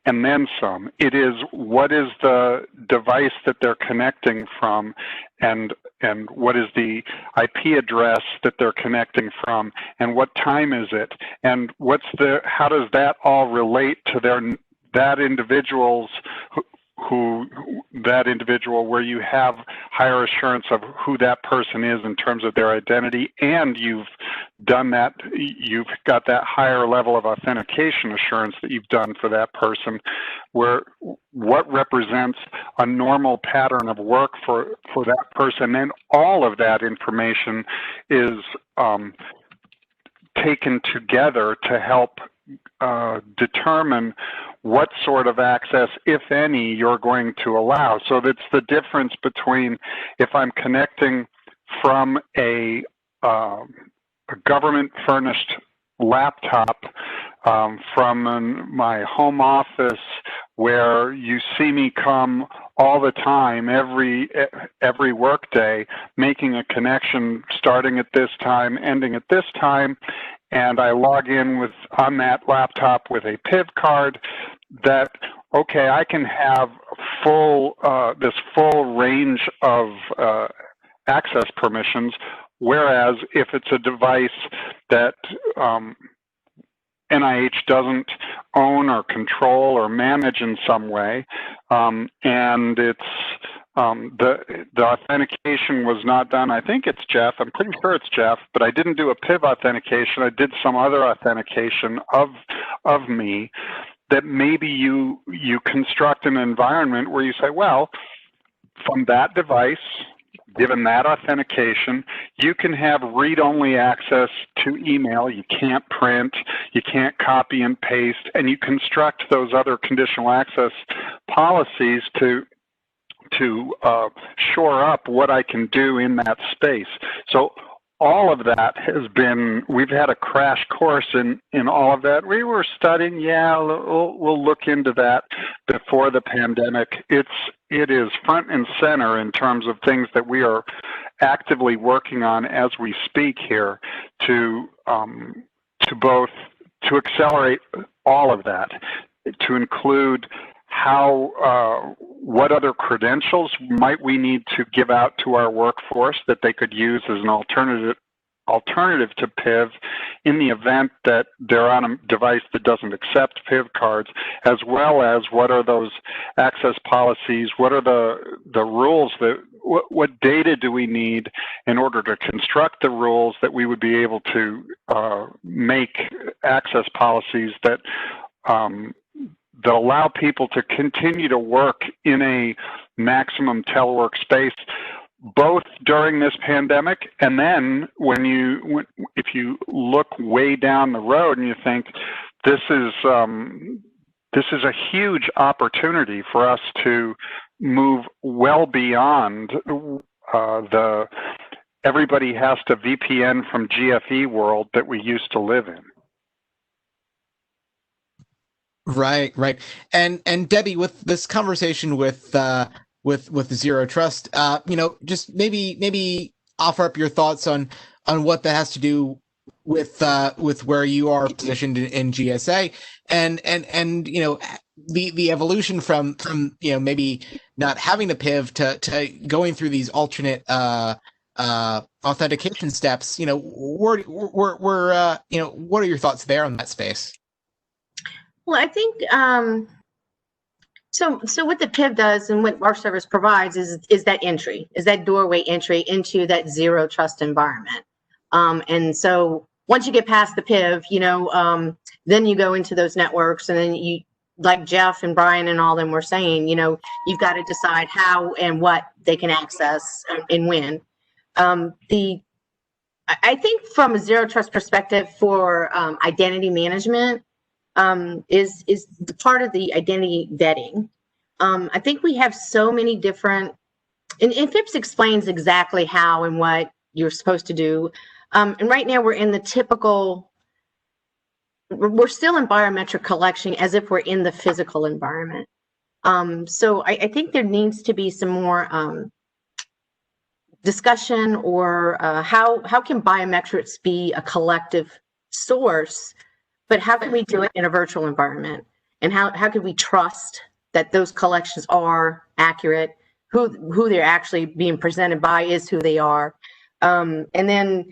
and then some. It is what is the device that they're connecting from, and what is the IP address that they're connecting from, and what time is it, and how does that all relate to that individual where you have higher assurance of who that person is in terms of their identity, and you've got that higher level of authentication assurance that you've done for that person, where what represents a normal pattern of work for that person, and all of that information is taken together to help determine what sort of access, if any, you're going to allow. So that's the difference between if I'm connecting from a government-furnished laptop from my home office, where you see me come all the time, every workday, making a connection starting at this time, ending at this time, and I log in on that laptop with a PIV card, that, okay, I can have this full range of access permissions, whereas if it's a device that NIH doesn't own or control or manage in some way, and it's the authentication was not done. I think it's Jeff. I'm pretty sure it's Jeff, but I didn't do a PIV authentication. I did some other authentication of me. That maybe you construct an environment where you say, well, from that device, given that authentication, you can have read-only access to email. You can't print, you can't copy and paste, and you construct those other conditional access policies to shore up what I can do in that space. So all of that has been, we've had a crash course in all of that. We were studying, we'll look into that before the pandemic. It is front and center in terms of things that we are actively working on as we speak here to accelerate all of that, to include what other credentials might we need to give out to our workforce that they could use as an alternative to PIV in the event that they're on a device that doesn't accept PIV cards, as well as what are those access policies, what are the rules what data do we need in order to construct the rules that we would be able to make access policies that allow people to continue to work in a maximum telework space, both during this pandemic and then if you look way down the road and you think this is a huge opportunity for us to move well beyond the everybody has to VPN from GFE world that we used to live in. Right. And Debbie, with this conversation with Zero Trust, just maybe offer up your thoughts on what that has to do with where you are positioned in GSA and the evolution from maybe not having the PIV to going through these alternate authentication steps. What are your thoughts there on that space? Well, I think so what the PIV does and what our service provides is that doorway entry into that Zero Trust environment. And so once you get past the PIV, then you go into those networks, and then you, like Jeff and Brian and all them were saying, you've got to decide how and what they can access and when. I think from a Zero Trust perspective for identity management, is the part of the identity vetting. I think we have so many different, and FIPS explains exactly how and what you're supposed to do. And right now we're in the typical, we're still in biometric collection as if we're in the physical environment. So I think there needs to be some more discussion or how can biometrics be a collective source, but how can we do it in a virtual environment? And how can we trust that those collections are accurate, who they're actually being presented by is who they are? And then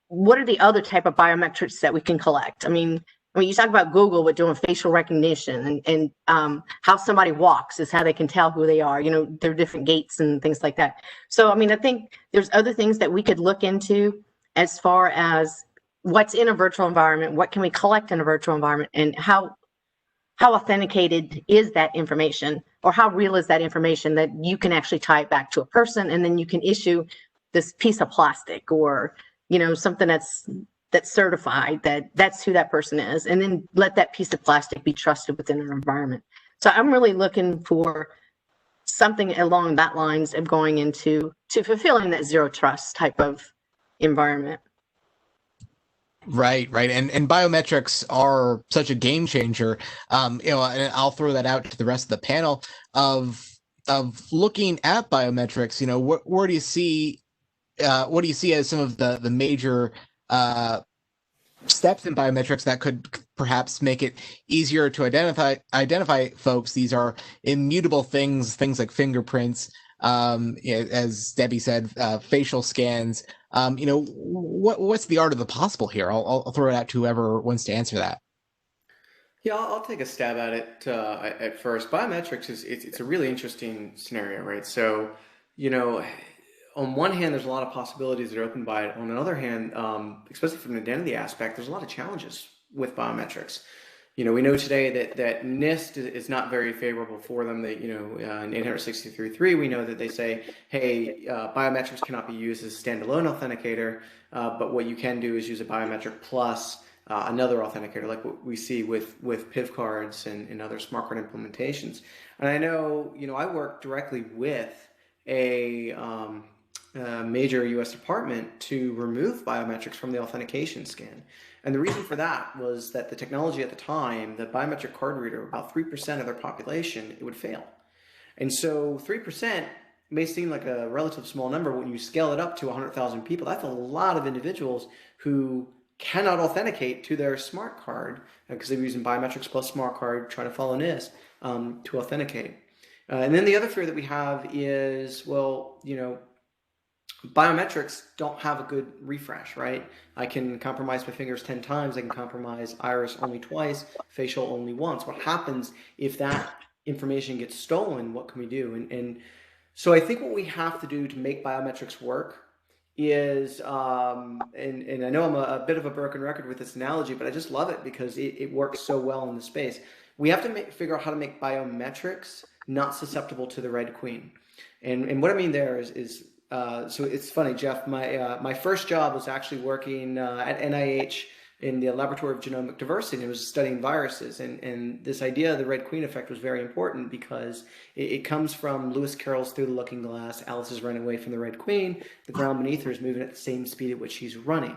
what are the other type of biometrics that we can collect? I mean, you talk about Google with doing facial recognition and how somebody walks is how they can tell who they are. There are different gaits and things like that. So, I think there's other things that we could look into as far as what's in a virtual environment, what can we collect in a virtual environment, and how authenticated is that information, or how real is that information that you can actually tie it back to a person, and then you can issue this piece of plastic or something that's certified that that's who that person is, and then let that piece of plastic be trusted within an environment. So I'm really looking for something along that lines of going into fulfilling that Zero Trust type of environment. Right. And biometrics are such a game changer. And I'll throw that out to the rest of the panel of looking at biometrics. Where do you see what do you see as some of the major steps in biometrics that could perhaps make it easier to identify folks? These are immutable things like fingerprints, as Debbie said, facial scans. What's the art of the possible here? I'll throw it out to whoever wants to answer that. Yeah, I'll take a stab at it at first. Biometrics it's a really interesting scenario, right? So, on one hand, there's a lot of possibilities that are opened by it. On another hand, especially from an identity aspect, there's a lot of challenges with biometrics. We know today that NIST is not very favorable for them. That, in 863.3, we know that they say, hey, biometrics cannot be used as a standalone authenticator, but what you can do is use a biometric plus another authenticator, like what we see with PIV cards and other smart card implementations. And I know, I work directly with a major U.S. department to remove biometrics from the authentication scan. And the reason for that was that the technology at the time, the biometric card reader, about 3% of their population, it would fail. And so 3% may seem like a relative small number. When you scale it up to 100,000 people, that's a lot of individuals who cannot authenticate to their smart card because they're using biometrics plus smart card, trying to follow NIST to authenticate. And then the other fear that we have is, well, biometrics don't have a good refresh, right? I can compromise my fingers 10 times. I can compromise iris only twice, facial only once. What happens if that information gets stolen? What can we do? And so I think what we have to do to make biometrics work is, and I know I'm a bit of a broken record with this analogy, but I just love it because it works so well in the space. We have to figure out how to make biometrics not susceptible to the Red Queen. And what I mean there is so it's funny, Jeff, my first job was actually working at NIH in the Laboratory of Genomic Diversity, and it was studying viruses. And this idea of the Red Queen effect was very important because it comes from Lewis Carroll's Through the Looking Glass. Alice is running away from the Red Queen. The ground beneath her is moving at the same speed at which she's running.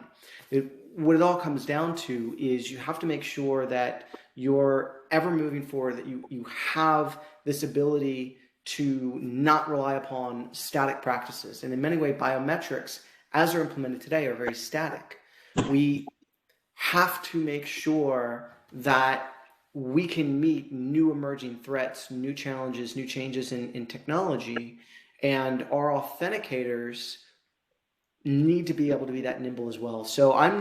What it all comes down to is you have to make sure that you're ever moving forward, that you have this ability to not rely upon static practices. And in many ways, biometrics, as they're implemented today, are very static. We have to make sure that we can meet new emerging threats, new challenges, new changes in technology, and our authenticators need to be able to be that nimble as well. So I'm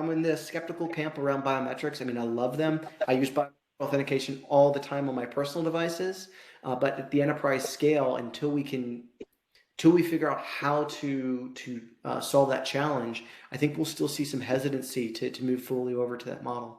in the skeptical camp around biometrics. I mean, I love them. I use biometric authentication all the time on my personal devices, but at the enterprise scale, until we figure out how to solve that challenge, I think we'll still see some hesitancy to move fully over to that model.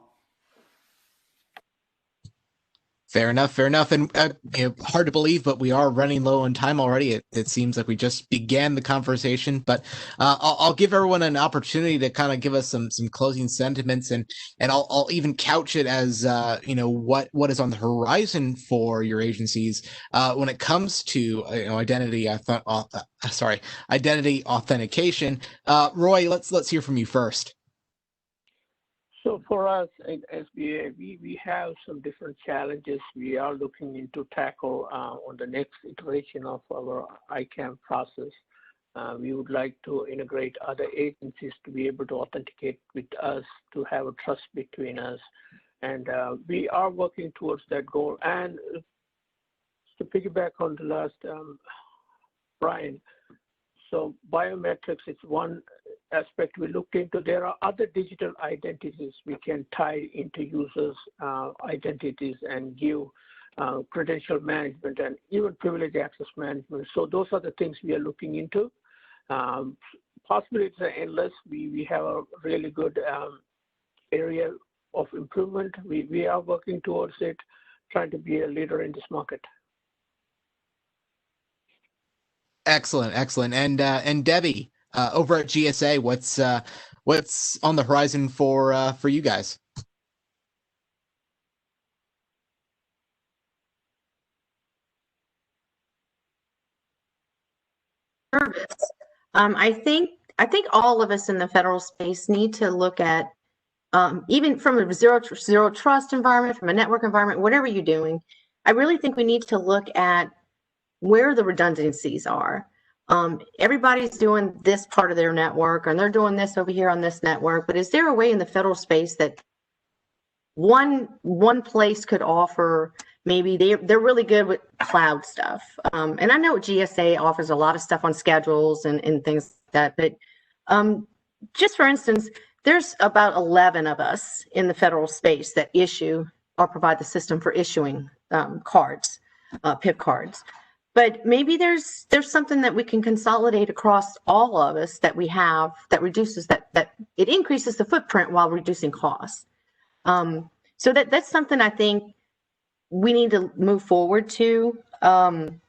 Fair enough. And hard to believe, but we are running low on time already. It seems like we just began the conversation, but I'll give everyone an opportunity to kind of give us some closing sentiments, and I'll even couch it as what is on the horizon for your agencies when it comes to identity authentication. Roy, let's hear from you first. So for us at SBA, we have some different challenges we are looking into tackle on the next iteration of our ICAM process. We would like to integrate other agencies to be able to authenticate with us, to have a trust between us. And we are working towards that goal. And to piggyback on the last, Brian, so biometrics is one aspect we looked into. There are other digital identities we can tie into users' identities and give credential management and even privilege access management. So those are the things we are looking into. Possibly it's endless. We have a really good area of improvement. We are working towards it, trying to be a leader in this market. Excellent. And Debbie, over at GSA, what's on the horizon for you guys? Service. I think all of us in the federal space need to look at, even from a zero trust environment, from a network environment, whatever you're doing. I really think we need to look at where the redundancies are. Everybody's doing this part of their network, and they're doing this over here on this network. But is there a way in the federal space that one place could offer? Maybe they're really good with cloud stuff, and I know GSA offers a lot of stuff on schedules and things like that. But just for instance, there's about 11 of us in the federal space that issue or provide the system for issuing cards, PIP cards. But maybe there's something that we can consolidate across all of us that we have that reduces that it increases the footprint while reducing costs. So that's something I think we need to move forward to. So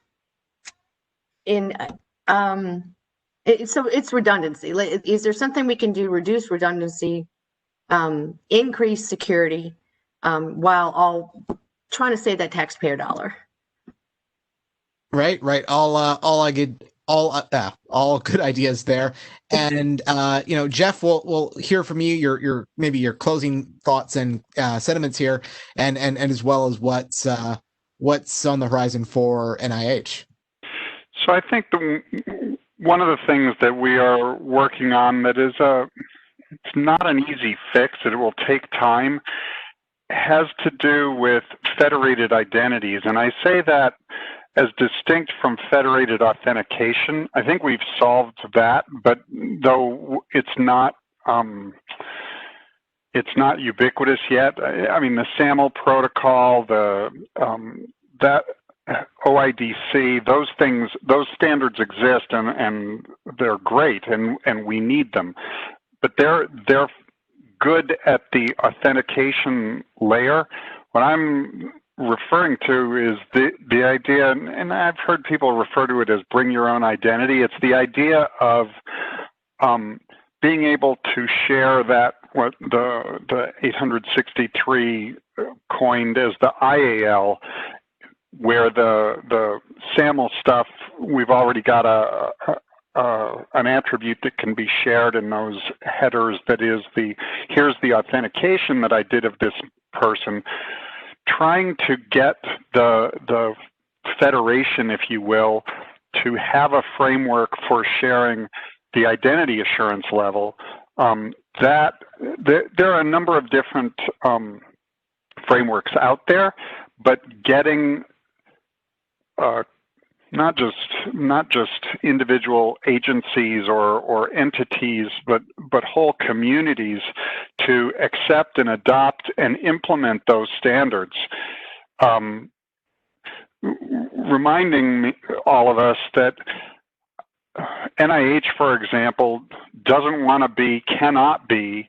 it's redundancy. Is there something we can do to reduce redundancy, increase security, while all trying to save that taxpayer dollar? Right. All I could all good ideas there. And Jeff, we'll hear from you. Your maybe your closing thoughts and sentiments here, and as well as what's on the horizon for NIH. So I think one of the things that we are working on that is it's not an easy fix, it will take time, has to do with federated identities. And I say that as distinct from federated authentication. I think we've solved that, but though it's not ubiquitous yet. I mean, the SAML protocol, that OIDC, those things, those standards exist, and they're great, and we need them. But they're good at the authentication layer. What I'm referring to is the idea, and I've heard people refer to it as bring your own identity. It's the idea of being able to share that, what the 863 coined as the IAL, where the SAML stuff, we've already got an attribute that can be shared in those headers. That is here's the authentication that I did of this person. Trying to get the federation, if you will, to have a framework for sharing the identity assurance level. There are a number of different frameworks out there, but getting not just individual agencies or entities, but whole communities to accept and adopt and implement those standards. Reminding all of us that NIH, for example, cannot be,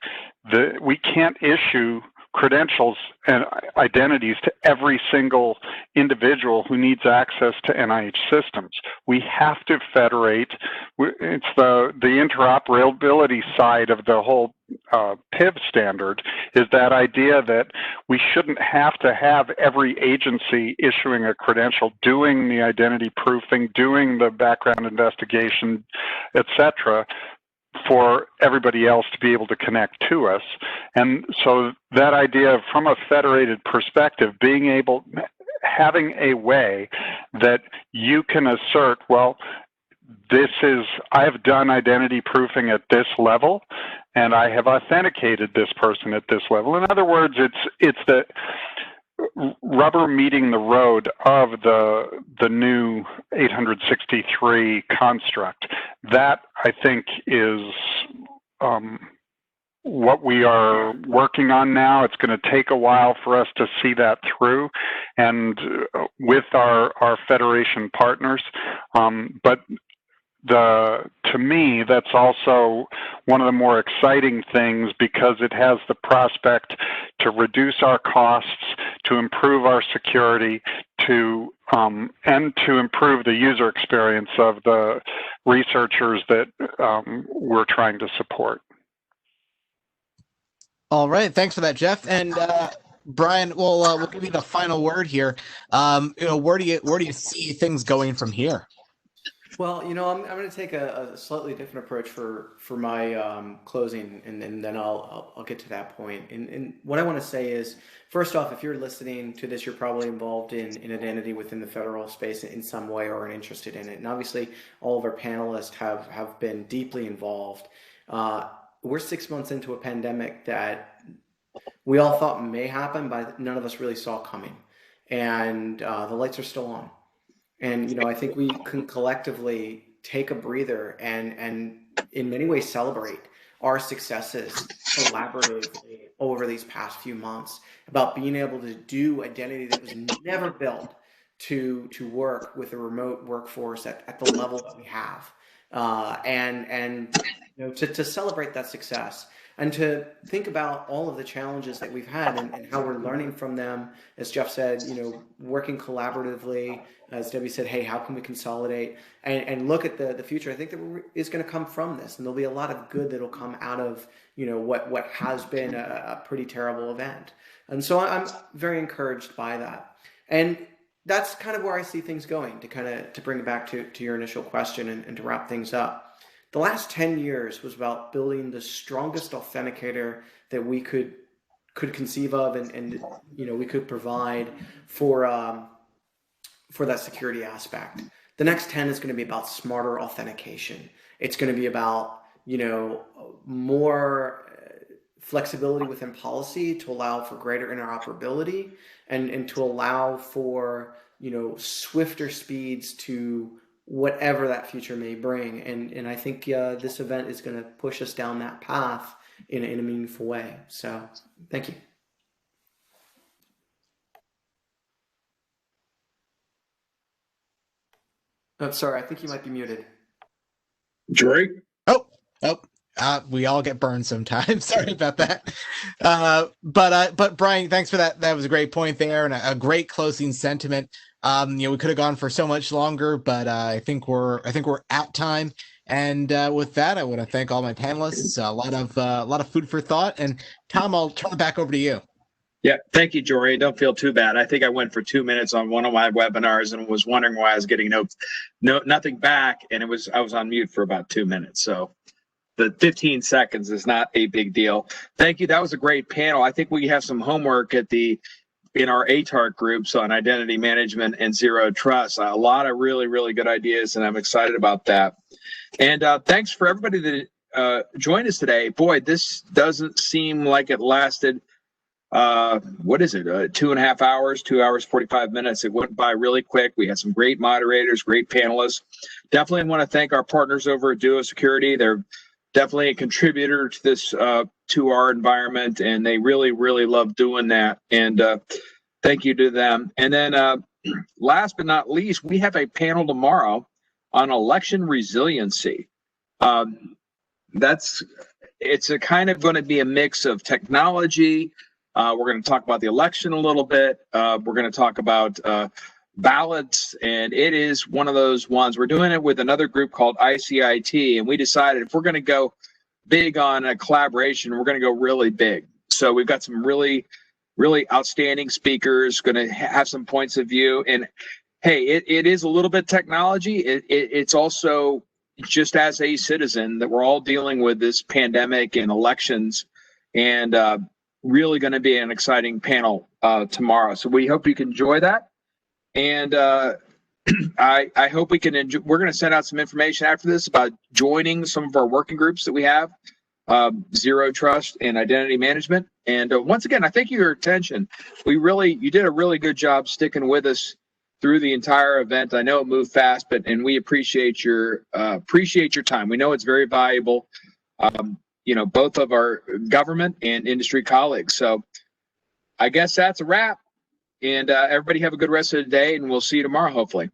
we can't issue credentials and identities to every single individual who needs access to NIH systems. We have to federate. It's the interoperability side of the whole PIV standard, is that idea that we shouldn't have to have every agency issuing a credential, doing the identity proofing, doing the background investigation, etc., for everybody else to be able to connect to us. And so that idea, from a federated perspective, having a way that you can assert, well, I have done identity proofing at this level, and I have authenticated this person at this level. In other words, it's the rubber meeting the road of the new 863 construct. That, I think, is what we are working on now. It's going to take a while for us to see that through, and with our federation partners. But to me, that's also one of the more exciting things, because it has the prospect to reduce our costs, to improve our security, and to improve the user experience of the researchers that we're trying to support. All right, thanks for that, Jeff. And Brian, we'll give you the final word here. Where do you see things going from here? Well, I'm going to take a slightly different approach for my closing, and then I'll get to that point. And what I want to say is, first off, if you're listening to this, you're probably involved in identity within the federal space in some way or are interested in it. And obviously, all of our panelists have been deeply involved. We're 6 months into a pandemic that we all thought may happen, but none of us really saw coming. And the lights are still on. And, I think we can collectively take a breather and in many ways celebrate our successes collaboratively over these past few months, about being able to do identity that was never built to work with a remote workforce at the level that we have. To celebrate that success, and to think about all of the challenges that we've had and how we're learning from them. As Jeff said, working collaboratively. As Debbie said, hey, how can we consolidate and look at the future? I think that is going to come from this, and there'll be a lot of good that'll come out of what has been a pretty terrible event. And so I'm very encouraged by that. And that's kind of where I see things going. To bring it back to your initial question and to wrap things up. The last 10 years was about building the strongest authenticator that we could conceive of, and we could provide for that security aspect. The next 10 is going to be about smarter authentication. It's going to be about more flexibility within policy to allow for greater interoperability and to allow for swifter speeds to whatever that future may bring. And I think this event is going to push us down that path in a meaningful way. So thank you. I'm sorry, I think you might be muted. Drake? We all get burned sometimes. Sorry about that. But Brian, thanks for that. That was a great point there and a great closing sentiment. We could have gone for so much longer, but I think we're at time. And with that, I want to thank all my panelists. A lot of food for thought. And Tom, I'll turn it back over to you. Yeah, thank you, Jory. Don't feel too bad. I think I went for 2 minutes on one of my webinars and was wondering why I was getting nothing back, and I was on mute for about 2 minutes. So the 15 seconds is not a big deal. Thank you. That was a great panel. I think we have some homework in our ATARC groups on identity management and zero trust. A lot of really, really good ideas, and I'm excited about that. And thanks for everybody that joined us today. Boy, this doesn't seem like it lasted. What is it? 2.5 hours, 2 hours, 45 minutes. It went by really quick. We had some great moderators, great panelists. Definitely want to thank our partners over at Duo Security. They're definitely a contributor to this, to our environment, and they really, really love doing that. And thank you to them. And then last but not least, we have a panel tomorrow on election resiliency. It's a kind of going to be a mix of technology. We're going to talk about the election a little bit. We're going to talk about ballots, and it is one of those ones. We're doing it with another group called ICIT, and we decided if we're going to go big on a collaboration, we're going to go really big. So we've got some really, really outstanding speakers, going to have some points of view. And hey, it is a little bit technology. It's also just as a citizen that we're all dealing with this pandemic and elections, and really going to be an exciting panel tomorrow. So we hope you can enjoy that. And I hope we can enjoy. We're going to send out some information after this about joining some of our working groups that we have, Zero Trust and Identity Management. And once again, I thank you for your attention. You did a really good job sticking with us through the entire event. I know it moved fast, and we appreciate your time. We know it's very valuable. Both of our government and industry colleagues. So I guess that's a wrap. And everybody have a good rest of the day, and we'll see you tomorrow, hopefully.